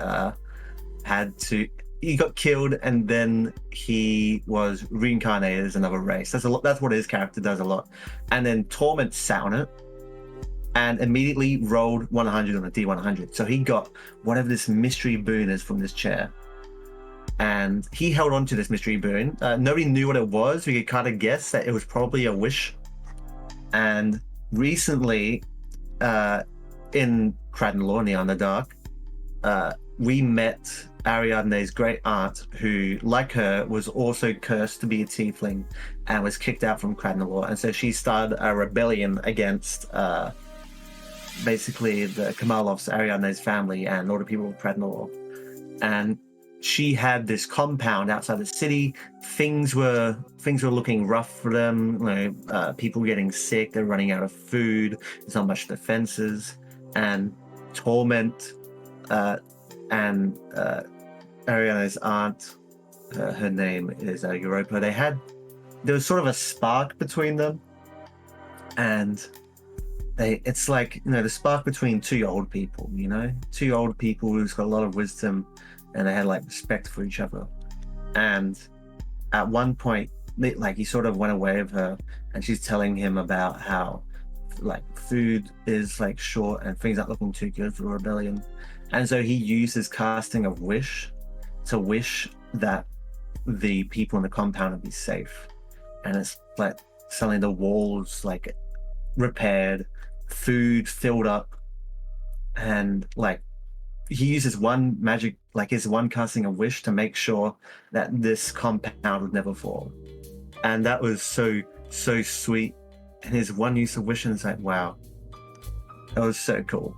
got killed, and then he was reincarnated as another race. That's what his character does a lot. And then Torment sat on it and immediately rolled 100 on a D100. So he got whatever this mystery boon is from this chair. And he held on to this mystery boon. Nobody knew what it was. We could kind of guess that it was probably a wish. And recently, in Cranelor, in the Underdark, we met Ariadne's great aunt, who, like her, was also cursed to be a tiefling and was kicked out from Cranelor. And so she started a rebellion against basically the Kamalovs, Ariadne's family, and all the people of Cranelor. And she had this compound outside the city. Things were looking rough for them. People were getting sick. They're running out of food. There's not much defenses. And Torment and Ariadne's aunt, her name is Europa. There was sort of a spark between them, and it's like the spark between two old people. Two old people who's got a lot of wisdom, and they had like respect for each other. And at one point, like he sort of went away with her, and she's telling him about how like food is like short and things aren't looking too good for rebellion. And so he uses casting of wish to wish that the people in the compound would be safe. And it's like suddenly the walls like repaired, food filled up, and like he uses one magic, like his one casting of wish to make sure that this compound would never fall. And that was so sweet. And his one use of wish, and it's like, wow, that was so cool.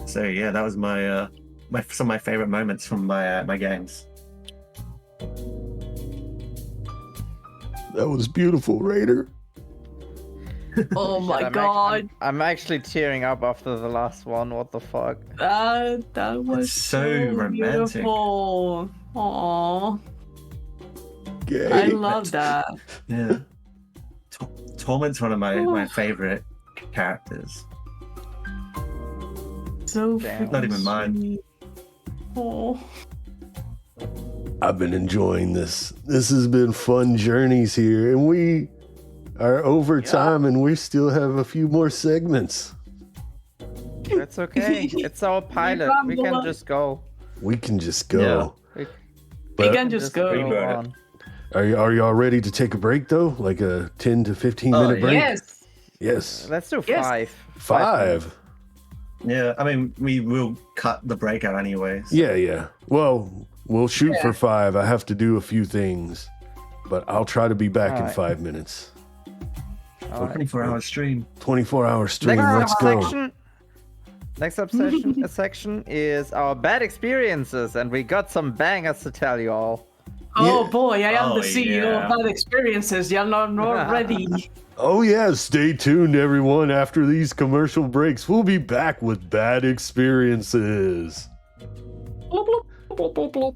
So yeah, that was my some of my favorite moments from my games. That was beautiful, Raider. Oh my I'm god. I'm actually tearing up after the last one. What the fuck? That was It's so romantic. beautiful. Aww. Gay. I love that. Yeah. Torment's one of my favorite characters. So Damn. Not even mine. sweet. Oh. I've been enjoying this. This has been fun journeys here, and we are over time, and we still have a few more segments. It's okay. It's our pilot. We can just go. We can just go. We But can just go. on. are y'all ready to take a break though? Like a 10 to 15 minute break? Yes. Yes. Let's do Yes. 5. 5. Yeah, I mean, we will cut the breakout anyways. Yeah. Well, we'll shoot for 5. I have to do a few things, but I'll try to be back in Alright. 5 minutes. All right. 24-hour stream. 24-hour stream. Next Let's go. section. Next section is our bad experiences, and we got some bangers to tell you all. Oh Yeah. boy, I am Oh, the CEO yeah. of bad experiences. You're not ready. Oh yeah, stay tuned everyone. After these commercial breaks, we'll be back with bad experiences. Bloop, bloop, bloop, bloop, bloop.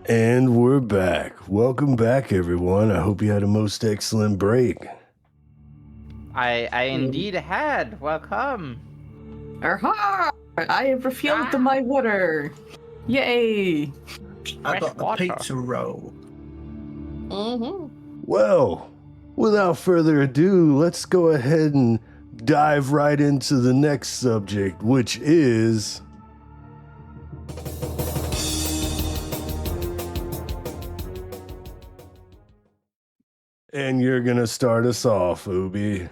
And we're back. Welcome back everyone. I hope you had a most excellent break. I indeed had. Welcome. Aha! I have refilled my water. Yay! I got the water. pizza roll. Mm-hmm. Well, without further ado, let's go ahead and dive right into the next subject, which is and you're gonna start us off, Ubi.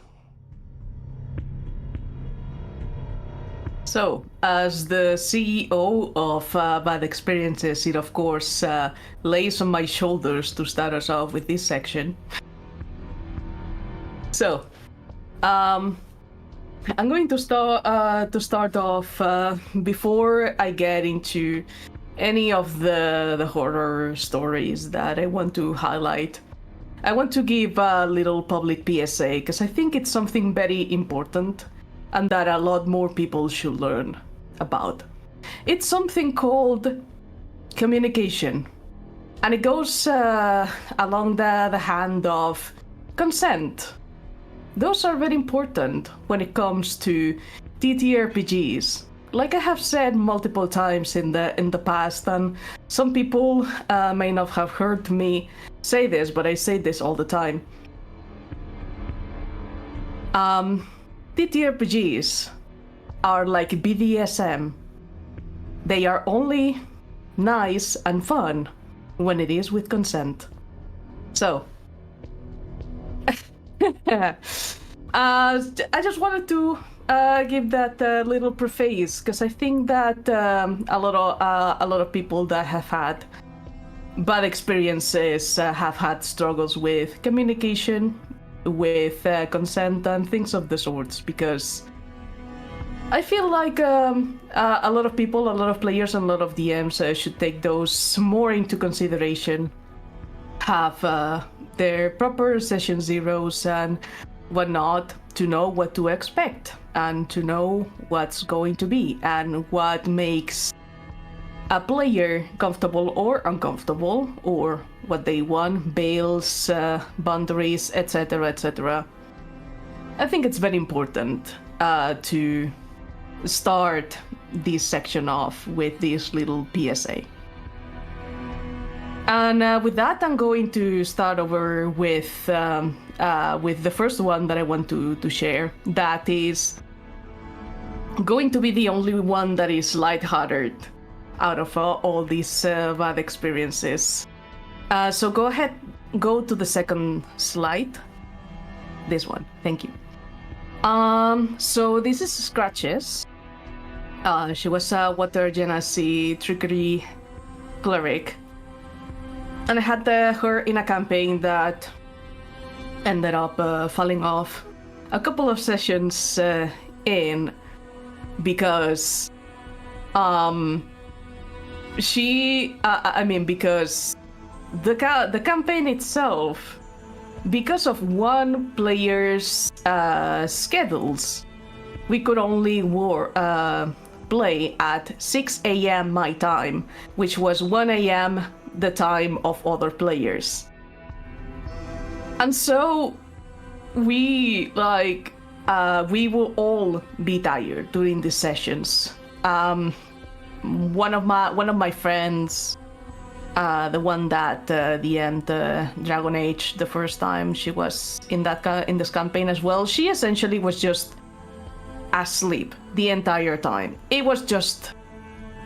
So, as the CEO of Bad Experiences, it of course lays on my shoulders to start us off with this section. So, I'm going to start off before I get into any of the horror stories that I want to highlight. I want to give a little public PSA because I think it's something very important and that a lot more people should learn about. It's something called communication, and it goes along the hand of consent. Those are very important when it comes to ttrpgs. Like I have said multiple times in the past, and some people may not have heard me say this, but I say this all the time. TTRPGs are like BDSM. They are only nice and fun when it is with consent. So, I just wanted to give that little preface because I think that a lot of people that have had bad experiences have had struggles with communication, with consent and things of the sorts, because I feel like a lot of people, a lot of players, and a lot of DMs should take those more into consideration, have their proper session zeros and whatnot to know what to expect and to know what's going to be and what makes a player comfortable or uncomfortable, or what they want, bails, boundaries, etc., etc. I think it's very important to start this section off with this little PSA. And with that, I'm going to start over with the first one that I want to share. That is going to be the only one that is lighthearted out of all these bad experiences. So go ahead, go to the second slide. This one, thank you. So this is Scratches. She was a Water Genasi trickery cleric. And I had her in a campaign that ended up falling off a couple of sessions in because because the campaign itself, because of one player's schedules, we could only play at 6 a.m. my time, which was 1 a.m. the time of other players. And so we will all be tired during these sessions. One of my friends, the one that the end Dragon Age the first time she was in this campaign as well, she essentially was just asleep the entire time. It was just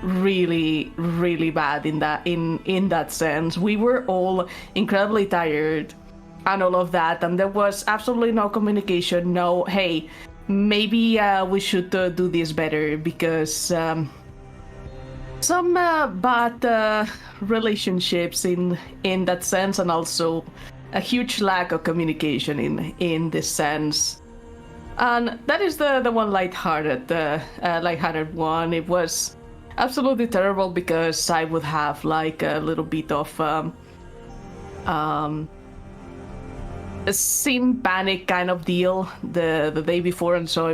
really, really bad in that sense. We were all incredibly tired and all of that, and there was absolutely no communication. No, hey, maybe we should do this better, because some bad relationships in that sense, and also a huge lack of communication in this sense. And that is the one lighthearted one. It was absolutely terrible because I would have like a little bit of a scene panic kind of deal the day before, and so I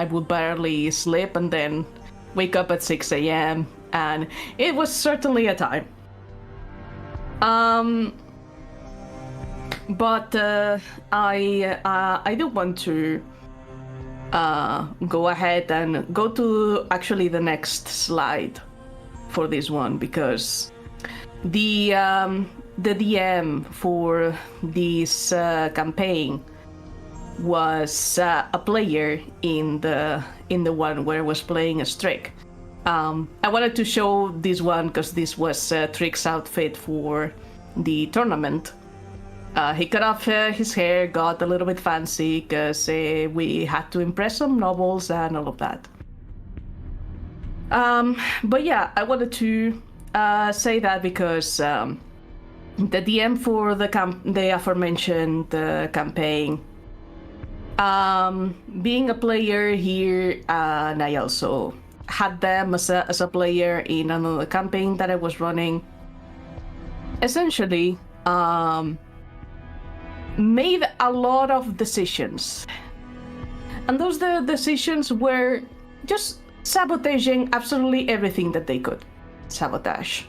would barely sleep and then wake up at 6 a.m. and it was certainly a time. But I do want to go ahead and go to actually the next slide for this one, because the DM for this campaign was a player in the one where I was playing as Trick. I wanted to show this one because this was Trick's outfit for the tournament. He cut off his hair, got a little bit fancy because we had to impress some nobles and all of that. But yeah, I wanted to say that because the DM for the aforementioned campaign, being a player here, and I also had them as a player in another campaign that I was running, essentially made a lot of decisions, and those decisions were just sabotaging absolutely everything that they could sabotage.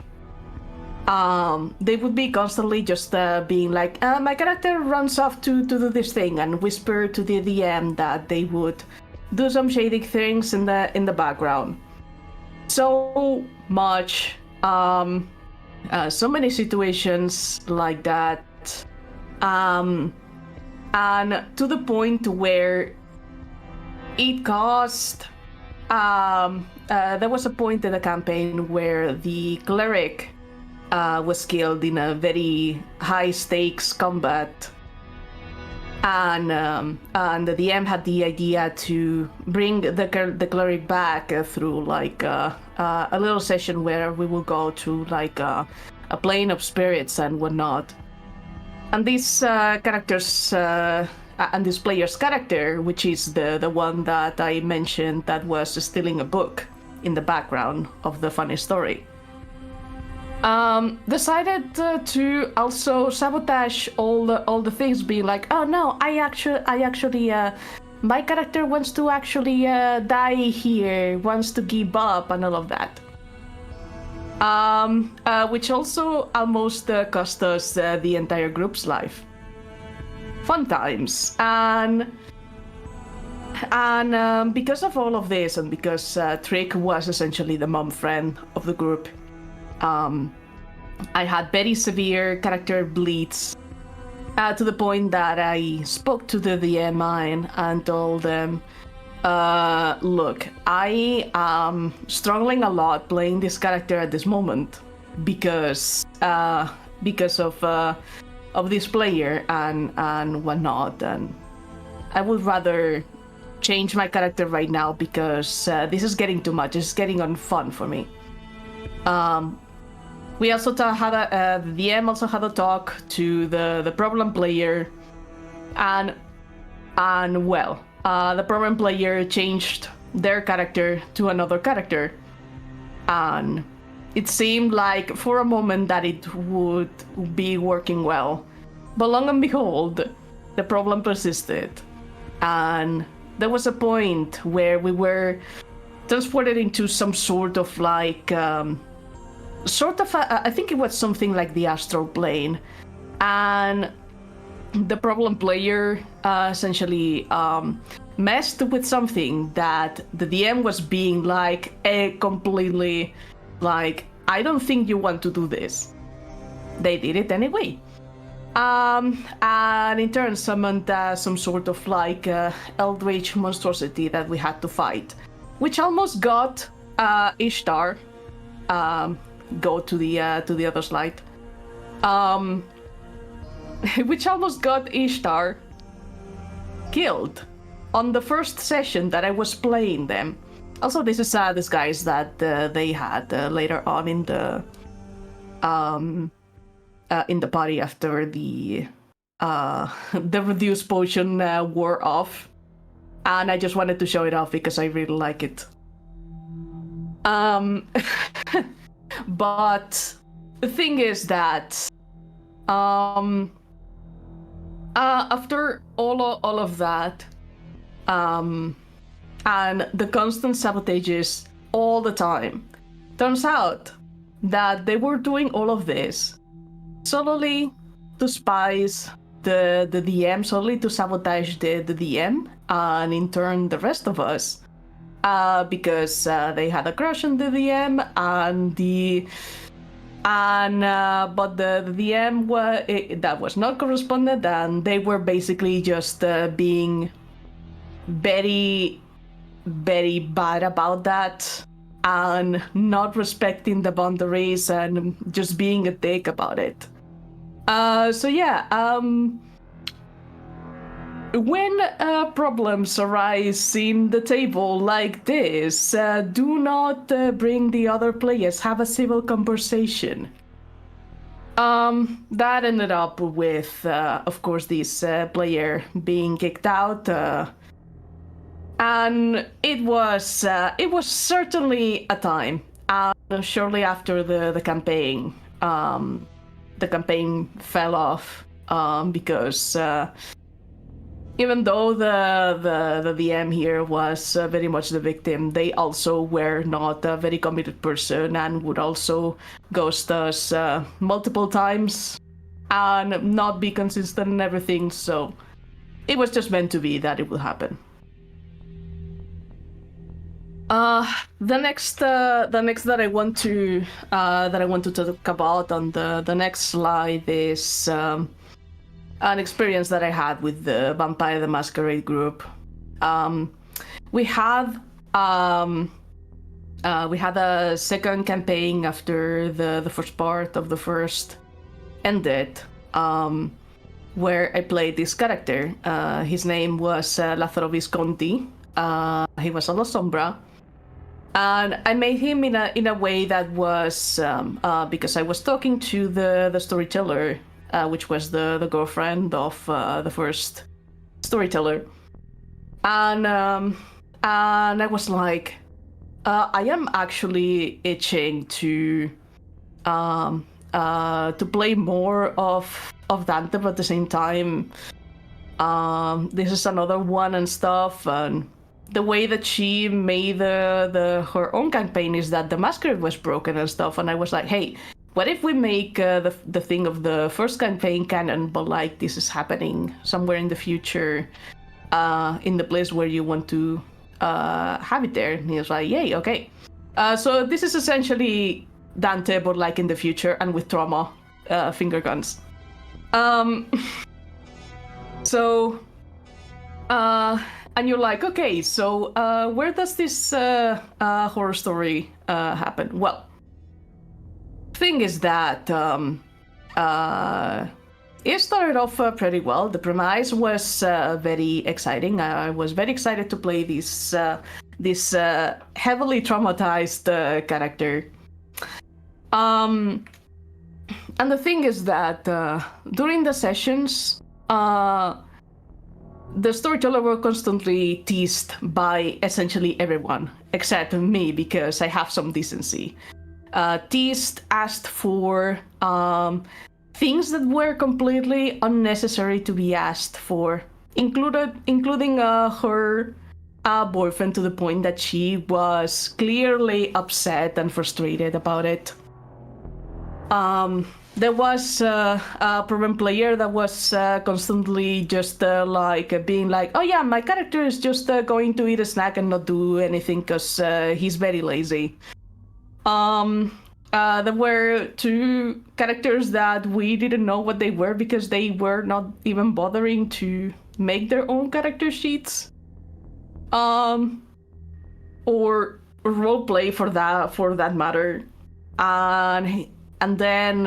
They would be constantly just being like, my character runs off to do this thing, and whisper to the DM that they would do some shady things in the background. So much, so many situations like that. And to the point where it caused, there was a point in the campaign where the cleric was killed in a very high stakes combat, and the DM had the idea to bring the cleric back through like a little session where we will go to like a plane of spirits and whatnot. And these characters, and this player's character, which is the one that I mentioned that was stealing a book in the background of the funny story, decided to also sabotage all the things, being like, oh no, I actually my character wants to actually die here, wants to give up and all of that. Which also almost cost us the entire group's life. Fun times. And And because of all of this, and because Trick was essentially the mom friend of the group, I had very severe character bleeds to the point that I spoke to the DM and told them, look, I am struggling a lot playing this character at this moment because of this player and whatnot, and I would rather change my character right now because this is getting too much. It's getting unfun for me. We also had the DM also had a talk to the problem player, and well, the problem player changed their character to another character, and it seemed like for a moment that it would be working well, but long and behold, the problem persisted, and there was a point where we were transported into some sort of like I think it was something like the astral plane, and the problem player essentially messed with something that the DM was being like completely like, I don't think you want to do this. They did it anyway. And in turn summoned some sort of like eldritch monstrosity that we had to fight, which almost got Ishtar. Go to the other slide. Which almost got Ishtar killed on the first session that I was playing them. Also, this is disguise that they had later on in the party after the reduced potion wore off, and I just wanted to show it off because I really like it. But the thing is that after all of that, and the constant sabotages all the time, turns out that they were doing all of this solely to spice the DM, solely to sabotage the DM, and in turn the rest of us, because they had a crush on the DM, but the DM that was not corresponded, and they were basically just being very, very bad about that, and not respecting the boundaries, and just being a dick about it. So yeah, when problems arise in the table like this, do not bring the other players. Have a civil conversation. That ended up with, of course, this player being kicked out, and it was certainly a time. Shortly after the campaign, the campaign fell off because. Even though the DM here was very much the victim, they also were not a very committed person and would also ghost us multiple times and not be consistent in everything. So it was just meant to be that it would happen. The next that I want to talk about on the next slide is. An experience that I had with the Vampire the Masquerade group. We had a second campaign after the first part of the first ended, where I played this character. His name was Lazzaro Visconti. He was a La Sombra, and I made him in a way that was because I was talking to the storyteller. Which was the girlfriend of the first storyteller, and I was like, I am actually itching to play more of Dante, but at the same time, this is another one and stuff. And the way that she made her own campaign is that the masquerade was broken and stuff, and I was like, hey. What if we make the thing of the first campaign canon, but like this is happening somewhere in the future, in the place where you want to have it there. And he was like, yay, okay. So this is essentially Dante, but like in the future and with trauma finger guns. So, and you're like, okay, so where does this horror story happen? Well, thing is that it started off pretty well. The premise was very exciting. I was very excited to play this heavily traumatized character. And the thing is that during the sessions, the storyteller were constantly teased by essentially everyone except me because I have some decency. Teased, asked for things that were completely unnecessary to be asked for, including her boyfriend, to the point that she was clearly upset and frustrated about it. There was a problem player that was constantly just being like, oh yeah, my character is just going to eat a snack and not do anything because he's very lazy. There were two characters that we didn't know what they were because they were not even bothering to make their own character sheets. Or roleplay for that matter. And then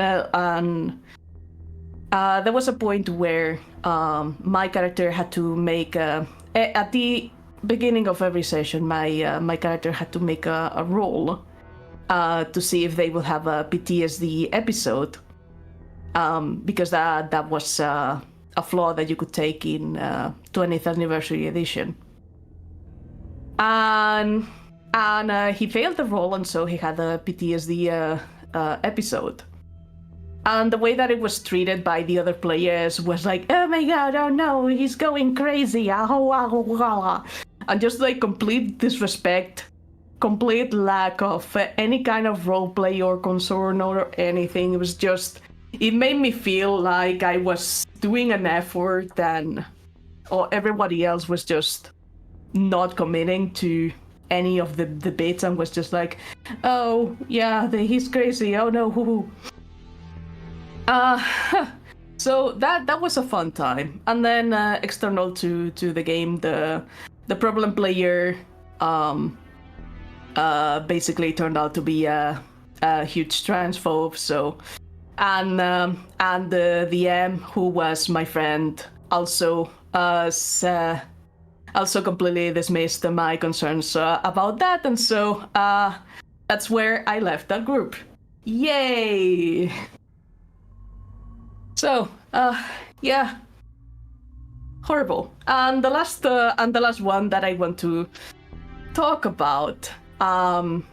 there was a point where my character had to make at the beginning of every session, my character had to make a roll to see if they will have a PTSD episode, because that was a flaw that you could take in 20th anniversary edition. And he failed the roll, and so he had a PTSD episode. And the way that it was treated by the other players was like, oh my god, oh no, he's going crazy, and just like complete disrespect, complete lack of any kind of roleplay or concern or anything. It was just, it made me feel like I was doing an effort and everybody else was just not committing to any of the bits and was just like, oh yeah, he's crazy, oh no, hoo. So that was a fun time. And then external to the game, the problem player basically turned out to be a huge transphobe. So and the DM, who was my friend, also completely dismissed my concerns about that, and so that's where I left that group. Yay! So yeah, horrible. And the last one that I want to talk about, on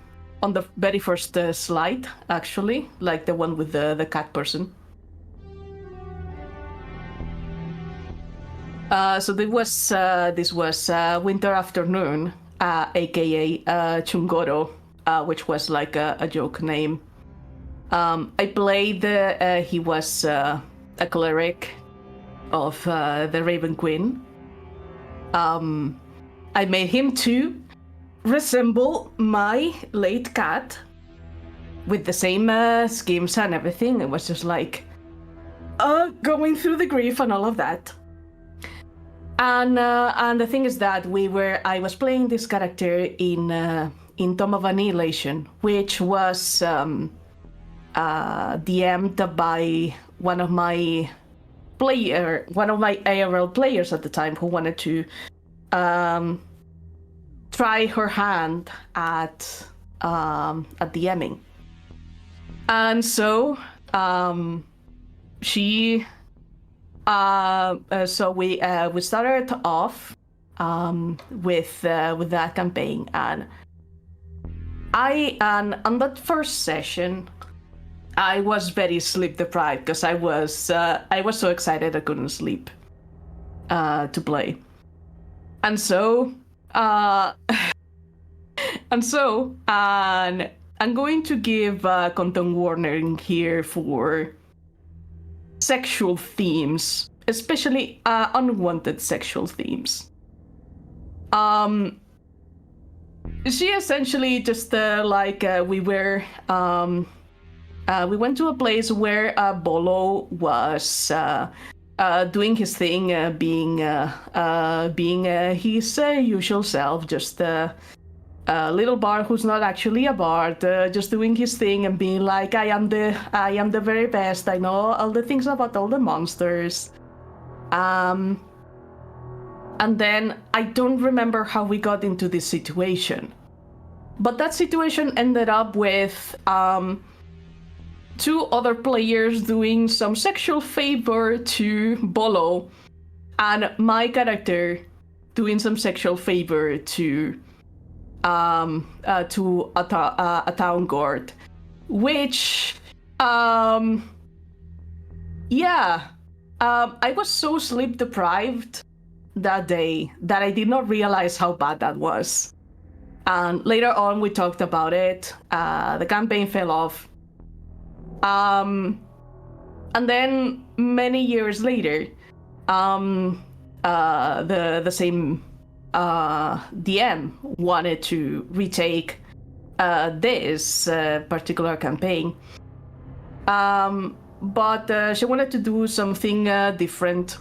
the very first slide, actually, like the one with the cat person. So this was Winter Afternoon, aka Chungoro, which was like a joke name. I played, he was a cleric of the Raven Queen. I made him to resemble my late cat with the same schemes and everything. It was just like going through the grief and all of that. And the thing is that I was playing this character in Tomb of Annihilation, which was DM'd by one of my IRL players at the time, who wanted to try her hand at DMing. And so she so we started off with that campaign, and on that first session I was very sleep deprived because I was so excited I couldn't sleep to play. And so I'm going to give content warning here for sexual themes, especially unwanted sexual themes. She essentially just we went to a place where Bolo was doing his thing, being his usual self, just a little bard who's not actually a bard, just doing his thing and being like, I am the very best. I know all the things about all the monsters. And then I don't remember how we got into this situation, but that situation ended up with 2 other players doing some sexual favor to Bolo, and my character doing some sexual favor to a town guard, which I was so sleep deprived that day that I did not realize how bad that was. And later on we talked about it. The campaign fell off. And then many years later, the same DM wanted to retake this particular campaign. But she wanted to do something different.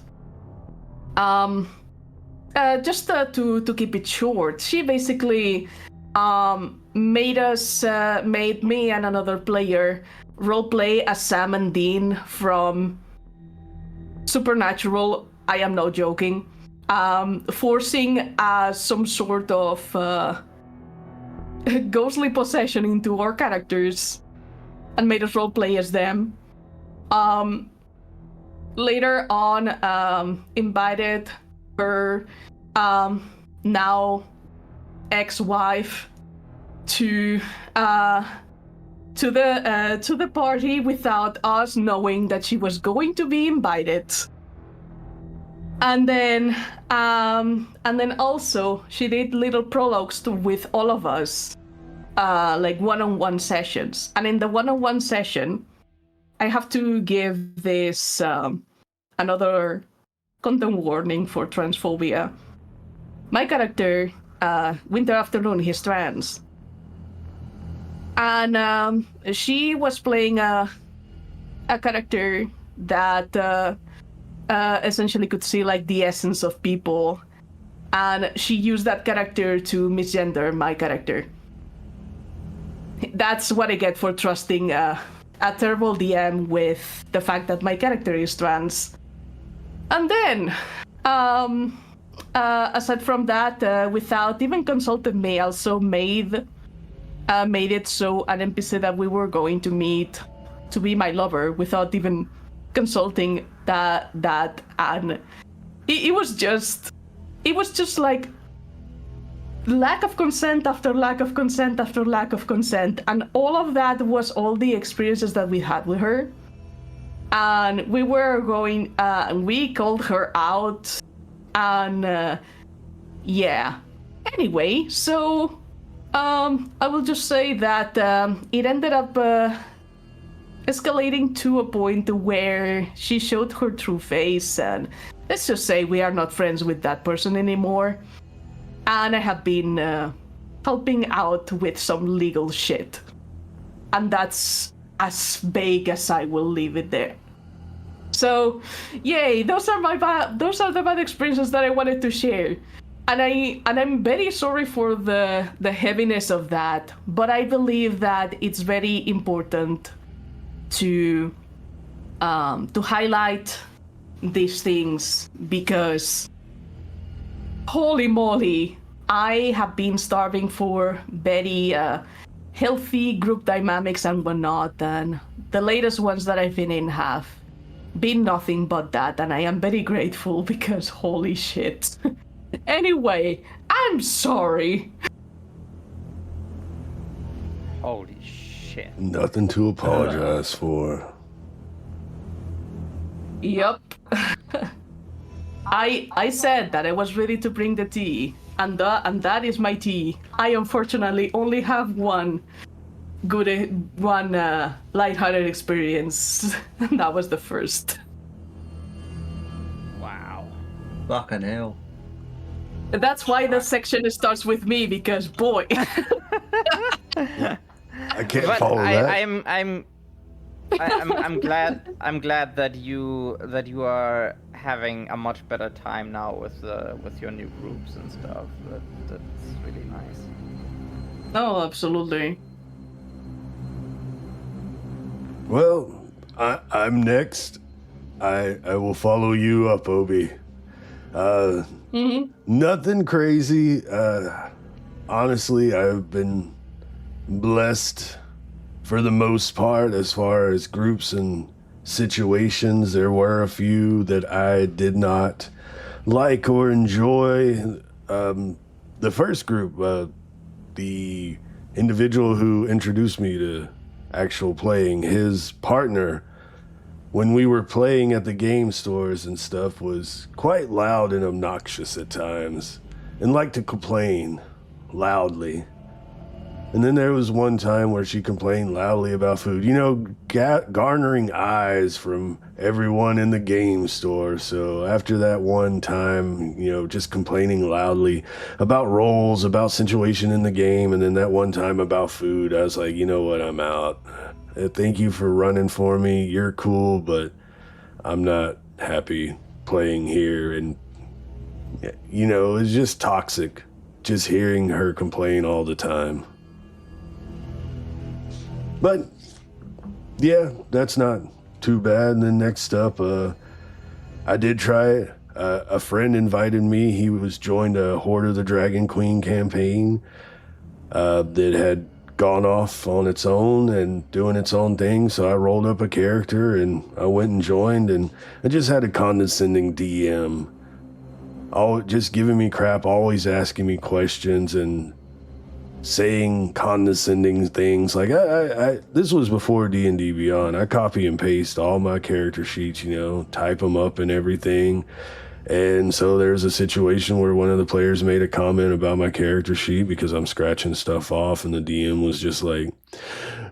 Just to keep it short, she basically made me and another player roleplay as Sam and Dean from Supernatural. I am not joking. Forcing some sort of ghostly possession into our characters and made us roleplay as them. Later on, invited her now ex-wife to the party without us knowing that she was going to be invited. And then also she did little prologues with all of us, like one-on-one sessions. And in the one-on-one session, I have to give this another content warning for transphobia. My character, Winter Afternoon, he's trans. And she was playing a character that essentially could see like the essence of people. And she used that character to misgender my character. That's what I get for trusting a terrible DM with the fact that my character is trans. And then, aside from that, without even consulting me, also made it so an NPC that we were going to meet to be my lover without even consulting that and it was just like lack of consent after lack of consent after lack of consent, and all of that was all the experiences that we had with her. And we were going we called her out, and anyway, so I will just say that it ended up escalating to a point where she showed her true face, and let's just say we are not friends with that person anymore. And I have been helping out with some legal shit, and that's as vague as I will leave it there. So, yay! Those are the bad experiences that I wanted to share, and I'm very sorry for the heaviness of that. But I believe that it's very important to highlight these things, because holy moly, I have been starving for very healthy group dynamics and whatnot, and the latest ones that I've been in have been nothing but that, and I am very grateful because holy shit. Anyway, I'm sorry. Holy shit. Nothing to apologize for. Yup. I said that I was ready to bring the tea, and that is my tea. I unfortunately only have one lighthearted experience, and that was the first. Wow. Fucking hell. That's why the section starts with me, because boy. I can't But follow that. I'm glad that you are having a much better time now with your new groups and stuff. That's really nice. Oh, absolutely. Well, I'm next. I will follow you up, Obi. Nothing crazy. Honestly, I've been blessed for the most part as far as groups and situations. There were a few that I did not like or enjoy. The first group, the individual who introduced me to actual playing, his partner, when we were playing at the game stores and stuff, was quite loud and obnoxious at times and liked to complain loudly. And then there was one time where she complained loudly about food, you know, garnering eyes from everyone in the game store. So after that one time, you know, just complaining loudly about roles, about situation in the game, and then that one time about food, I was like, you know what, I'm out. Thank you for running for me. You're cool, but I'm not happy playing here. And, you know, it's just toxic, just hearing her complain all the time. But, yeah, that's not too bad. And then next up, I did try it. A friend invited me. He was joined a Horde of the Dragon Queen campaign that had gone off on its own and doing its own thing. So I rolled up a character and I went and joined, and I just had a condescending DM. Just giving me crap, always asking me questions and saying condescending things. Like this was before D&D Beyond. I copy and paste all my character sheets, you know, type them up and everything. And so there's a situation where one of the players made a comment about my character sheet because I'm scratching stuff off, and the DM was just like,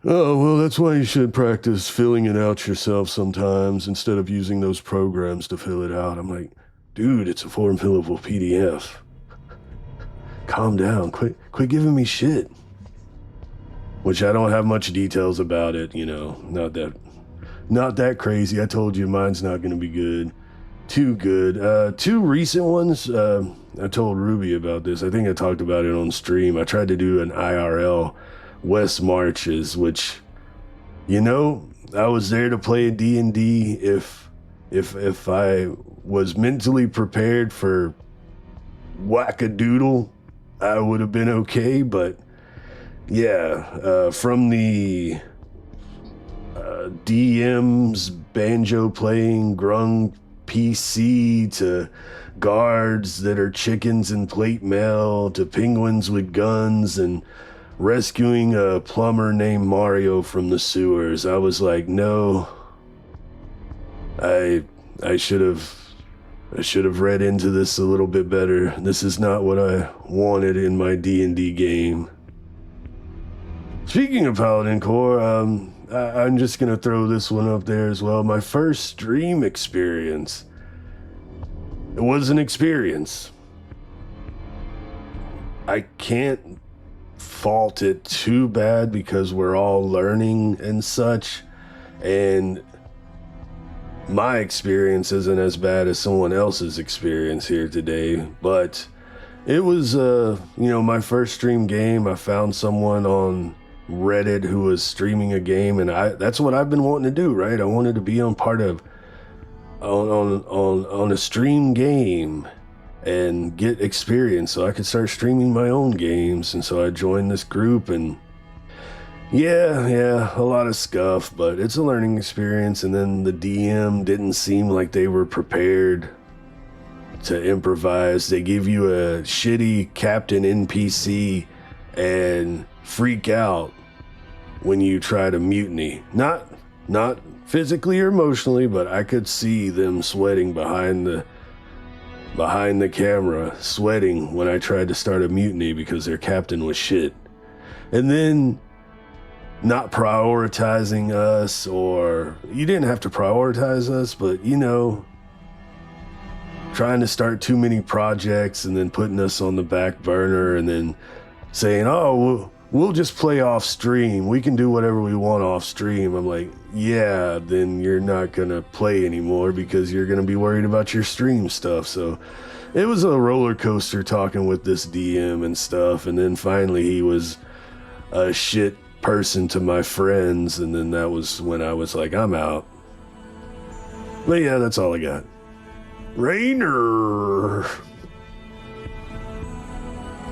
oh, well, that's why you should practice filling it out yourself sometimes instead of using those programs to fill it out. I'm like, dude, it's a form fillable PDF. Calm down. Quit giving me shit. Which I don't have much details about it, you know. Not that crazy. I told you mine's not going to be good. Too good. Two recent ones. I told Ruby about this. I think I talked about it on stream. I tried to do an IRL West Marches, which, you know, I was there to play a D&D. If I was mentally prepared for wackadoodle, I would have been okay. But yeah, from the DM's banjo playing grung PC to guards that are chickens in plate mail to penguins with guns and rescuing a plumber named Mario from the sewers, I was like, no, I should have read into this a little bit better. This is not what I wanted in my D&D game. Speaking of Paladin Core, I'm just gonna throw this one up there as well. My first stream experience. It was an experience. I can't fault it too bad because we're all learning and such, and my experience isn't as bad as someone else's experience here today, but it was, my first stream game. I found someone on Reddit who was streaming a game, and that's what I've been wanting to do, right? I wanted to be on a stream game and get experience so I could start streaming my own games. And so I joined this group, and yeah, a lot of scuff, but it's a learning experience. And then the DM didn't seem like they were prepared to improvise. They give you a shitty captain NPC and freak out when you try to mutiny. Not physically or emotionally, but I could see them sweating behind the camera, sweating when I tried to start a mutiny because their captain was shit. And then not prioritizing us, or you didn't have to prioritize us, but trying to start too many projects and then putting us on the back burner and then saying, oh, we'll just play off stream. We can do whatever we want off stream. I'm like, yeah, then you're not going to play anymore because you're going to be worried about your stream stuff. So it was a roller coaster talking with this DM and stuff. And then finally he was a shit person to my friends. And then that was when I was like, I'm out. But yeah, that's all I got. Rainer.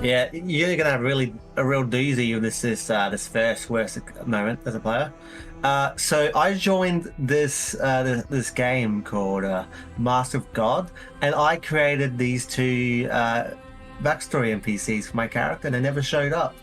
Yeah, you're gonna have a real doozy of this first worst moment as a player. So I joined this game called Master of God, and I created these two backstory NPCs for my character, and they never showed up.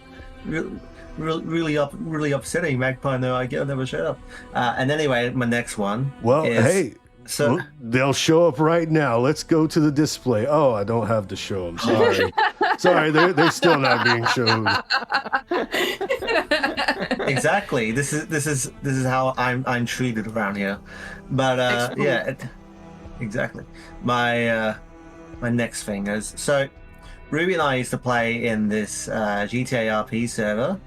Really upsetting. Magpie, no idea, never showed up. And anyway, my next one. Well, is, hey. So they'll show up right now. Let's go to the display. Oh, I don't have to show them. Sorry. Sorry, they're still not being shown. Exactly. This is how I'm treated around here. But exactly. My next thing is, so Ruby and I used to play in this GTA RP server.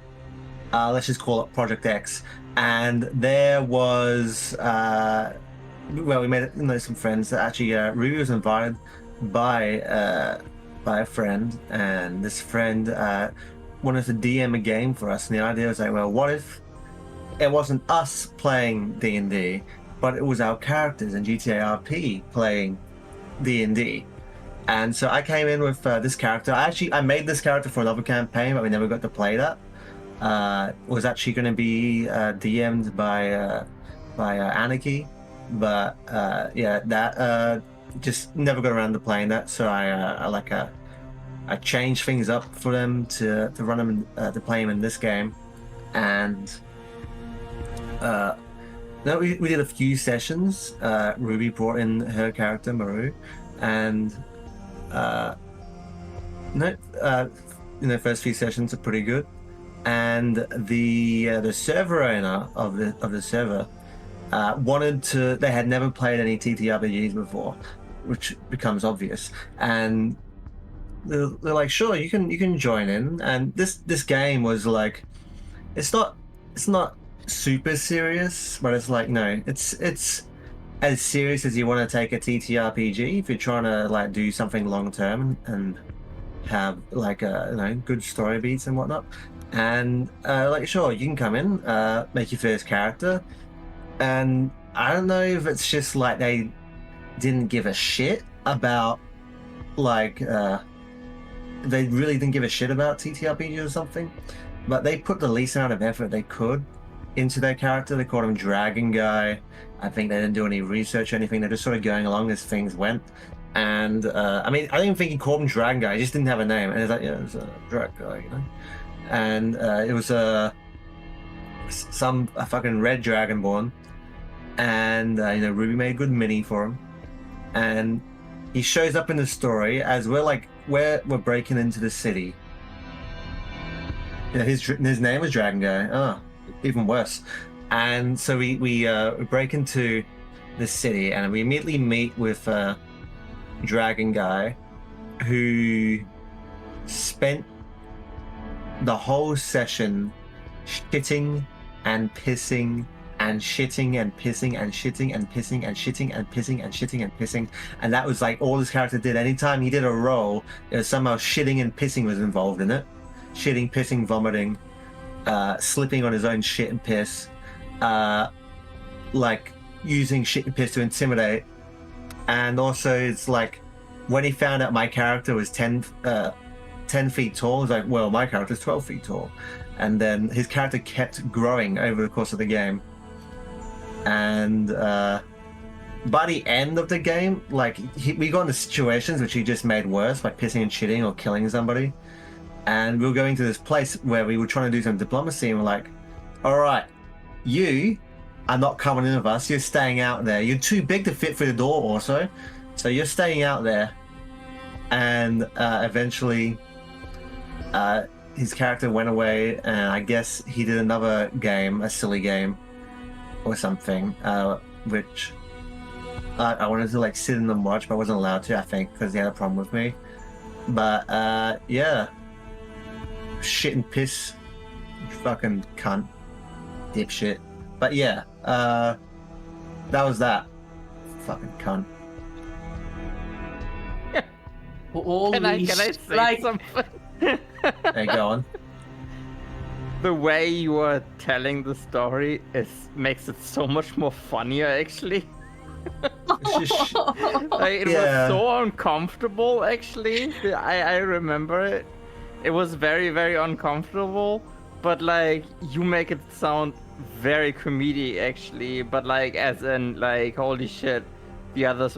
Let's just call it Project X, and there was well, we made some friends. Actually, Ruby was invited by a friend, and this friend wanted to DM a game for us. And the idea was like, well, what if it wasn't us playing D&D, but it was our characters in GTA RP playing D&D? And so I came in with this character. I made this character for another campaign, but we never got to play that. It was actually going to be DM'd by Anarchy. But that just never got around to playing that. So I changed things up for them to run them to play them in this game, and we did a few sessions. Ruby brought in her character Maru, and first few sessions are pretty good. And the server owner of the server they had never played any TTRPGs before, which becomes obvious, and they're like, sure, you can join in. And this game was like, it's not super serious, but it's like, no, it's as serious as you want to take a TTRPG if you're trying to like do something long term and have like good story beats and whatnot. And like, sure, you can come in, make your first character. And I don't know if it's just like they didn't give a shit about they really didn't give a shit about TTRPG or something, but they put the least amount of effort they could into their character. They called him Dragon Guy. I think they didn't do any research or anything. They're just sort of going along as things went. And I mean, I didn't even think he called him Dragon Guy. He just didn't have a name. And it's like, yeah, it was a Dragon Guy, you know. And it was a fucking red dragonborn. And Ruby made a good mini for him, and he shows up in the story as we're breaking into the city. His name was Dragon Guy. Oh, even worse. And so we break into the city, and we immediately meet with Dragon Guy, who spent the whole session shitting and pissing and shitting and pissing and shitting and pissing and shitting and pissing and shitting and pissing. And that was like all this character did. Anytime he did a roll, somehow shitting and pissing was involved in it. Shitting, pissing, vomiting, slipping on his own shit and piss, like using shit and piss to intimidate. And also it's like, when he found out my character was 10 feet tall, he's like, well, my character's 12 feet tall. And then his character kept growing over the course of the game. And by the end of the game, like we got into situations which he just made worse by pissing and shitting or killing somebody. And we were going to this place where we were trying to do some diplomacy, and we're like, all right, you are not coming in with us. You're staying out there. You're too big to fit through the door also. So you're staying out there. And eventually his character went away, and I guess he did another game, a silly game or something, which I wanted to like sit in and watch, but I wasn't allowed to. I think because they had a problem with me. But yeah, shit and piss, fucking cunt, dipshit. But yeah, that was that. Fucking cunt. Holy Can I say like, something? Hey, go on. The way you are telling the story makes it so much more funnier, actually. Like, it Yeah. was so uncomfortable, actually. I remember it. It was very, very uncomfortable, but like you make it sound very comedy, actually. But like, as in, like, holy shit, the others,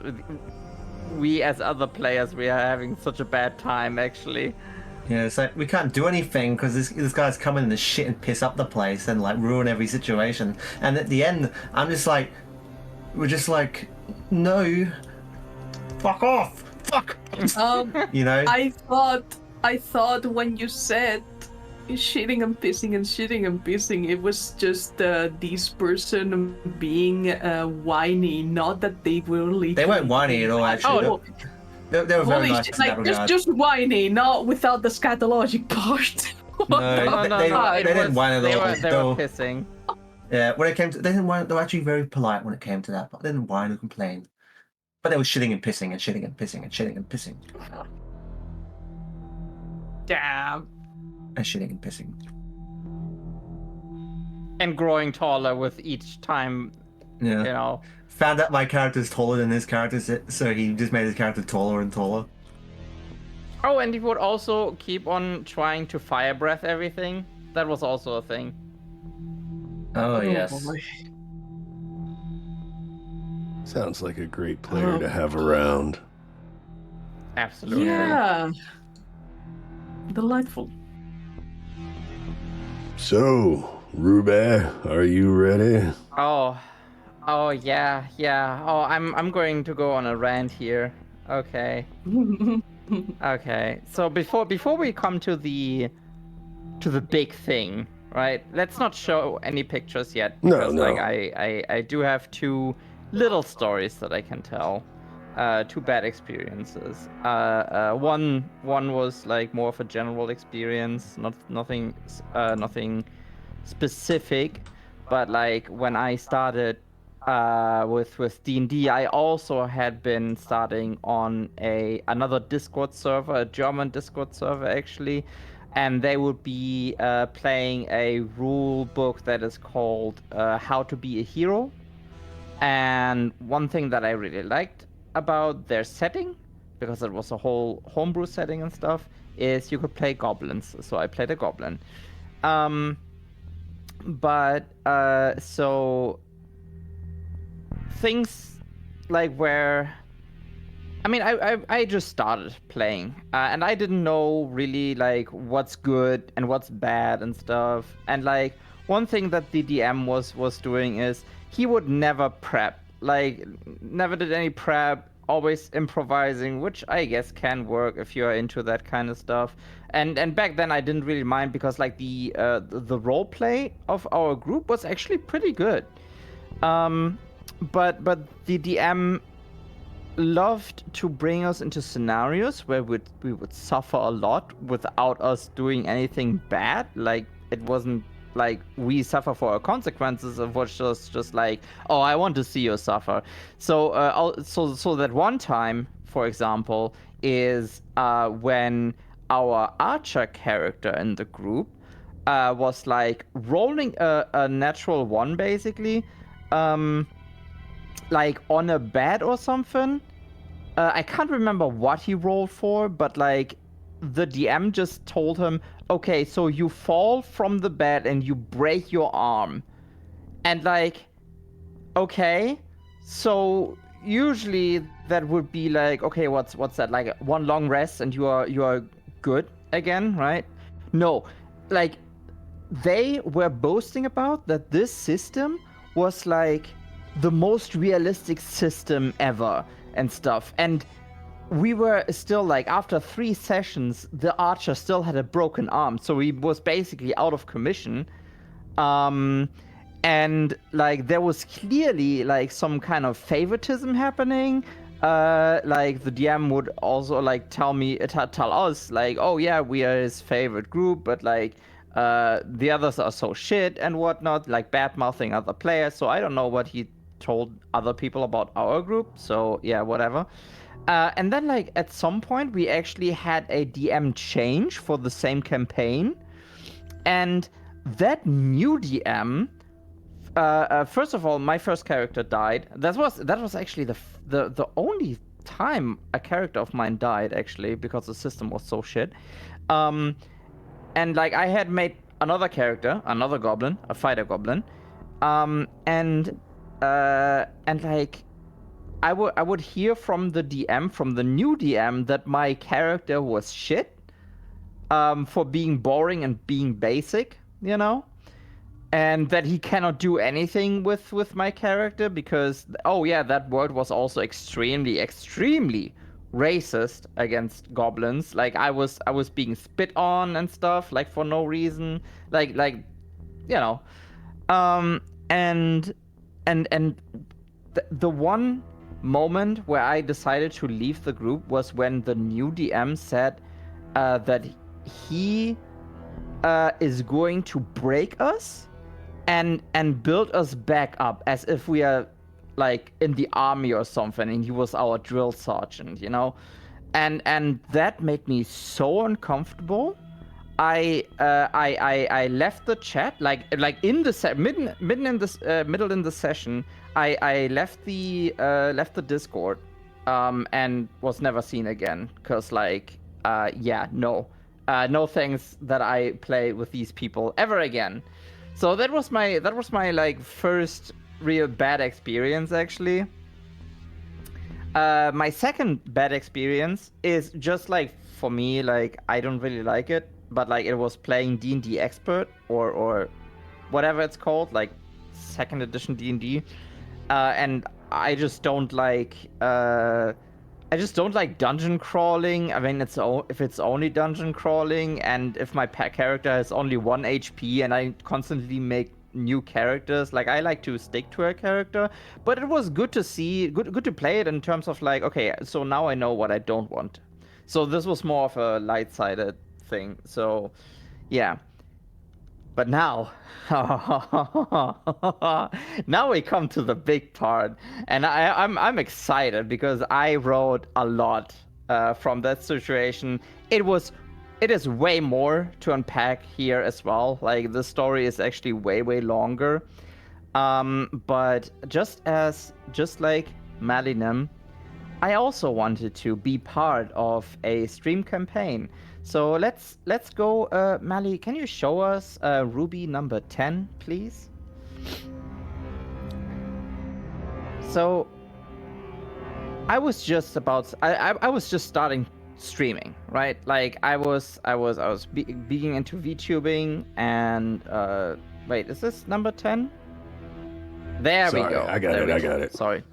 we as other players, we are having such a bad time, actually. Yeah, it's like we can't do anything because this guy's coming in to shit and piss up the place and like ruin every situation. And at the end, I'm just like, we're just like, no, fuck off, fuck. You know? I thought when you said shitting and pissing, it was just this person being whiny, not that they were really. They weren't whiny at all, actually. Oh, They were very holy nice shit! in that Like regard. just whiny, not without the scatologic part. No, they didn't whine at They all. were Though- pissing. Yeah, when it came to, they didn't whine. They were actually very polite when it came to that. But they didn't whine or complain. But they were shitting and pissing and shitting and pissing and shitting and pissing Damn. and shitting and pissing. And growing taller with each time, Yeah. you know. Found out my character's taller than his character, so he just made his character taller and taller. Oh, and he would also keep on trying to fire breath everything. That was also a thing. Oh, yes. boy. Sounds like a great player to have around. Absolutely. Yeah. Delightful. So, Rube, are you ready? Oh yeah. Oh, I'm going to go on a rant here. Okay. Okay. So before we come to the big thing, right? Let's not show any pictures yet No, because no. like I do have two little stories that I can tell. Two bad experiences. One was like more of a general experience, nothing specific, but like when I started with D&D, I also had been starting on another Discord server, a German Discord server actually, and they would be playing a rule book that is called How to Be a Hero. And one thing that I really liked about their setting, because it was a whole homebrew setting and stuff, is you could play goblins. So I played a goblin. So things like where, I mean, I just started playing, and I didn't know really like what's good and what's bad and stuff. And like one thing that the DM was doing is he would never prep, like never did any prep, always improvising, which I guess can work if you're into that kind of stuff. And back then I didn't really mind because like the role play of our group was actually pretty good. But the DM loved to bring us into scenarios where we would suffer a lot without us doing anything bad. Like it wasn't like we suffer for our consequences, of which just like, oh, I want to see you suffer. So so that one time, for example, is when our archer character in the group was like rolling a natural one basically, like on a bed or something. I can't remember what he rolled for, but like the DM just told him, okay, so you fall from the bed and you break your arm. And like, okay, so usually that would be like, okay, what's that? Like one long rest and you are good again, right? No, like they were boasting about that this system was like the most realistic system ever and stuff. And we were still like, after 3 sessions, the archer still had a broken arm, so he was basically out of commission. and like there was clearly like some kind of favoritism happening. Like the DM would also like tell us like, oh yeah, we are his favorite group, but like the others are so shit and whatnot, like bad mouthing other players. So I don't know what he told other people about our group. So yeah, whatever. And then like at some point we actually had a DM change for the same campaign, and that new DM. First of all, my first character died. That was actually the only time a character of mine died, actually, because the system was so shit. And like I had made another character, another goblin, a fighter goblin, and like I would hear from the DM, from the new DM, that my character was shit, for being boring and being basic, you know. And that he cannot do anything with my character because, oh yeah, that word was also extremely racist against goblins. Like I was being spit on and stuff, like for no reason, like you know. And the one moment where I decided to leave the group was when the new DM said that he is going to break us and build us back up as if we are like in the army or something, and he was our drill sergeant, you know. And that made me so uncomfortable. I left the chat like in the middle in the session. I left the Discord and was never seen again, because like yeah, no thanks that I play with these people ever again. So that was my like first real bad experience, actually. My second bad experience is just like, for me, like I don't really like it, but like it was playing D&D Expert or whatever it's called, like second edition D&D, and I just don't like dungeon crawling. I mean, if it's only dungeon crawling, and if my character has only 1 HP and I constantly make new characters, like I like to stick to a character. But it was good to see, good to play it in terms of like, okay, so now I know what I don't want. So this was more of a light-sided thing. So yeah. But now, now we come to the big part, and I'm excited because I wrote a lot from that situation. It is way more to unpack here as well. Like the story is actually way longer. But just like Malinem, I also wanted to be part of a stream campaign. So let's go. Mali, can you show us Ruby number 10, please? So I was just starting streaming, right? Like I was being into VTubing, and wait, is this number 10? There we go. I got it. Sorry.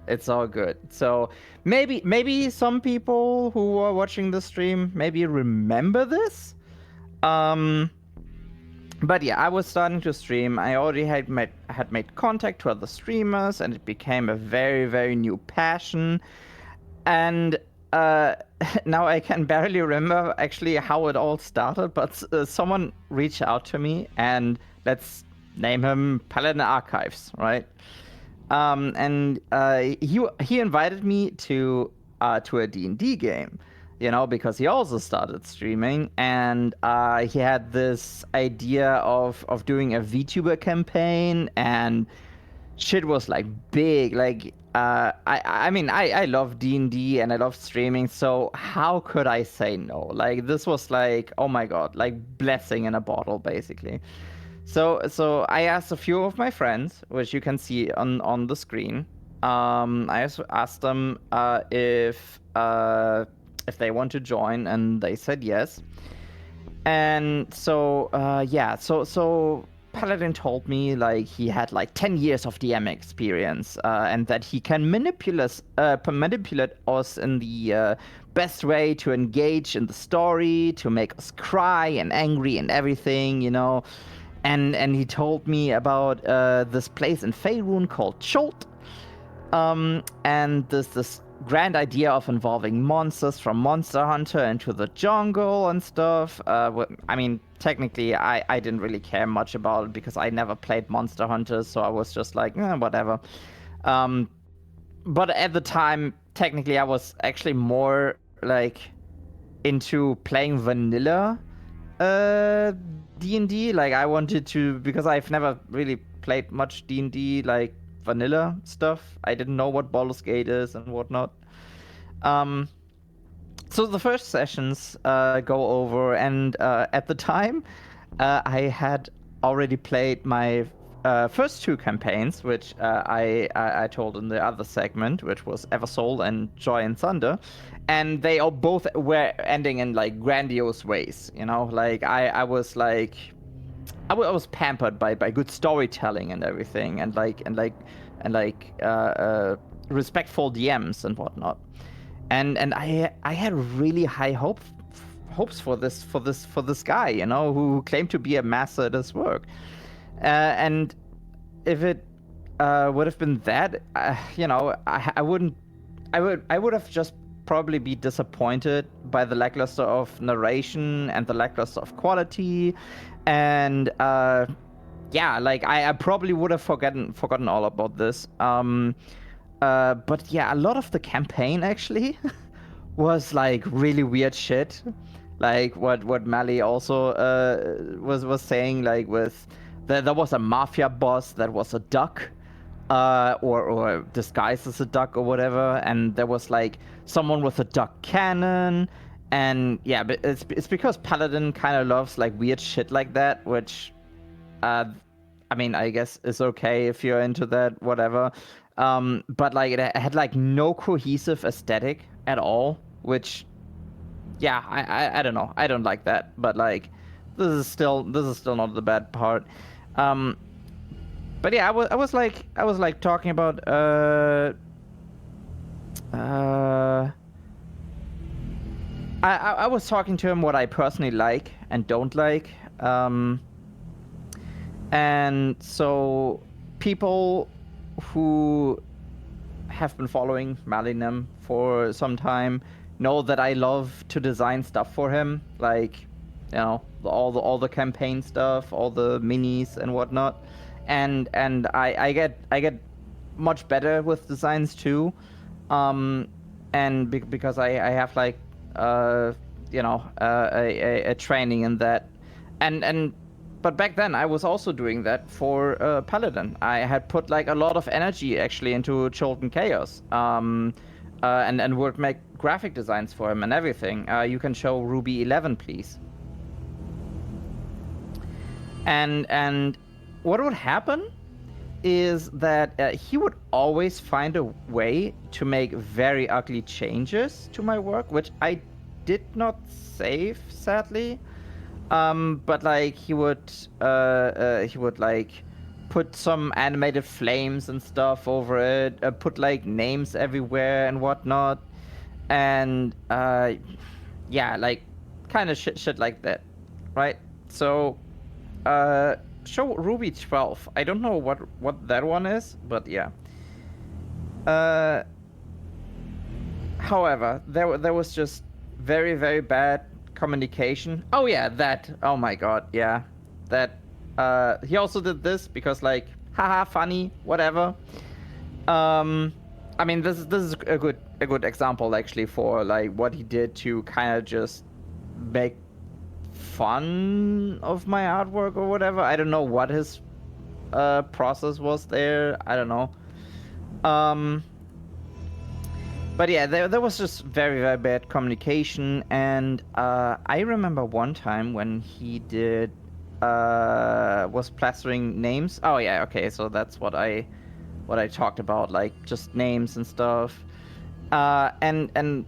It's all good. So maybe some people who are watching the stream maybe remember this. But yeah, I was starting to stream. I already had made contact to other streamers, and it became a very new passion. And now I can barely remember actually how it all started, but someone reached out to me, and let's name him Paladin Archives, right? And he invited me to a D&D game, you know, because he also started streaming, and he had this idea of doing a VTuber campaign, and shit was like big. Like I mean I love D&D and I love streaming, so how could I say no? Like this was like, oh my god, like blessing in a bottle, basically. So I asked a few of my friends, which you can see on the screen. I asked them if they want to join, and they said yes. And so yeah, so Paladin told me like he had like 10 years of DM experience, and that he can manipulate us in the best way to engage in the story, to make us cry and angry and everything, you know. and he told me about this place in Faerun called Chult, and this grand idea of involving monsters from Monster Hunter into the jungle and stuff. I mean, technically, I didn't really care much about it because I never played Monster Hunter, so I was just like, whatever. But at the time, technically, I was actually more like into playing vanilla D&D. Like, I wanted to, because I've never really played much D&D, like vanilla stuff. I didn't know what Baldur's Gate is and whatnot. So the first sessions go over, and at the time, I had already played my first 2 campaigns, which I told in the other segment, which was Eversoul and Joy and Thunder, and they all both were ending in like grandiose ways. You know, like I was like. I was pampered by good storytelling and everything, and respectful DMs and whatnot, and I had really high hopes for this guy, you know, who claimed to be a master at his work, and if it would have been that, you know, I would have just probably be disappointed by the lackluster of narration and the lackluster of quality. And yeah, like I probably would have forgotten all about this. But yeah, a lot of the campaign actually was like really weird shit, like what Mally also was saying. Like with there was a mafia boss that was a duck, or disguised as a duck or whatever, and there was like someone with a duck cannon. And yeah, but it's because Paladin kind of loves like weird shit like that, which, I mean, I guess is okay if you're into that, whatever. But like it had like no cohesive aesthetic at all, which, yeah, I don't know, I don't like that. But like, this is still not the bad part. But yeah, I was like talking about I was talking to him what I personally like and don't like. And so people who have been following Malinem for some time know that I love to design stuff for him, like, you know, all the campaign stuff, all the minis and whatnot. And I get much better with designs too. And because I have like you know, a training in that, but back then I was also doing that for Paladin. I had put like a lot of energy actually into Chilton Chaos, and would make graphic designs for him and everything. You can show Ruby 11, please. And what would happen is that he would always find a way to make very ugly changes to my work, which I did not save, sadly. But like he would like put some animated flames and stuff over it, put like names everywhere and whatnot, and yeah, like kind of shit like that, right? So show Ruby 12. I don't know what that one is, but yeah. However, there was just very, very bad communication. Oh yeah, that. Oh my god, yeah. That he also did this because like, haha, funny, whatever. I mean, this is a good example actually for like what he did to kind of just make fun of my artwork or whatever. I don't know what his process was there. I don't know. But yeah, there was just very, very bad communication, and I remember one time when he did was plastering names. Oh yeah, okay, so that's what I talked about, like just names and stuff. And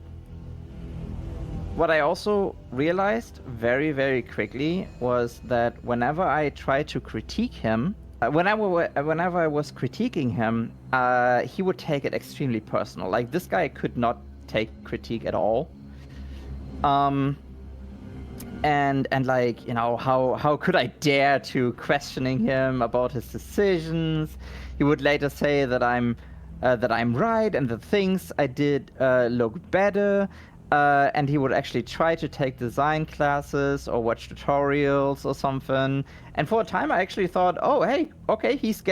what I also realized very, very quickly was that whenever I tried to critique him, whenever I was critiquing him, he would take it extremely personal. Like, this guy could not take critique at all. and like, you know, how could I dare to questioning him about his decisions? He would later say that I'm right and the things I did look better. And he would actually try to take design classes or watch tutorials or something. And for a time, I actually thought, oh, hey, okay, he's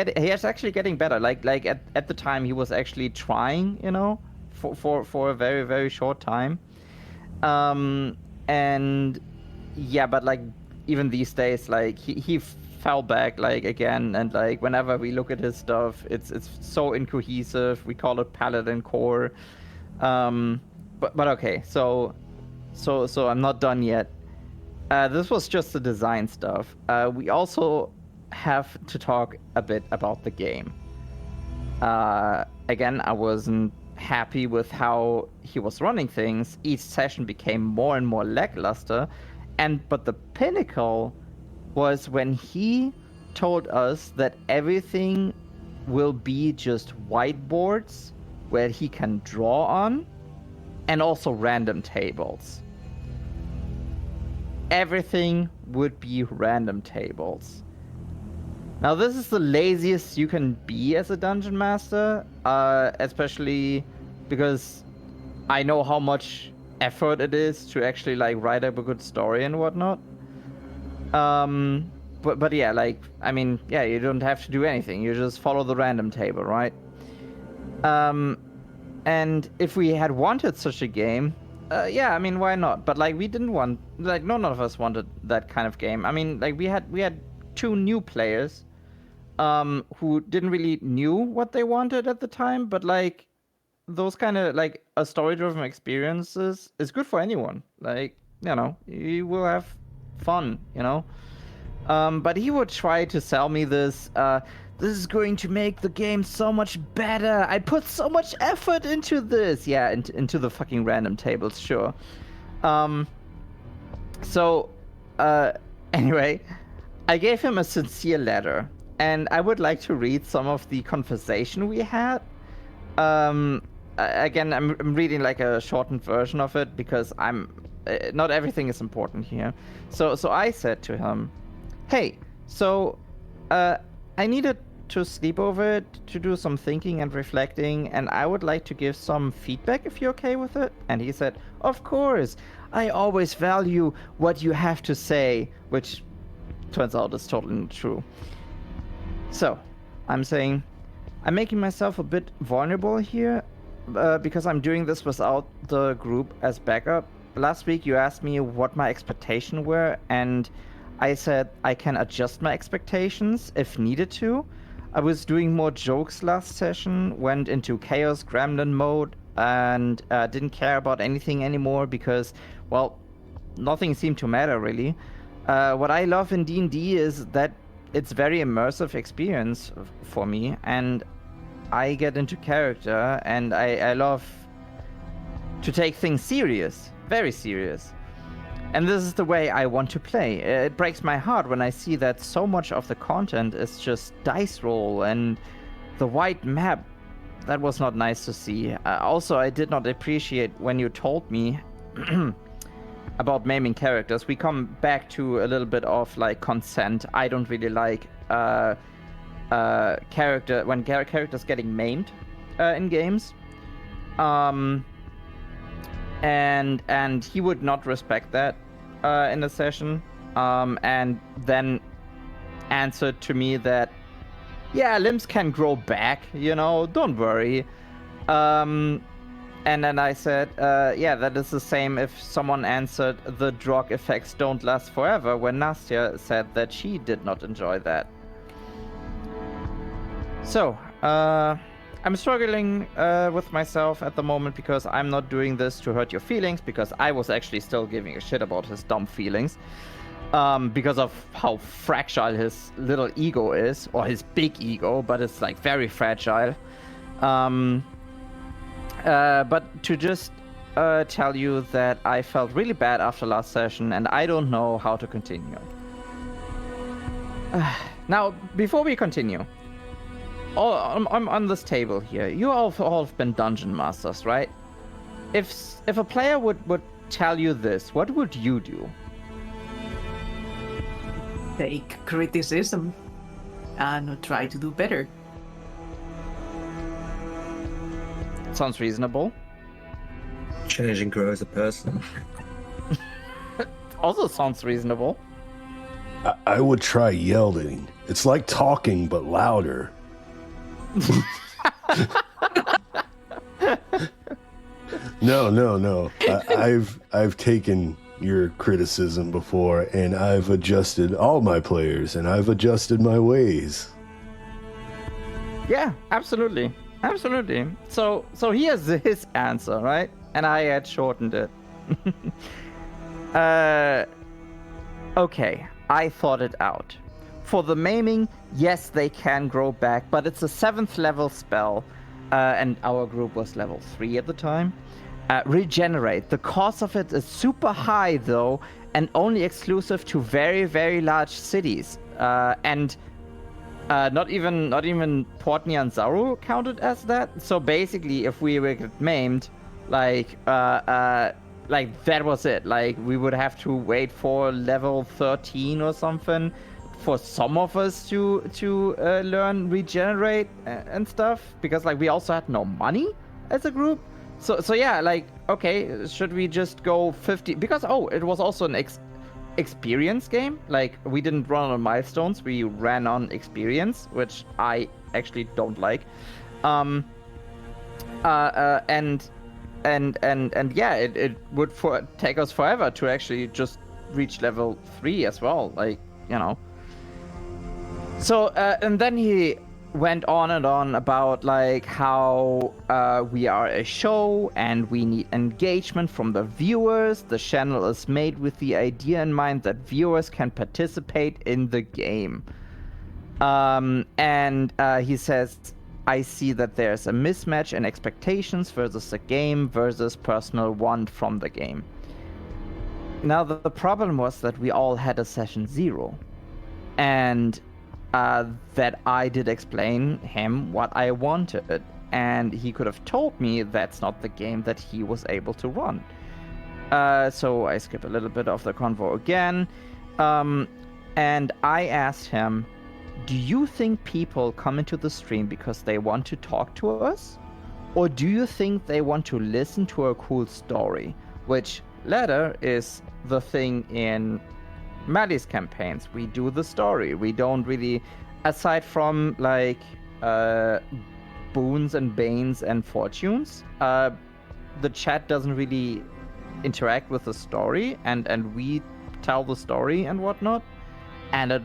actually getting better. Like at the time, he was actually trying, you know, for a very, very short time. And yeah, but like even these days, like he fell back like again, and like whenever we look at his stuff, it's so incohesive. We call it Paladin core. But okay, so I'm not done yet. This was just the design stuff. We also have to talk a bit about the game. Again, I wasn't happy with how he was running things. Each session became more and more lackluster, but the pinnacle was when he told us that everything will be just whiteboards where he can draw on, and also random tables. Everything would be random tables. Now, this is the laziest you can be as a dungeon master, especially because I know how much effort it is to actually like write up a good story and whatnot. But yeah, like, I mean, yeah, you don't have to do anything. You just follow the random table, right? And if we had wanted such a game, yeah, I mean, why not? But like, we didn't want, like, none of us wanted that kind of game. I mean, like, we had 2 new players, who didn't really knew what they wanted at the time, but like, those kind of like a story-driven experiences is good for anyone. Like, you know, you will have fun, you know. But he would try to sell me this. This is going to make the game so much better. I put so much effort into this. Yeah, into the fucking random tables, sure. Anyway, I gave him a sincere letter, and I would like to read some of the conversation we had. Again, I'm reading like a shortened version of it because not everything is important here. So I said to him, hey, so I needed to sleep over it, to do some thinking and reflecting, and I would like to give some feedback if you're okay with it. And he said, of course, I always value what you have to say, which turns out is totally not true. So, I'm saying, I'm making myself a bit vulnerable here, because I'm doing this without the group as backup. Last week you asked me what my expectations were, and I said I can adjust my expectations if needed to. I was doing more jokes last session, went into Chaos Gremlin mode, and didn't care about anything anymore because, well, nothing seemed to matter really. What I love in D&D is that it's very immersive experience for me, and I get into character, and I love to take things serious, very serious. And this is the way I want to play. It breaks my heart when I see that so much of the content is just dice roll and the white map. That was not nice to see. Also, I did not appreciate when you told me about maiming characters. We come back to a little bit of like consent. I don't really like characters getting maimed in games. And he would not respect that in the session, and then answered to me that, yeah, limbs can grow back, you know, don't worry. And then I said, yeah, that is the same if someone answered the drug effects don't last forever, when Nastya said that she did not enjoy that. So, I'm struggling with myself at the moment because I'm not doing this to hurt your feelings, because I was actually still giving a shit about his dumb feelings, because of how fragile his little ego is, or his big ego, but it's like very fragile. But to just tell you that I felt really bad after last session, and I don't know how to continue. Now, before we continue, on this table here, you all have been dungeon masters, right? If a player would tell you this, what would you do? take criticism and try to do better. Sounds reasonable. Change and grow as a person. Also sounds reasonable. I would try yelling. It's like talking, but louder. No. I've taken your criticism before, and I've adjusted all my players, and I've adjusted my ways. Yeah, absolutely. So here's his answer, right? And I had shortened it. Okay, I thought it out. For the maiming, yes, they can grow back, but it's a 7th level spell, and our group was level 3 at the time. Regenerate. The cost of it is super high, though, and only exclusive to very, very large cities. And not even Portney and Zaru counted as that. So basically, if we were maimed, like that was it. Like we would have to wait for level 13 or something for some of us to learn regenerate and stuff, because like we also had no money as a group. So yeah, like okay, should we just go 50? Because it was also an experience game. Like we didn't run on milestones, we ran on experience, which I actually don't like. And yeah, it would take us forever to actually just reach level 3 as well, like, you know. So and then he went on and on about like how we are a show and we need engagement from the viewers. The channel is made with the idea in mind that viewers can participate in the game. And he says, I see that there's a mismatch in expectations versus the game versus personal want from the game. Now the problem was that we all had a session 0, and that I did explain him what I wanted, and he could have told me that's not the game that he was able to run. So I skip a little bit of the convo again, and I asked him, do you think people come into the stream because they want to talk to us? Or do you think they want to listen to a cool story? Which latter is the thing in Mali's campaigns. We do the story. We don't really, aside from like boons and banes and fortunes, the chat doesn't really interact with the story, and we tell the story and whatnot, and it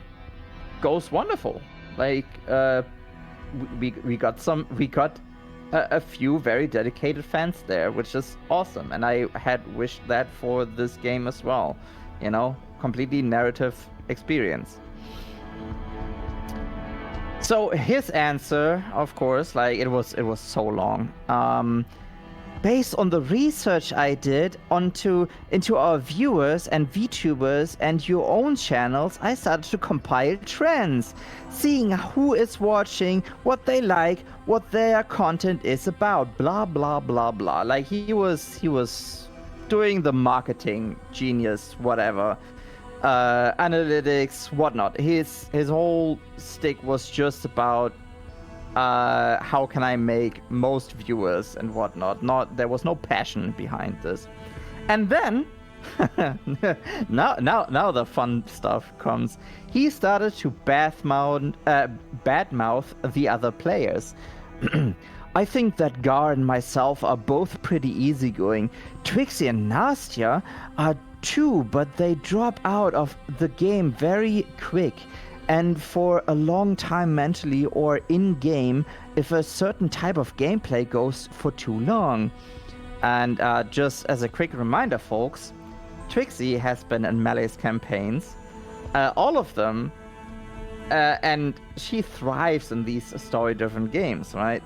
goes wonderful. Like we got a few very dedicated fans there, which is awesome, and I had wished that for this game as well, you know, completely narrative experience. So his answer, of course, like it was so long. Based on the research I did into our viewers and VTubers and your own channels, I started to compile trends, seeing who is watching, what they like, what their content is about, blah blah blah blah. Like he was doing the marketing genius, whatever, analytics, whatnot. His whole stick was just about how can I make most viewers and whatnot. There was no passion behind this. And then now the fun stuff comes. He started to badmouth the other players. I think that Gar and myself are both pretty easygoing. Trixie and Nastia are too, but they drop out of the game very quick and for a long time mentally or in-game if a certain type of gameplay goes for too long. And just as a quick reminder, folks, Trixie has been in Melee's campaigns, all of them, and she thrives in these story-driven games, right?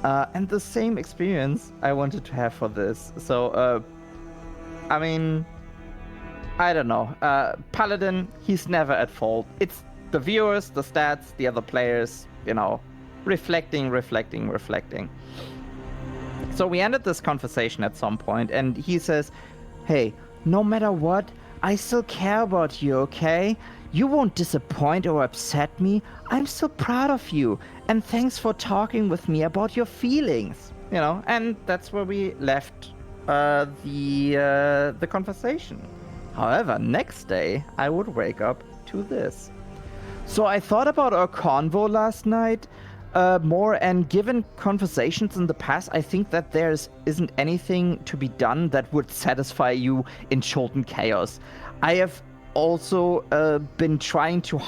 And the same experience I wanted to have for this. So, I mean, I don't know. Paladin, he's never at fault. It's the viewers, the stats, the other players, you know, reflecting. So we ended this conversation at some point, and he says, hey, no matter what, I still care about you, okay? You won't disappoint or upset me. I'm so proud of you, and thanks for talking with me about your feelings. You know, and that's where we left the conversation. However, next day I would wake up to this. So I thought about our convo last night more, and given conversations in the past, I think that isn't anything to be done that would satisfy you in Cholten Chaos. I have also been trying to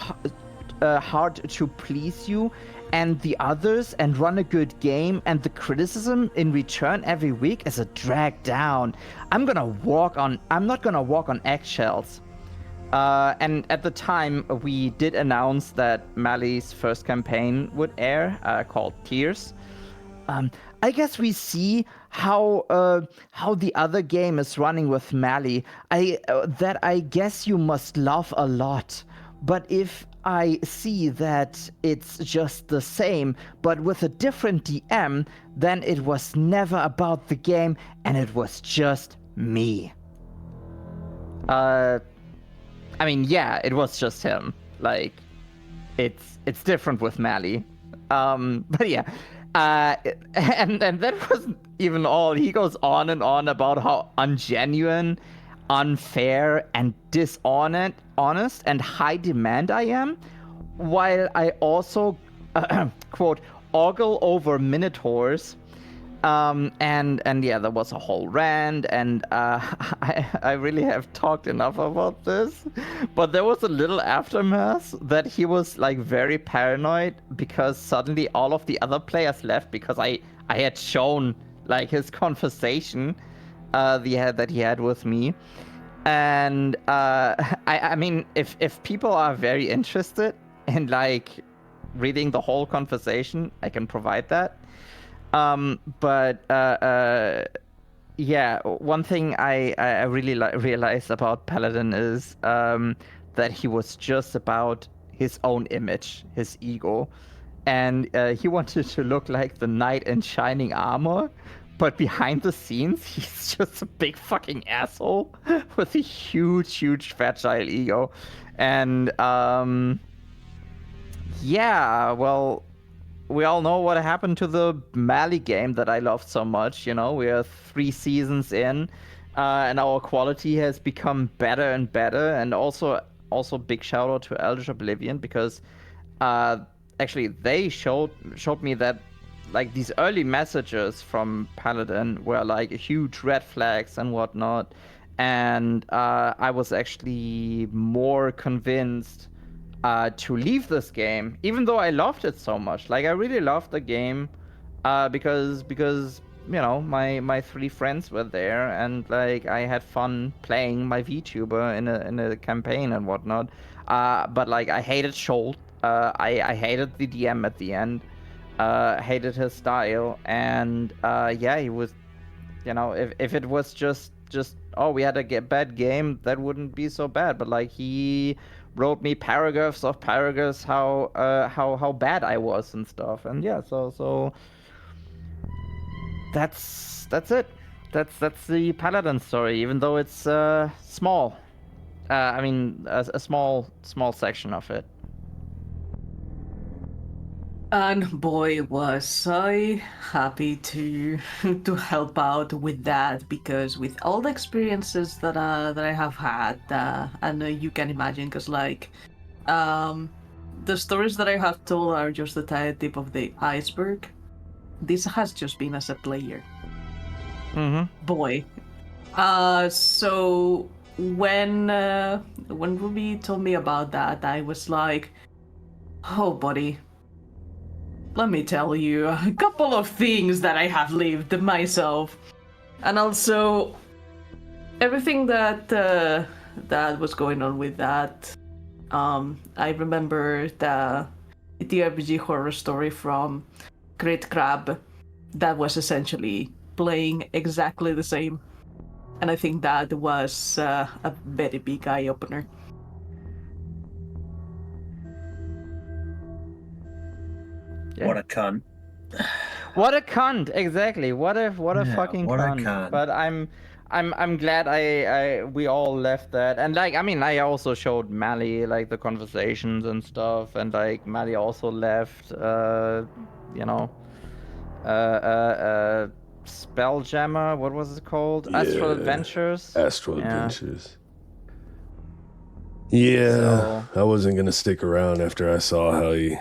hard to please you and the others and run a good game, and the criticism in return every week is a drag down. I'm not gonna walk on eggshells. And at the time, we did announce that Mali's first campaign would air, called Tears. I guess we see how the other game is running with Mali. That I guess you must love a lot. But if I see that it's just the same, but with a different DM, then it was never about the game, and it was just me. I mean, yeah, it was just him. Like, it's different with Mali. But yeah. And that wasn't even all. He goes on and on about how ungenuine, unfair, and honest and high demand I am, while I also, quote, ogle over minotaurs. And yeah, there was a whole rant, and I really have talked enough about this, but there was a little aftermath that he was like very paranoid because suddenly all of the other players left because I had shown like his conversation that he had with me. And I mean, if people are very interested in like reading the whole conversation, I can provide that. But yeah, one thing I really realized about Paladin is that he was just about his own image, his ego, and he wanted to look like the knight in shining armor. But behind the scenes, he's just a big fucking asshole with a huge, fragile ego. And yeah, well, we all know what happened to the Mali game that I loved so much. You know, we are 3 seasons in, and our quality has become better and better. And also big shout out to Eldritch Oblivion, because actually they showed me that like these early messages from Paladin were like huge red flags and whatnot. And I was actually more convinced to leave this game, even though I loved it so much. Like, I really loved the game because you know, my 3 friends were there, and like I had fun playing my VTuber in a campaign and whatnot. But like I hated Scholt. I hated the DM at the end. Hated his style, and yeah, he was, you know, if it was just oh, we had a bad game, that wouldn't be so bad. But like, he wrote me paragraphs how bad I was and stuff. And yeah, so that's it. That's the Paladin story, even though it's small. I mean, a small section of it. And boy, was I happy to help out with that, because with all the experiences that I have had, and you can imagine, because like, the stories that I have told are just the tip of the iceberg. This has just been as a player. Mm-hmm. Boy, so when Ruby told me about that, I was like, oh, buddy. Let me tell you a couple of things that I have lived myself. And also, everything that was going on with that. I remember the ttrpg horror story from Great Crab that was essentially playing exactly the same. And I think that was a very big eye-opener. Yeah. What a cunt. What a cunt, exactly. What a fucking what a cunt. cunt. But I'm I'm glad we all left that, and like I mean I also showed Mally like the conversations and stuff, and like Mally also left you know Spelljammer, what was it called? Astral Yeah. Adventures. Astral Yeah. Adventures. Yeah, So I wasn't gonna stick around after I saw how he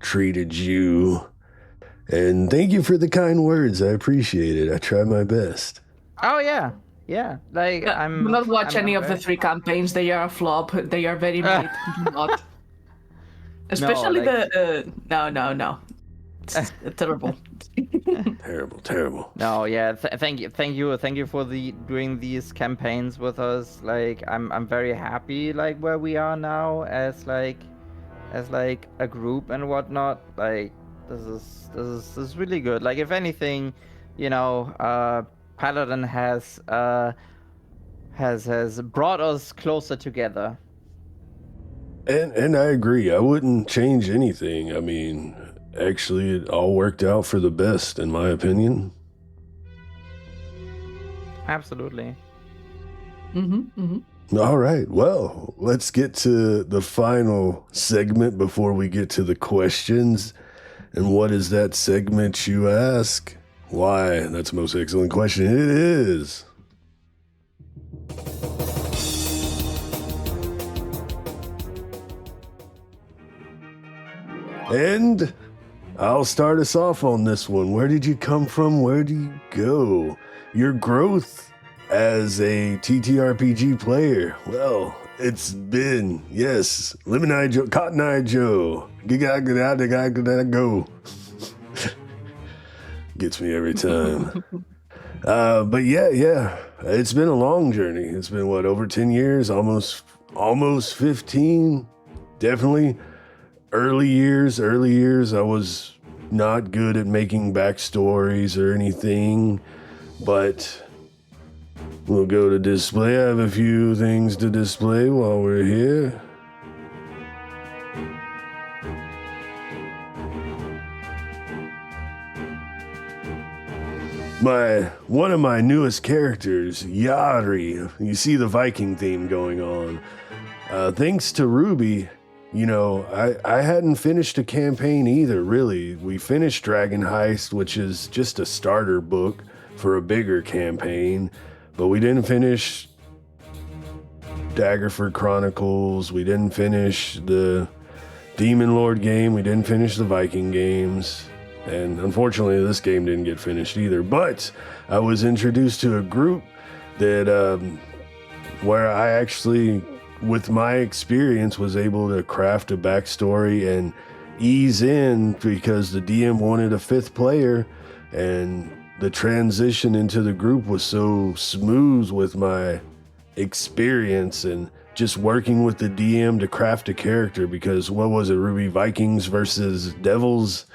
treated you. And thank you for the kind words. I appreciate it. I try my best. oh yeah like Do not watch any I'm of the very 3 campaigns. They are a flop. They are very mid. Do not. Especially like- the no. It's terrible. Terrible, terrible. No, yeah. Thank you for doing these campaigns with us. Like, I'm very happy like where we are now as like a group and whatnot. Like, this is really good. Like, if anything, you know, Paladin has brought us closer together. And I agree. I wouldn't change anything. I mean, actually, it all worked out for the best, in my opinion. Absolutely. All right. Well, let's get to the final segment before we get to the questions. And what is that segment, you ask? Why? That's the most excellent question. It is. And I'll start us off on this one. Where did you come from? Where do you go? Your growth as a TTRPG player. Well, it's been, yes, Lemon Eye Joe, Cotton Eye Joe. Go. Gets me every time. But yeah, it's been a long journey. It's been what, over 10 years, almost 15. Definitely early years, I was not good at making backstories or anything, but we'll go to display. I have a few things to display while we're here. One of my newest characters, Yari. You see the Viking theme going on. Thanks to Ruby, you know, I hadn't finished a campaign either, really. We finished Dragon Heist, which is just a starter book for a bigger campaign, but we didn't finish Daggerford Chronicles. We didn't finish the Demon Lord game. We didn't finish the Viking games. And unfortunately, this game didn't get finished either. But I was introduced to a group that, where I actually, with my experience, was able to craft a backstory and ease in because the DM wanted a 5th player, and the transition into the group was so smooth with my experience and just working with the DM to craft a character. Because what was it, Ruby? Vikings versus Devils?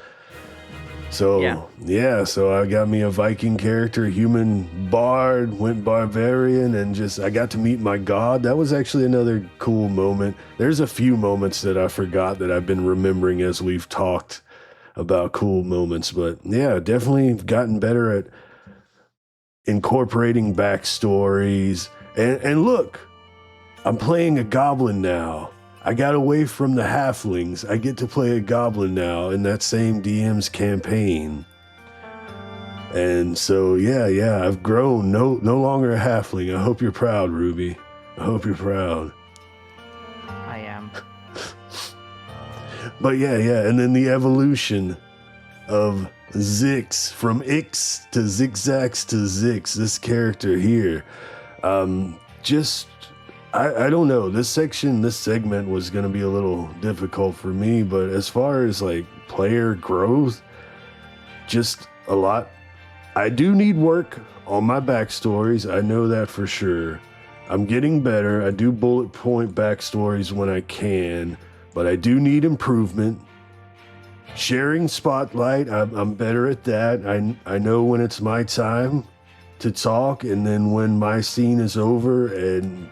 So yeah, so I got me a Viking character, a human bard, went barbarian, and I got to meet my god. That was actually another cool moment. There's a few moments that I forgot that I've been remembering as we've talked about cool moments, but yeah, definitely gotten better at incorporating backstories. And look, I'm playing a goblin now. I got away from the halflings. I get to play a goblin now in that same DM's campaign. And so, yeah, I've grown. No longer a halfling. I hope you're proud, Ruby. I hope you're proud. I am. But yeah, and then the evolution of Zix, from Ix to Zigzags to Zix, this character here. I don't know. This segment was going to be a little difficult for me, but as far as like player growth, just a lot. I do need work on my backstories. I know that for sure. I'm getting better. I do bullet point backstories when I can, but I do need improvement. Sharing spotlight, I'm better at that. I know when it's my time to talk, and then when my scene is over and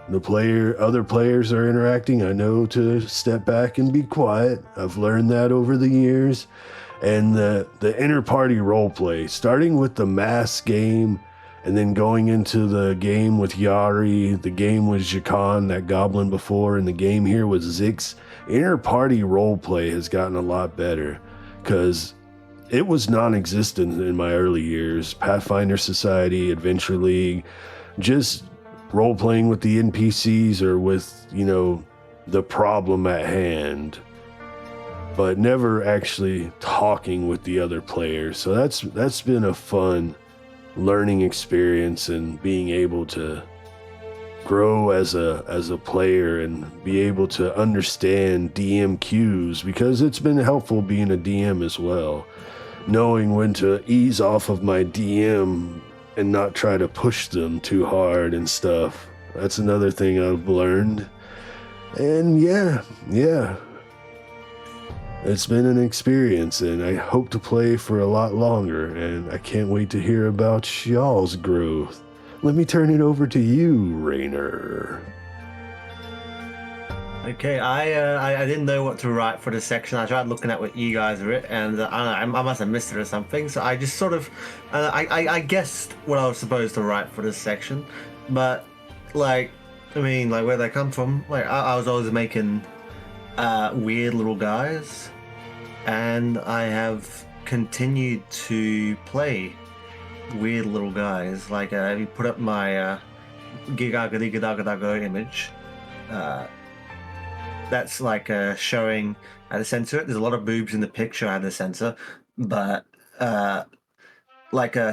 other players are interacting, I know to step back and be quiet. I've learned that over the years. And the inter-party role play, starting with the mass game And then going into the game with Yari, the game with Jakan, that goblin before, and the game here with Zix, inter-party roleplay has gotten a lot better. Because it was non-existent in my early years. Pathfinder Society, Adventure League, just role-playing with the NPCs or with, the problem at hand, but never actually talking with the other players. So that's been a fun learning experience and being able to grow as a player and be able to understand DM cues, because it's been helpful being a DM as well, knowing when to ease off of my DM and not try to push them too hard and stuff. That's another thing I've learned. And yeah, it's been an experience, and I hope to play for a lot longer, and I can't wait to hear about y'all's growth. Let me turn it over to you, Rainer. Okay, I didn't know what to write for this section. I tried looking at what you guys wrote, and I must have missed it or something. So I just sort of, I guessed what I was supposed to write for this section, but like, I mean, like where they come from. Like I was always making weird little guys, and I have continued to play weird little guys. Like if you put up my Gigagadagadago image. That's like showing how to censor it. There's a lot of boobs in the picture I had to censor, but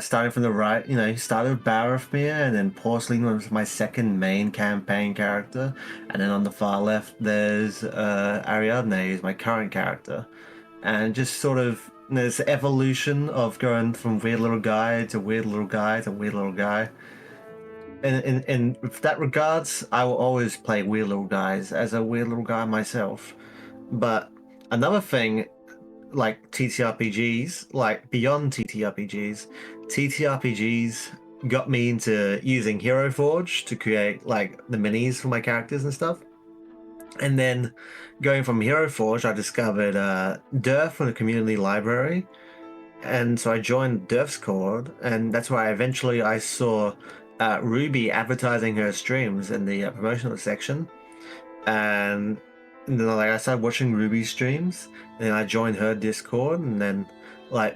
starting from the right, started with Barofmir, and then Porcelain was my second main campaign character, and then on the far left there's Ariadne, who's my current character, and just sort of this evolution of going from weird little guy to weird little guy to weird little guy. In that regards, I will always play weird little guys as a weird little guy myself. But another thing, like TTRPGs, like beyond TTRPGs got me into using Hero Forge to create like the minis for my characters and stuff. And then going from Hero Forge, I discovered Durf from the community library. And so I joined Durf's Discord, and that's why eventually I saw Ruby advertising her streams in the promotional section, and then I started watching Ruby's streams, and then I joined her Discord, and then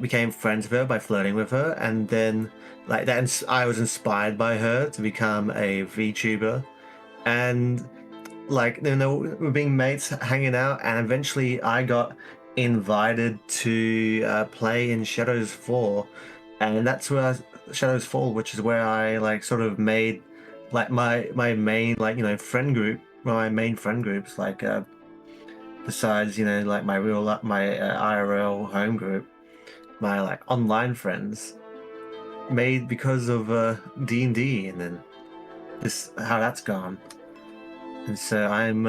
became friends with her by flirting with her, and then I was inspired by her to become a VTuber, and we're being mates, hanging out, and eventually I got invited to play in Shadows Fall, and that's where Shadows Fall, which is where I like sort of made like my main friend group, my main friend groups, besides like my IRL home group, my like online friends made because of D&D, and then this how that's gone. And so I'm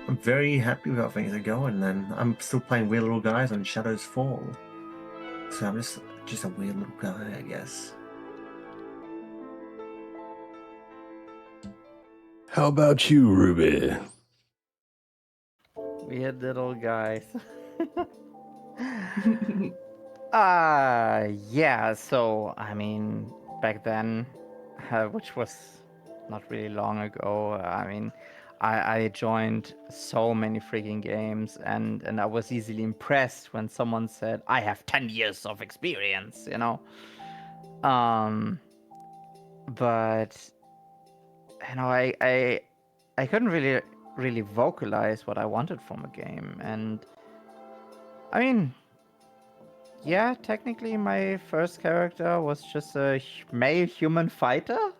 very happy with how things are going, and I'm still playing weird little guys on Shadows Fall. So I'm just a weird little guy, I guess. How about you, Ruby? Weird little guys. Yeah, so, I mean, back then, which was not really long ago, I joined so many freaking games, and I was easily impressed when someone said, I have 10 years of experience, But, I couldn't really vocalize what I wanted from a game, and, I mean, yeah, technically my first character was just a male human fighter.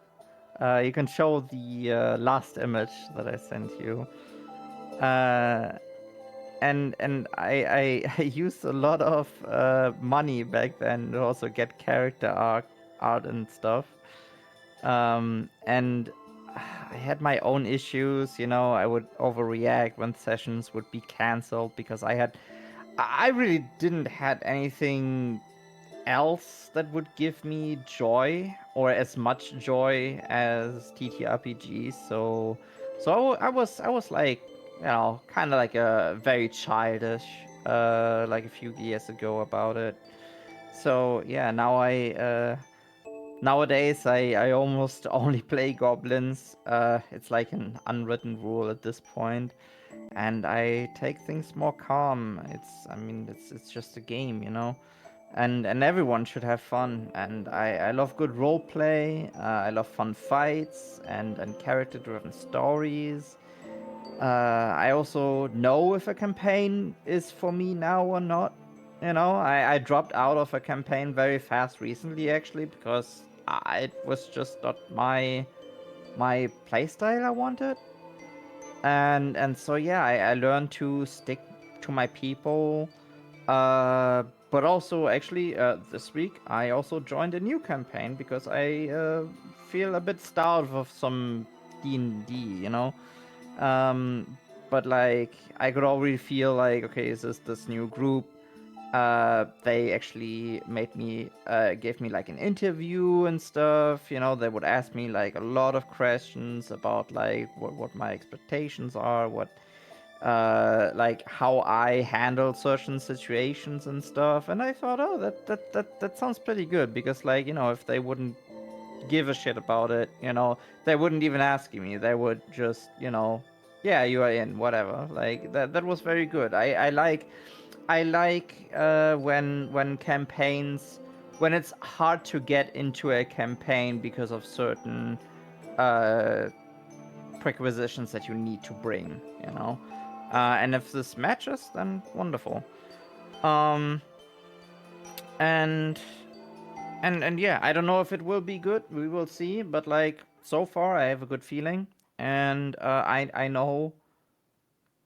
You can show the last image that I sent you. And I I used a lot of money back then to also get character art and stuff. And I had my own issues, I would overreact when sessions would be cancelled because I really didn't had anything else that would give me joy or as much joy as TTRPGs. So I was like, kind of like a very childish, like a few years ago about it. So yeah, now I nowadays I almost only play goblins. It's like an unwritten rule at this point, and I take things more calm. It's just a game, you know. And everyone should have fun. And I love good role play. I love fun fights and character-driven stories. I also know if a campaign is for me now or not. You know, I dropped out of a campaign very fast recently, actually, because it was just not my playstyle I wanted. And so yeah, I learned to stick to my people. But also, actually, this week I also joined a new campaign because I feel a bit starved of some D&D, you know. But like I could already feel like, okay, is this new group? They actually gave me like an interview and stuff. You know, they would ask me like a lot of questions about like what my expectations are, what like how I handle certain situations and stuff. And I thought, oh, that sounds pretty good, because like, you know, if they wouldn't give a shit about it, you know, they wouldn't even ask me. They would just, you know, yeah, you are in, whatever. Like that was very good. I like when campaigns, when it's hard to get into a campaign because of certain prerequisitions that you need to bring, you know. And if this matches, then wonderful. Um, and yeah, I don't know if it will be good. We will see. But like so far, I have a good feeling, and I know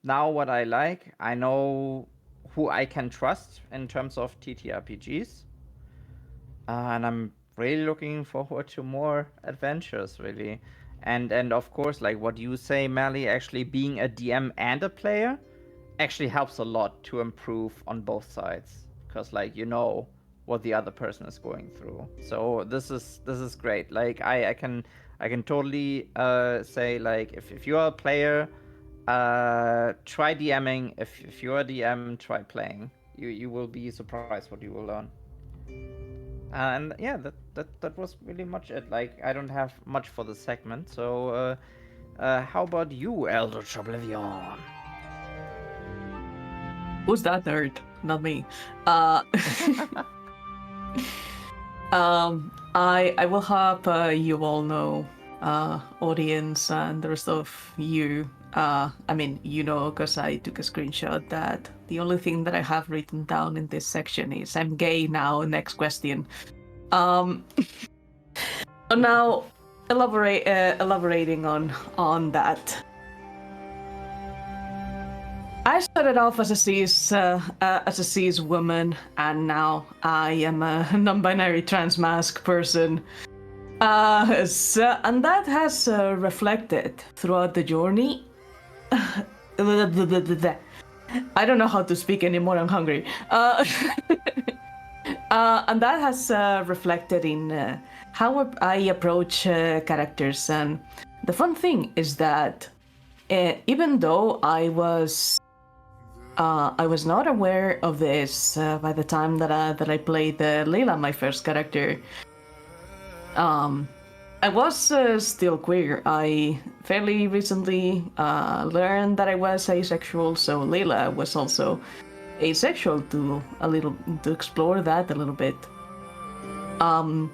now what I like. I know who I can trust in terms of TTRPGs, and I'm really looking forward to more adventures, really. And of course, like what you say, Mally, actually being a DM and a player actually helps a lot to improve on both sides, because like you know what the other person is going through. So this is great. Like I can totally say, like, if you are a player, try DMing. If you're a DM, try playing. You will be surprised what you will learn. And yeah, that was really much it. Like I don't have much for the segment. So how about you, Eldritch Oblivion? Who's that nerd? Not me. Uh, I will help you all know, audience and the rest of you. I mean, you know, because I took a screenshot, that the only thing that I have written down in this section is I'm gay now. Next question. Now, elaborating on that. I started off as a cis woman, and now I am a non-binary trans mask person. And that has reflected throughout the journey. I don't know how to speak anymore. I'm hungry. And that has reflected in how I approach characters. And the fun thing is that even though I was not aware of this by the time that I played Leila, my first character. I was still queer. I fairly recently learned that I was asexual, so Leila was also asexual to explore that a little bit. And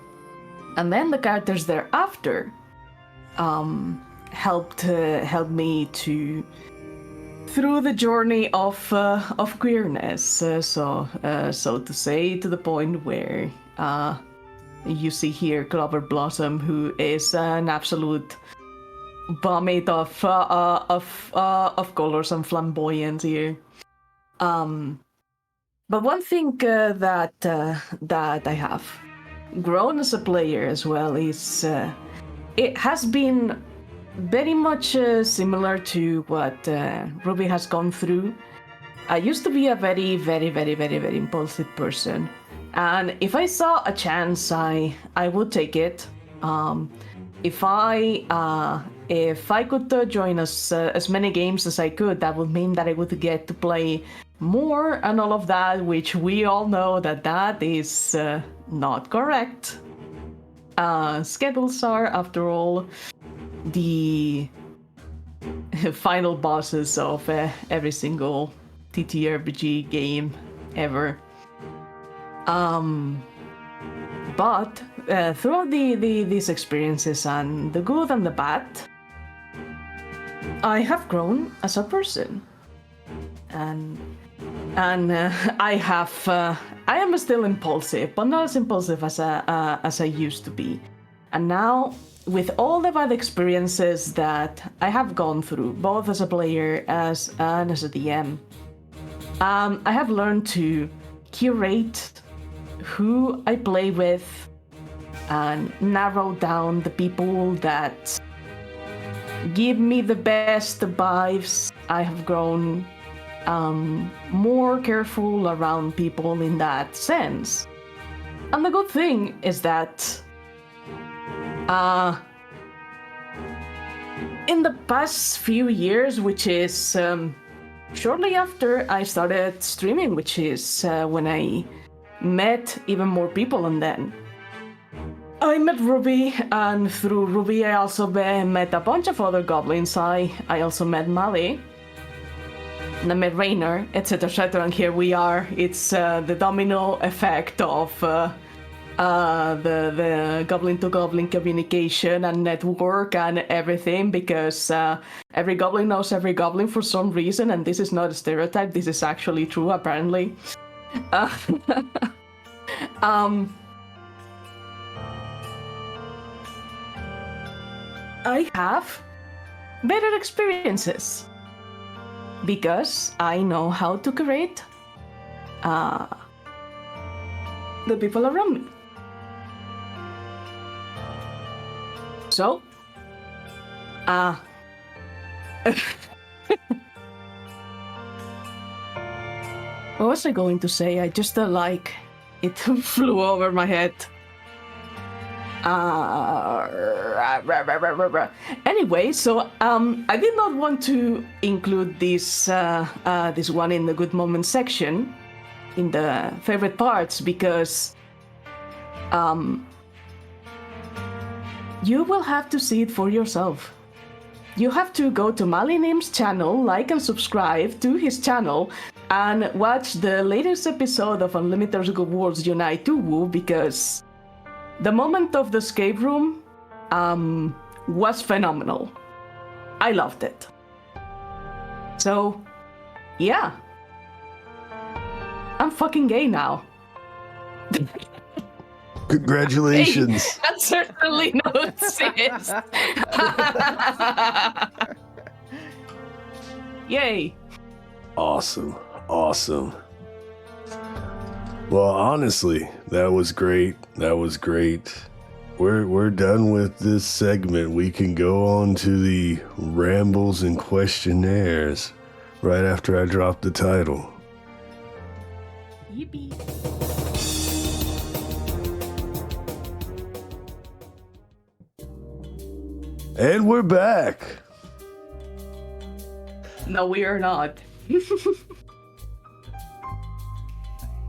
then the characters thereafter helped me to through the journey of queerness, so to say, to the point where you see here Clover Blossom, who is an absolute vomit of colors and flamboyance here. But one thing that I have grown as a player as well is it has been very much similar to what Ruby has gone through. I used to be a very, very, very, very, very impulsive person, and if I saw a chance, I would take it. If I could join as many games as I could, that would mean that I would get to play more and all of that, which we all know that is not correct. schedules are. After all, the final bosses of every single ttrpg game ever. But throughout these experiences, and the good and the bad, I have grown as a person, and I am still impulsive, but not as impulsive as I used to be. And now, with all the bad experiences that I have gone through, both as a player and as a DM, I have learned to curate who I play with and narrow down the people that give me the best vibes. I have grown more careful around people in that sense. And the good thing is that in the past few years, which is shortly after I started streaming, which is when I met even more people, and then I met Ruby, and through Ruby I also met a bunch of other goblins. I also met Mali, and I met Rainer, etc., etc., and here we are. It's the domino effect of the goblin-to-goblin communication and network and everything, because every goblin knows every goblin for some reason, and this is not a stereotype, this is actually true, apparently. I have better experiences because I know how to create the people around me. So, what was I going to say? I just like it flew over my head. Anyway, so I did not want to include this this one in the good moments section, in the favorite parts, because you will have to see it for yourself. You have to go to Malinim's channel, like and subscribe to his channel, and watch the latest episode of Unlimited Worlds Unite to Woo, because the moment of the escape room was phenomenal. I loved it. So, yeah. I'm fucking gay now. Congratulations. Hey, that certainly notices. Yay. Awesome. Awesome. Well, honestly, that was great. That was great. We're done with this segment. We can go on to the rambles and questionnaires right after I drop the title. Yippee. And we're back. No, we are not.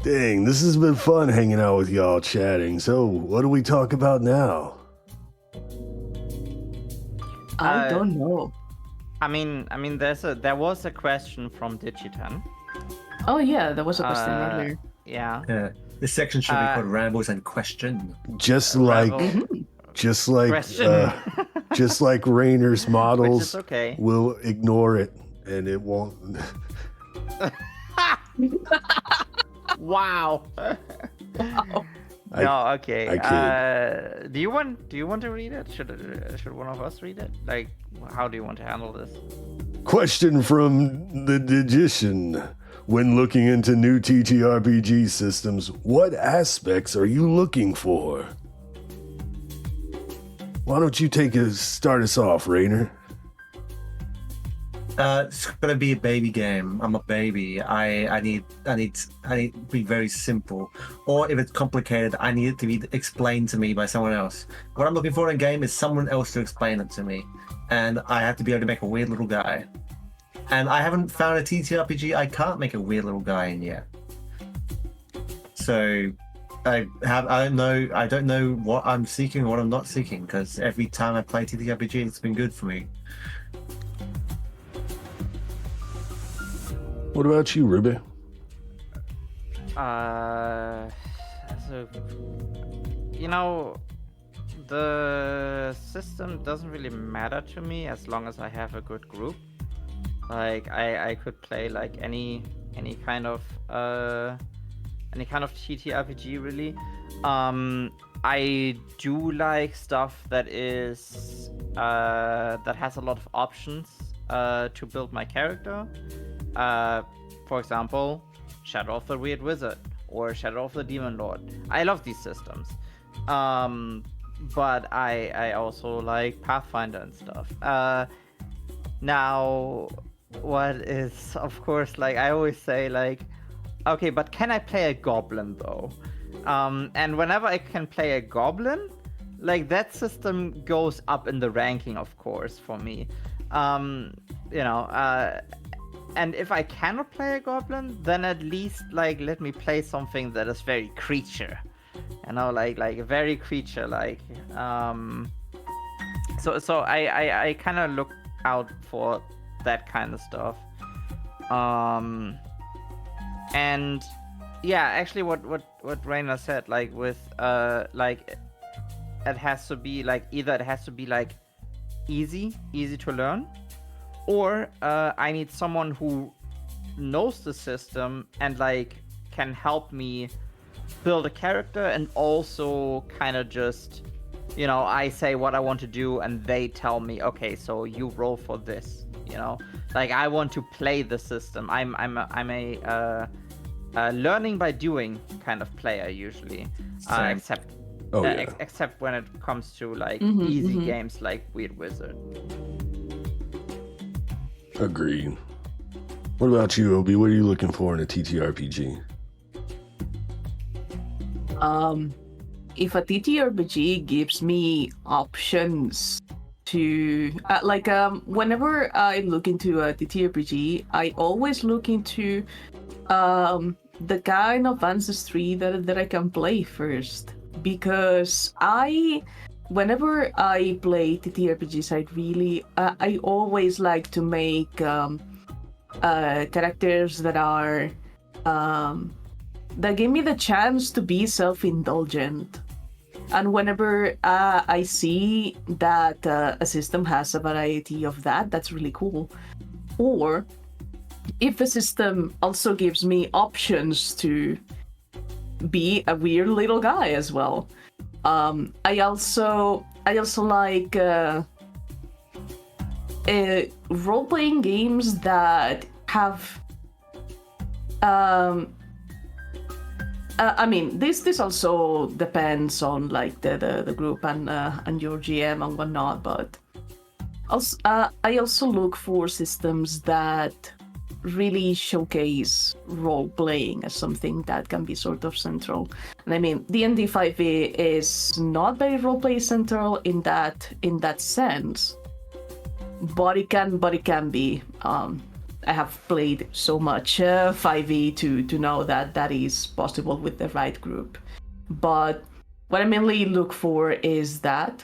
Dang, this has been fun hanging out with y'all chatting. So, what do we talk about now? I don't know. I mean, there was a question from Digitan. Oh yeah, there was a question earlier. Yeah. Yeah. This section should be called Rambles and Question. Just like Ramble. just like Question. just like Rainer's models, Which is okay. we'll ignore it and it won't. Wow. No, okay. I kid. Do you want to read it? Should one of us read it? Like, how do you want to handle this? Question from the Digician. When looking into new TTRPG systems, what aspects are you looking for? Why don't you start us off, Rainer? It's gonna be a baby game. I'm a baby. I need to be very simple. Or if it's complicated, I need it to be explained to me by someone else. What I'm looking for in a game is someone else to explain it to me. And I have to be able to make a weird little guy. And I haven't found a TTRPG I can't make a weird little guy in yet. So don't know what I'm seeking or what I'm not seeking, because every time I play TTRPG, it's been good for me. What about you, Ruby? So, you know, the system doesn't really matter to me as long as I have a good group. Like I could play like any kind of TTRPG really. I do like stuff that is that has a lot of options to build my character. For example, Shadow of the Weird Wizard or Shadow of the Demon Lord. I love these systems. But I also like Pathfinder and stuff. Now, what is, of course, like I always say, like, okay, but can I play a goblin though? And whenever I can play a goblin, like that system goes up in the ranking, of course, for me. And if I cannot play a goblin, then at least like let me play something that is very creature. Like very creature like. So I kind of look out for that kind of stuff. And yeah, actually what Rainer said, like with like it has to be like either it has to be like easy to learn, or I need someone who knows the system and like can help me build a character, and also kind of just, you know, I say what I want to do and they tell me, okay, so you roll for this, you know, like I want to play the system. I'm a learning by doing kind of player usually, except except when it comes to like easy games like Weird Wizard. Agreed. What about you, Obi? What are you looking for in a TTRPG? If a TTRPG gives me options to whenever I look into a TTRPG, I always look into the kind of ancestry that I can play first, because whenever I play TTRPGs, I always like to make characters that are that give me the chance to be self-indulgent. And whenever I see that a system has a variety of that's really cool. Or if the system also gives me options to be a weird little guy as well. I also like role-playing games that have I mean, this also depends on like the group and your GM and whatnot, but also I also look for systems that really showcase role playing as something that can be sort of central. And I mean, D&D 5e is not very role play central in that sense, but it can be. I have played so much 5e to know that is possible with the right group. But what I mainly look for is that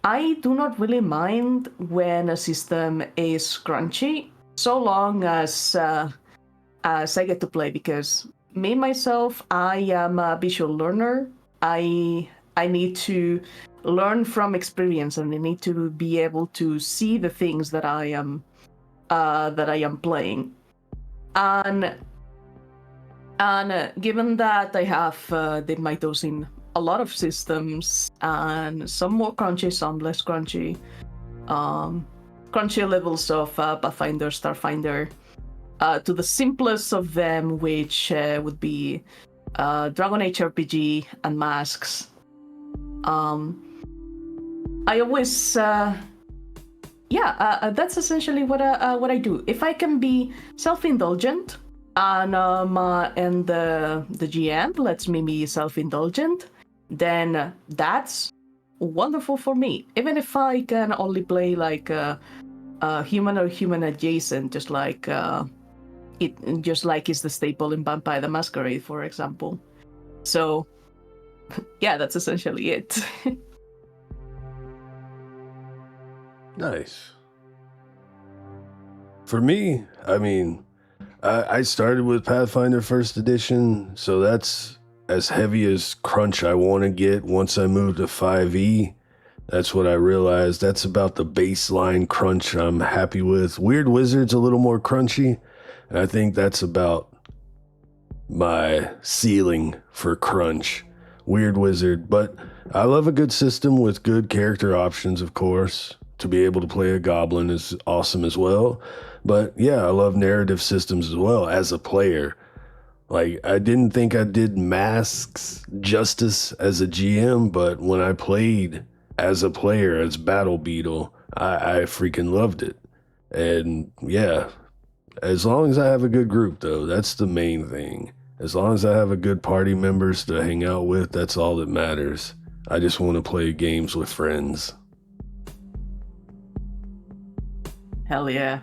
I do not really mind when a system is crunchy, so long as I get to play, because myself, I am a visual learner. I need to learn from experience, and I need to be able to see the things that I am playing. And given that I have dipped my toes in a lot of systems, and some more crunchy, some less crunchy, crunchy levels of Pathfinder, Starfinder, to the simplest of them, which would be Dragon Age RPG and Masks. I always that's essentially what I do. If I can be self-indulgent, and the GM lets me be self-indulgent, then that's wonderful for me. Even if I can only play like a human or human adjacent, just like is the staple in Vampire the Masquerade, for example. So yeah, that's essentially it. Nice. For me, I mean, I started with Pathfinder First Edition, so that's as heavy as crunch I want to get. Once I moved to 5e, that's what I realized. That's about the baseline crunch I'm happy with. Weird Wizard's a little more crunchy, and I think that's about my ceiling for crunch. Weird Wizard, but I love a good system with good character options, of course. To be able to play a goblin is awesome as well. But yeah, I love narrative systems as well as a player. Like, I didn't think I did Masks justice as a GM, but when I played as a player, as Battle Beetle, I freaking loved it. And yeah, as long as I have a good group, though, that's the main thing. As long as I have a good party members to hang out with, that's all that matters. I just want to play games with friends. Hell yeah.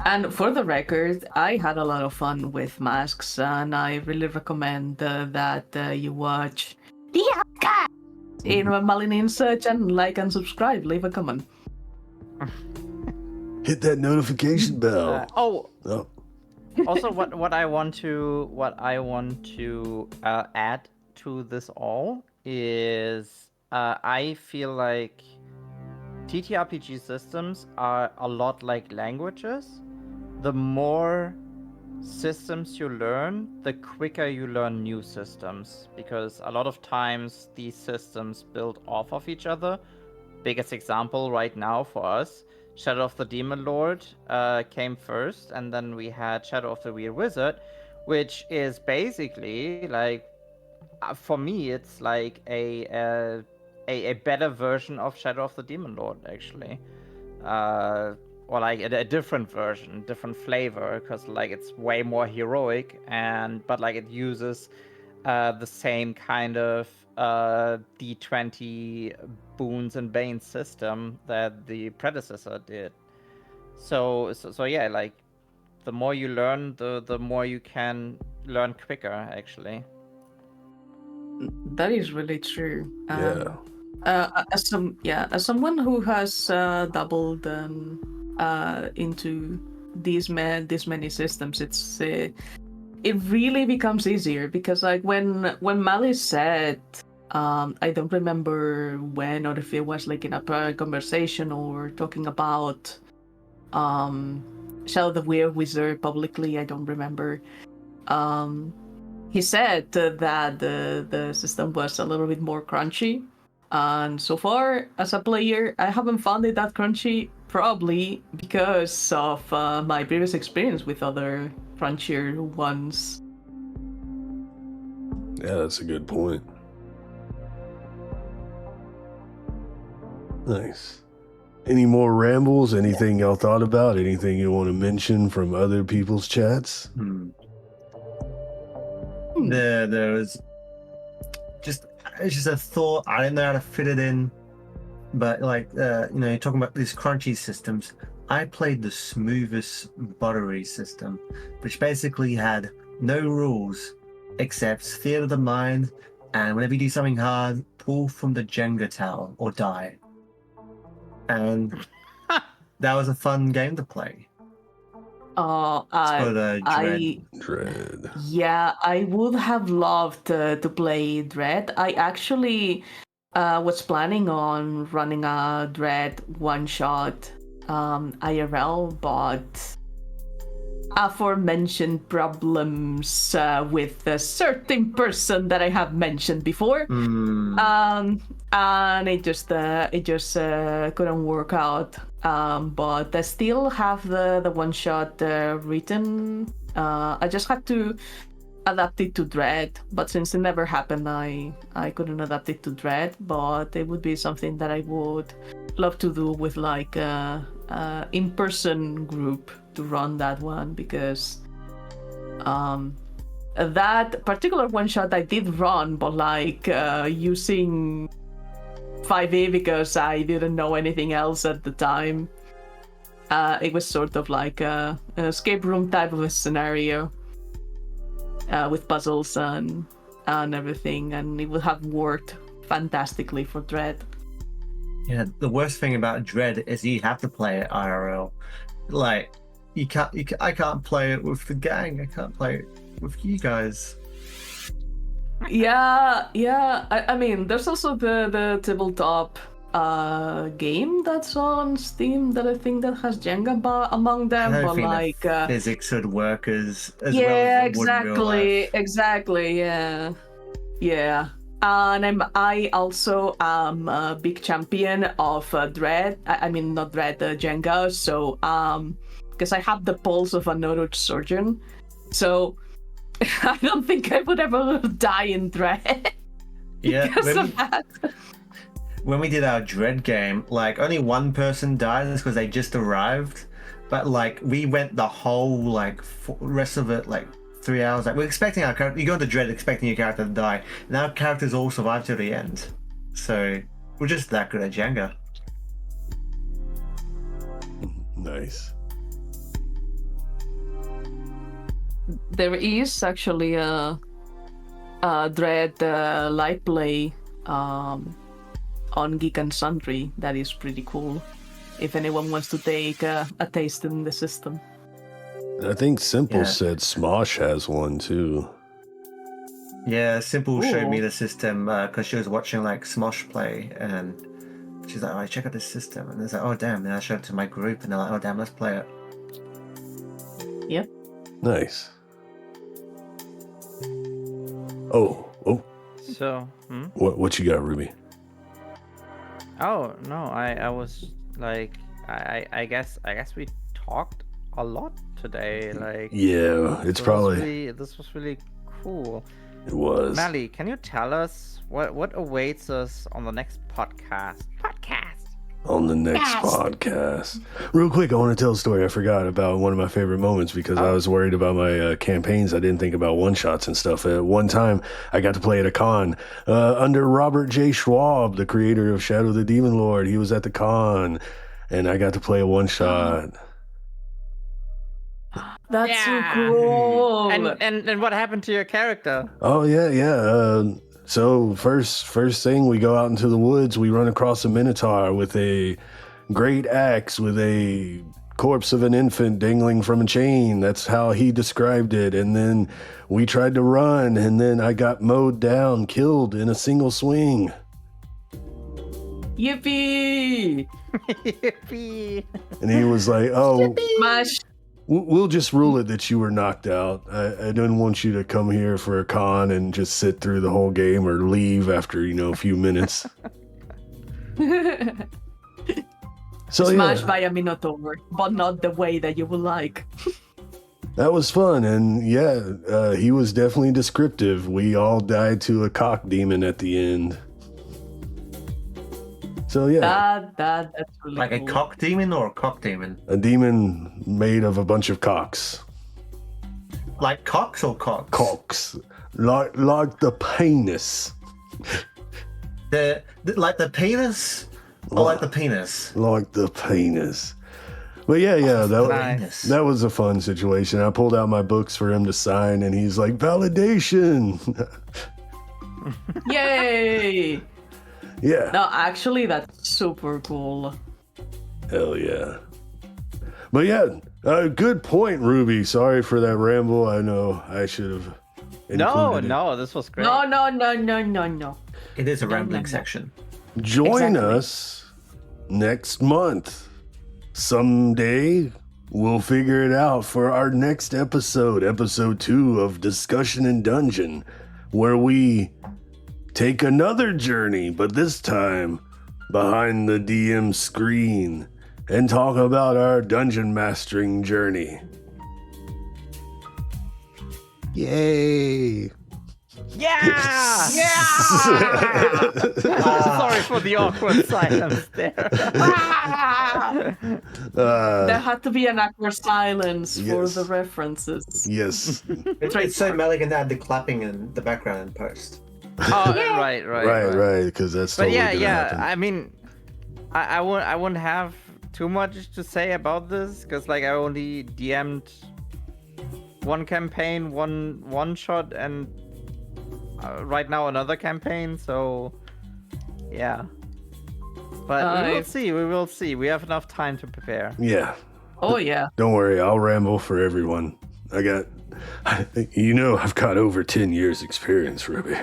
And for the record, I had a lot of fun with Masks, and I really recommend that you watch the podcast in Malinin search and like and subscribe. Leave a comment. Hit that notification bell. Oh, Oh. also, what I want to add to this all is I feel like TTRPG systems are a lot like languages. The more systems you learn, the quicker you learn new systems, because a lot of times these systems build off of each other. Biggest example right now for us, Shadow of the Demon Lord came first, and then we had Shadow of the Weird Wizard, which is basically like, for me, it's like a better version of Shadow of the Demon Lord, actually. Or like a different version, different flavor, because like it's way more heroic, but like it uses the same kind of D20 boons and banes system that the predecessor did. So yeah, like the more you learn, the more you can learn quicker, actually. That is really true. Yeah. As someone who has doubled into these many systems, it really becomes easier, because like when Malice said, I don't remember when, or if it was like in a conversation or talking about Shadow the Weird Wizard publicly, I don't remember. He said that the system was a little bit more crunchy, and so far as a player, I haven't found it that crunchy. Probably because of my previous experience with other crunchier ones. Yeah, that's a good point. Nice. Any more rambles? Anything y'all thought about? Anything you want to mention from other people's chats? There was just a thought. I didn't know how to fit it in, but like you're talking about these crunchy systems. I played the smoothest buttery system, which basically had no rules except theater of the mind, and whenever you do something hard, pull from the Jenga tower or die. And that was a fun game to play. Dread. Yeah, I would have loved to play Dread. I actually was planning on running a Dread one-shot IRL, but aforementioned problems with a certain person that I have mentioned before, and it just couldn't work out. But I still have the one shot written. I just had to adapt it to Dread, but since it never happened, I couldn't adapt it to Dread. But it would be something that I would love to do with like a in-person group to run that one, because that particular one shot I did run, but like using 5e because I didn't know anything else at the time. It was sort of like an escape room type of a scenario with puzzles and and everything, and it would have worked fantastically for Dread. Yeah, the worst thing about Dread is you have to play it IRL. Like, I can't play it with the gang. I can't play it with you guys. Yeah. I mean, there's also the tabletop game that's on Steam that I think that has Jenga among them, I don't but think like the physics would work as well as it would in real life. exactly, yeah. And I also am a big champion of Dread. I mean, not Dread, Jenga. So because I have the pulse of a neurosurgeon, so I don't think I would ever die in Dread. Yeah, because of that. When we did our Dread game, like only one person died because they just arrived, but like we went the whole like rest of it like 3 hours. Like we're expecting our character. You go into Dread expecting your character to die, and our characters all survive to the end. So we're just that good at Jenga. Nice. There is actually a Dread light play on Geek and Sundry that is pretty cool. If anyone wants to take a taste in the system. I think Simple said Smosh has one too. Yeah, Simple showed me Ooh. the system because she was watching like Smosh play, and she's like, "Oh, check out this system," and it's like, "Oh, damn!" And I showed it to my group, and they're like, "Oh, damn, let's play it." Yep. Nice. Oh. So, What you got, Ruby? Oh no, I was like, I guess we talked a lot today. Like, Yeah, it's probably this was really cool. it was. Mally, can you tell us what awaits us on the next podcast? On the next podcast. Real quick, I want to tell a story I forgot about one of my favorite moments because I was worried about my campaigns. I didn't think about one-shots and stuff. At one time, I got to play at a con under Robert J. Schwab, the creator of Shadow the Demon Lord. He was at the con, and I got to play a one-shot. That's so cool. And what happened to your character? Oh, yeah. So first thing, we go out into the woods. We run across a minotaur with a great axe with a corpse of an infant dangling from a chain. That's how he described it. And then we tried to run, and then I got mowed down, killed in a single swing. Yippee! Yippee! And he was like, "Oh, Smash! we'll just rule it that you were knocked out. I didn't want you to come here for a con and just sit through the whole game or leave after, a few minutes." So Smashed by a minotaur, but not the way that you would like. that was fun. And he was definitely descriptive. We all died to a cock demon at the end. So That's really Like cool. a cock demon or a cock demon? a demon made of a bunch of cocks. Like cocks or cocks? Cocks. Like the penis. Like the penis? Or like the penis? Like the penis. But that was a fun situation. I pulled out my books for him to sign, and he's like, "Validation." Yay! Yeah. No, actually, that's super cool. Hell yeah. But good point, Ruby. Sorry for that ramble. I know I should have. No, this was great. No. It is a rambling section. Join Exactly. us next month. Someday we'll figure it out for our next episode 2 of Discussion in Dungeon, where we take another journey, but this time behind the DM screen, and talk about our dungeon mastering journey. Yay! Yeah! Sorry for the awkward silence there. There had to be an awkward silence for Yes. the references. Yes. It's so Mel can add the clapping in the background in post. Oh, right. Right, because that's But totally gonna happen. I mean, I wouldn't have too much to say about this because like I only DM'd one campaign, one shot, and right now another campaign, so yeah. But we will see. We will see. We have enough time to prepare. Yeah. Oh yeah. Don't worry, I'll ramble for everyone. I've got over 10 years experience, Ruby.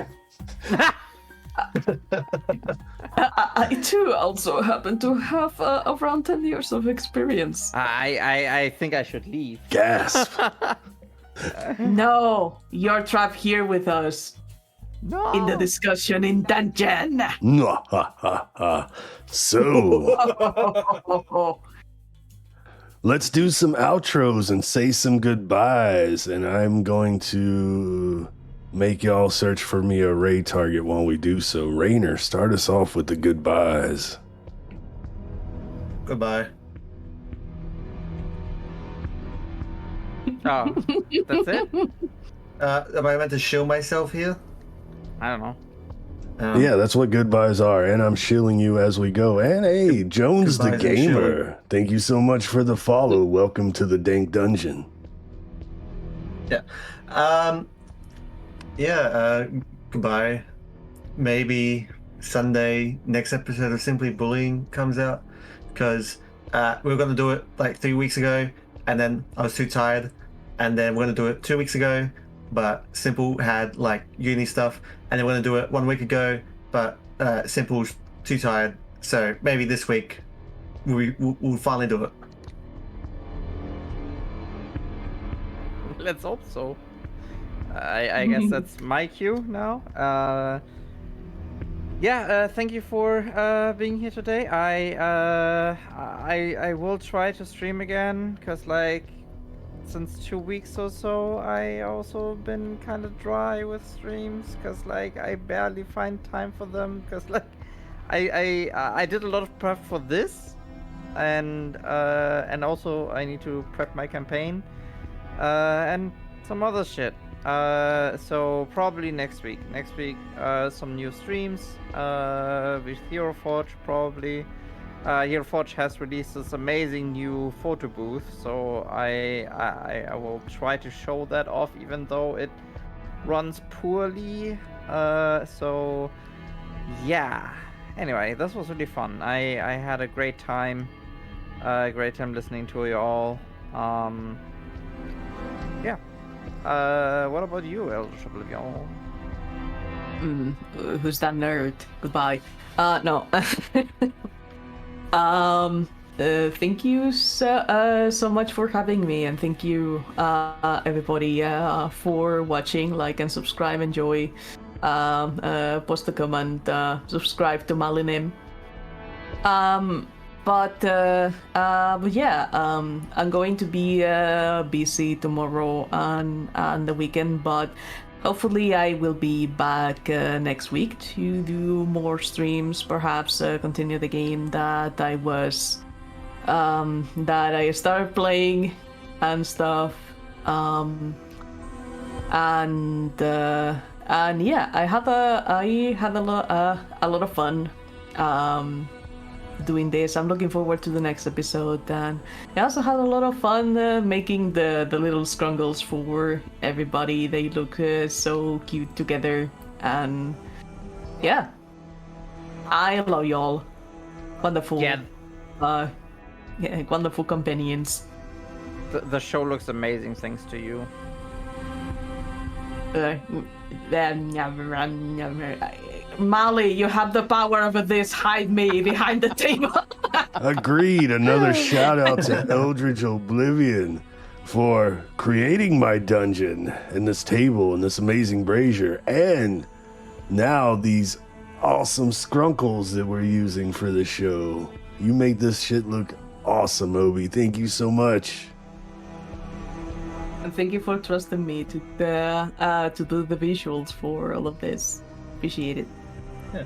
I too also happen to have around 10 years of experience. I think I should leave. Gasp. No, you're trapped here with us No. in the discussion in dungeon. So, let's do some outros and say some goodbyes, and I'm going to make y'all search for me a raid target while we do so. Rainer, start us off with the goodbyes. Goodbye. Oh, that's it? Am I meant to shield myself here? I don't know. Yeah, that's what goodbyes are, and I'm shilling you as we go. And hey, Jones the Goodbyes and Gamer, thank you so much for the follow. Welcome to the Dank Dungeon. Yeah. Goodbye. Maybe Sunday, next episode of Simply Bullying comes out, because we were going to do it like 3 weeks ago, and then I was too tired, and then we're going to do it 2 weeks ago, but Simple had like uni stuff, and then we're going to do it 1 week ago, but Simple's too tired, so maybe this week we'll finally do it. Let's hope so. I guess that's my cue now. Thank you for being here today. I will try to stream again, because like since 2 weeks or so I also been kind of dry with streams, because like I barely find time for them, because like I did a lot of prep for this, and also I need to prep my campaign and some other shit. So probably next week, some new streams with Hero Forge probably. Hero Forge has released this amazing new photo booth, so I will try to show that off, even though it runs poorly. So yeah. Anyway, this was really fun. I had a great time. Listening to you all. Yeah. What about you, Eldritch Oblivion? Who's that nerd? Goodbye. No. Thank you so much for having me, and thank you everybody for watching. Like and subscribe, enjoy, post a comment, subscribe to Malinim. But yeah, I'm going to be busy tomorrow and the weekend, but hopefully I will be back next week to do more streams, perhaps continue the game that I started playing and stuff. And yeah, I had a lot of fun doing this. I'm looking forward to the next episode, and I also had a lot of fun making the little scrungles for everybody. They look so cute together, and yeah, I love y'all. Wonderful, wonderful companions. The show looks amazing thanks to you. Molly, you have the power over this. Hide me behind the table. Agreed. Another shout out to Eldritch Oblivion for creating my dungeon and this table and this amazing brazier, and now these awesome scrunkles that we're using for the show. You make this shit look awesome, Obi. Thank you so much. And thank you for trusting me to do the visuals for all of this. Appreciate it. Yeah.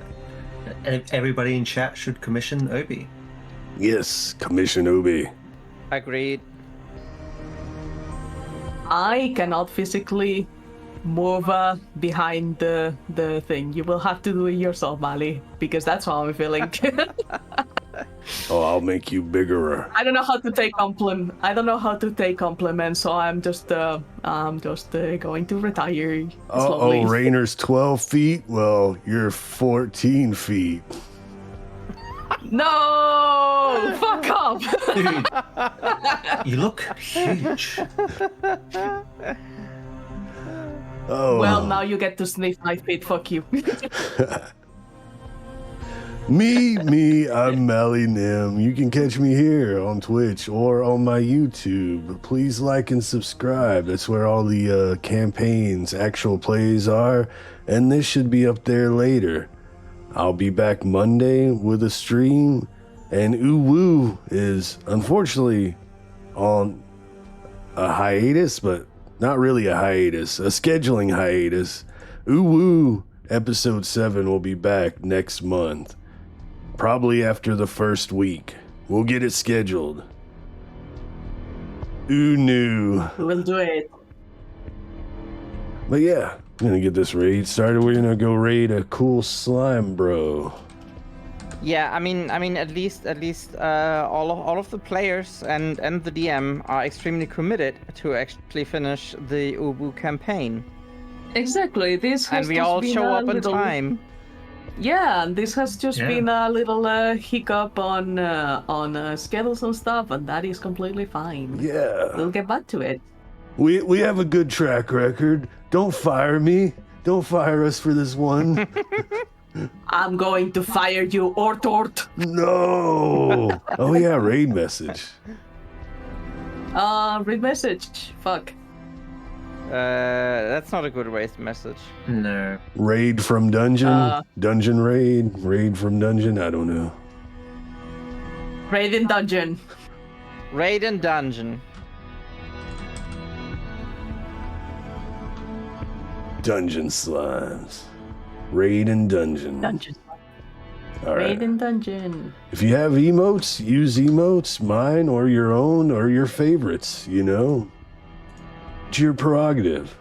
And everybody in chat should commission Obi. Yes, commission Obi. Agreed. I cannot physically move behind the thing. You will have to do it yourself, Mali, because that's how I'm feeling. Oh, I'll make you bigger. I don't know how to take compliments, so I'm just going to retire slowly. Oh, Rainer's 12 feet? Well, you're 14 feet. No! Fuck off! Dude, you look huge. Oh. Well, now you get to sniff my feet. Fuck you. Me, I'm Mally Nim. You can catch me here on Twitch or on my YouTube. Please like and subscribe. That's where all the campaigns, actual plays are, and this should be up there later. I'll be back Monday with a stream, and Uwu is unfortunately on a hiatus, but not really a hiatus, a scheduling hiatus. Uwu episode 7 will be back next month. Probably after the first week. We'll get it scheduled. Unu. We'll do it. But yeah, I'm gonna get this raid started. We're gonna go raid a cool slime bro. Yeah, I mean, at least, all of the players and the DM are extremely committed to actually finish the Ubu campaign, Exactly. This has and we just all been show a up on little... time. Yeah, and this has just been a little hiccup on schedules and stuff, and that is completely fine. Yeah. We'll get back to it. We have a good track record. Don't fire me. Don't fire us for this one. I'm going to fire you, Ortort. No. Oh yeah, raid message. Read message. Fuck. That's not a good race message. No. Raid from dungeon. Dungeon raid. Raid from dungeon. I don't know. Raid in dungeon. Raid and dungeon. Dungeon slimes. Raid and dungeon. Dungeon. All right. Raid in dungeon. If you have emotes, use emotes, mine or your own or your favorites, you know? It's your prerogative.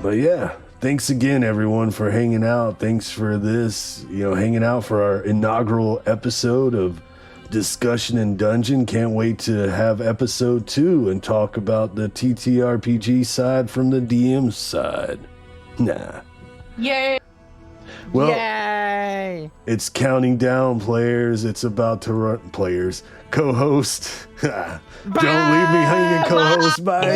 But yeah, thanks again, everyone, for hanging out. Thanks for this, hanging out for our inaugural episode of Discussion in Dungeon. Can't wait to have episode 2 and talk about the TTRPG side from the DM side. Nah. Yay! Well, Yay! it's counting down, players. It's about to run, players. Co-host. Don't leave me hanging, co-host. Bye.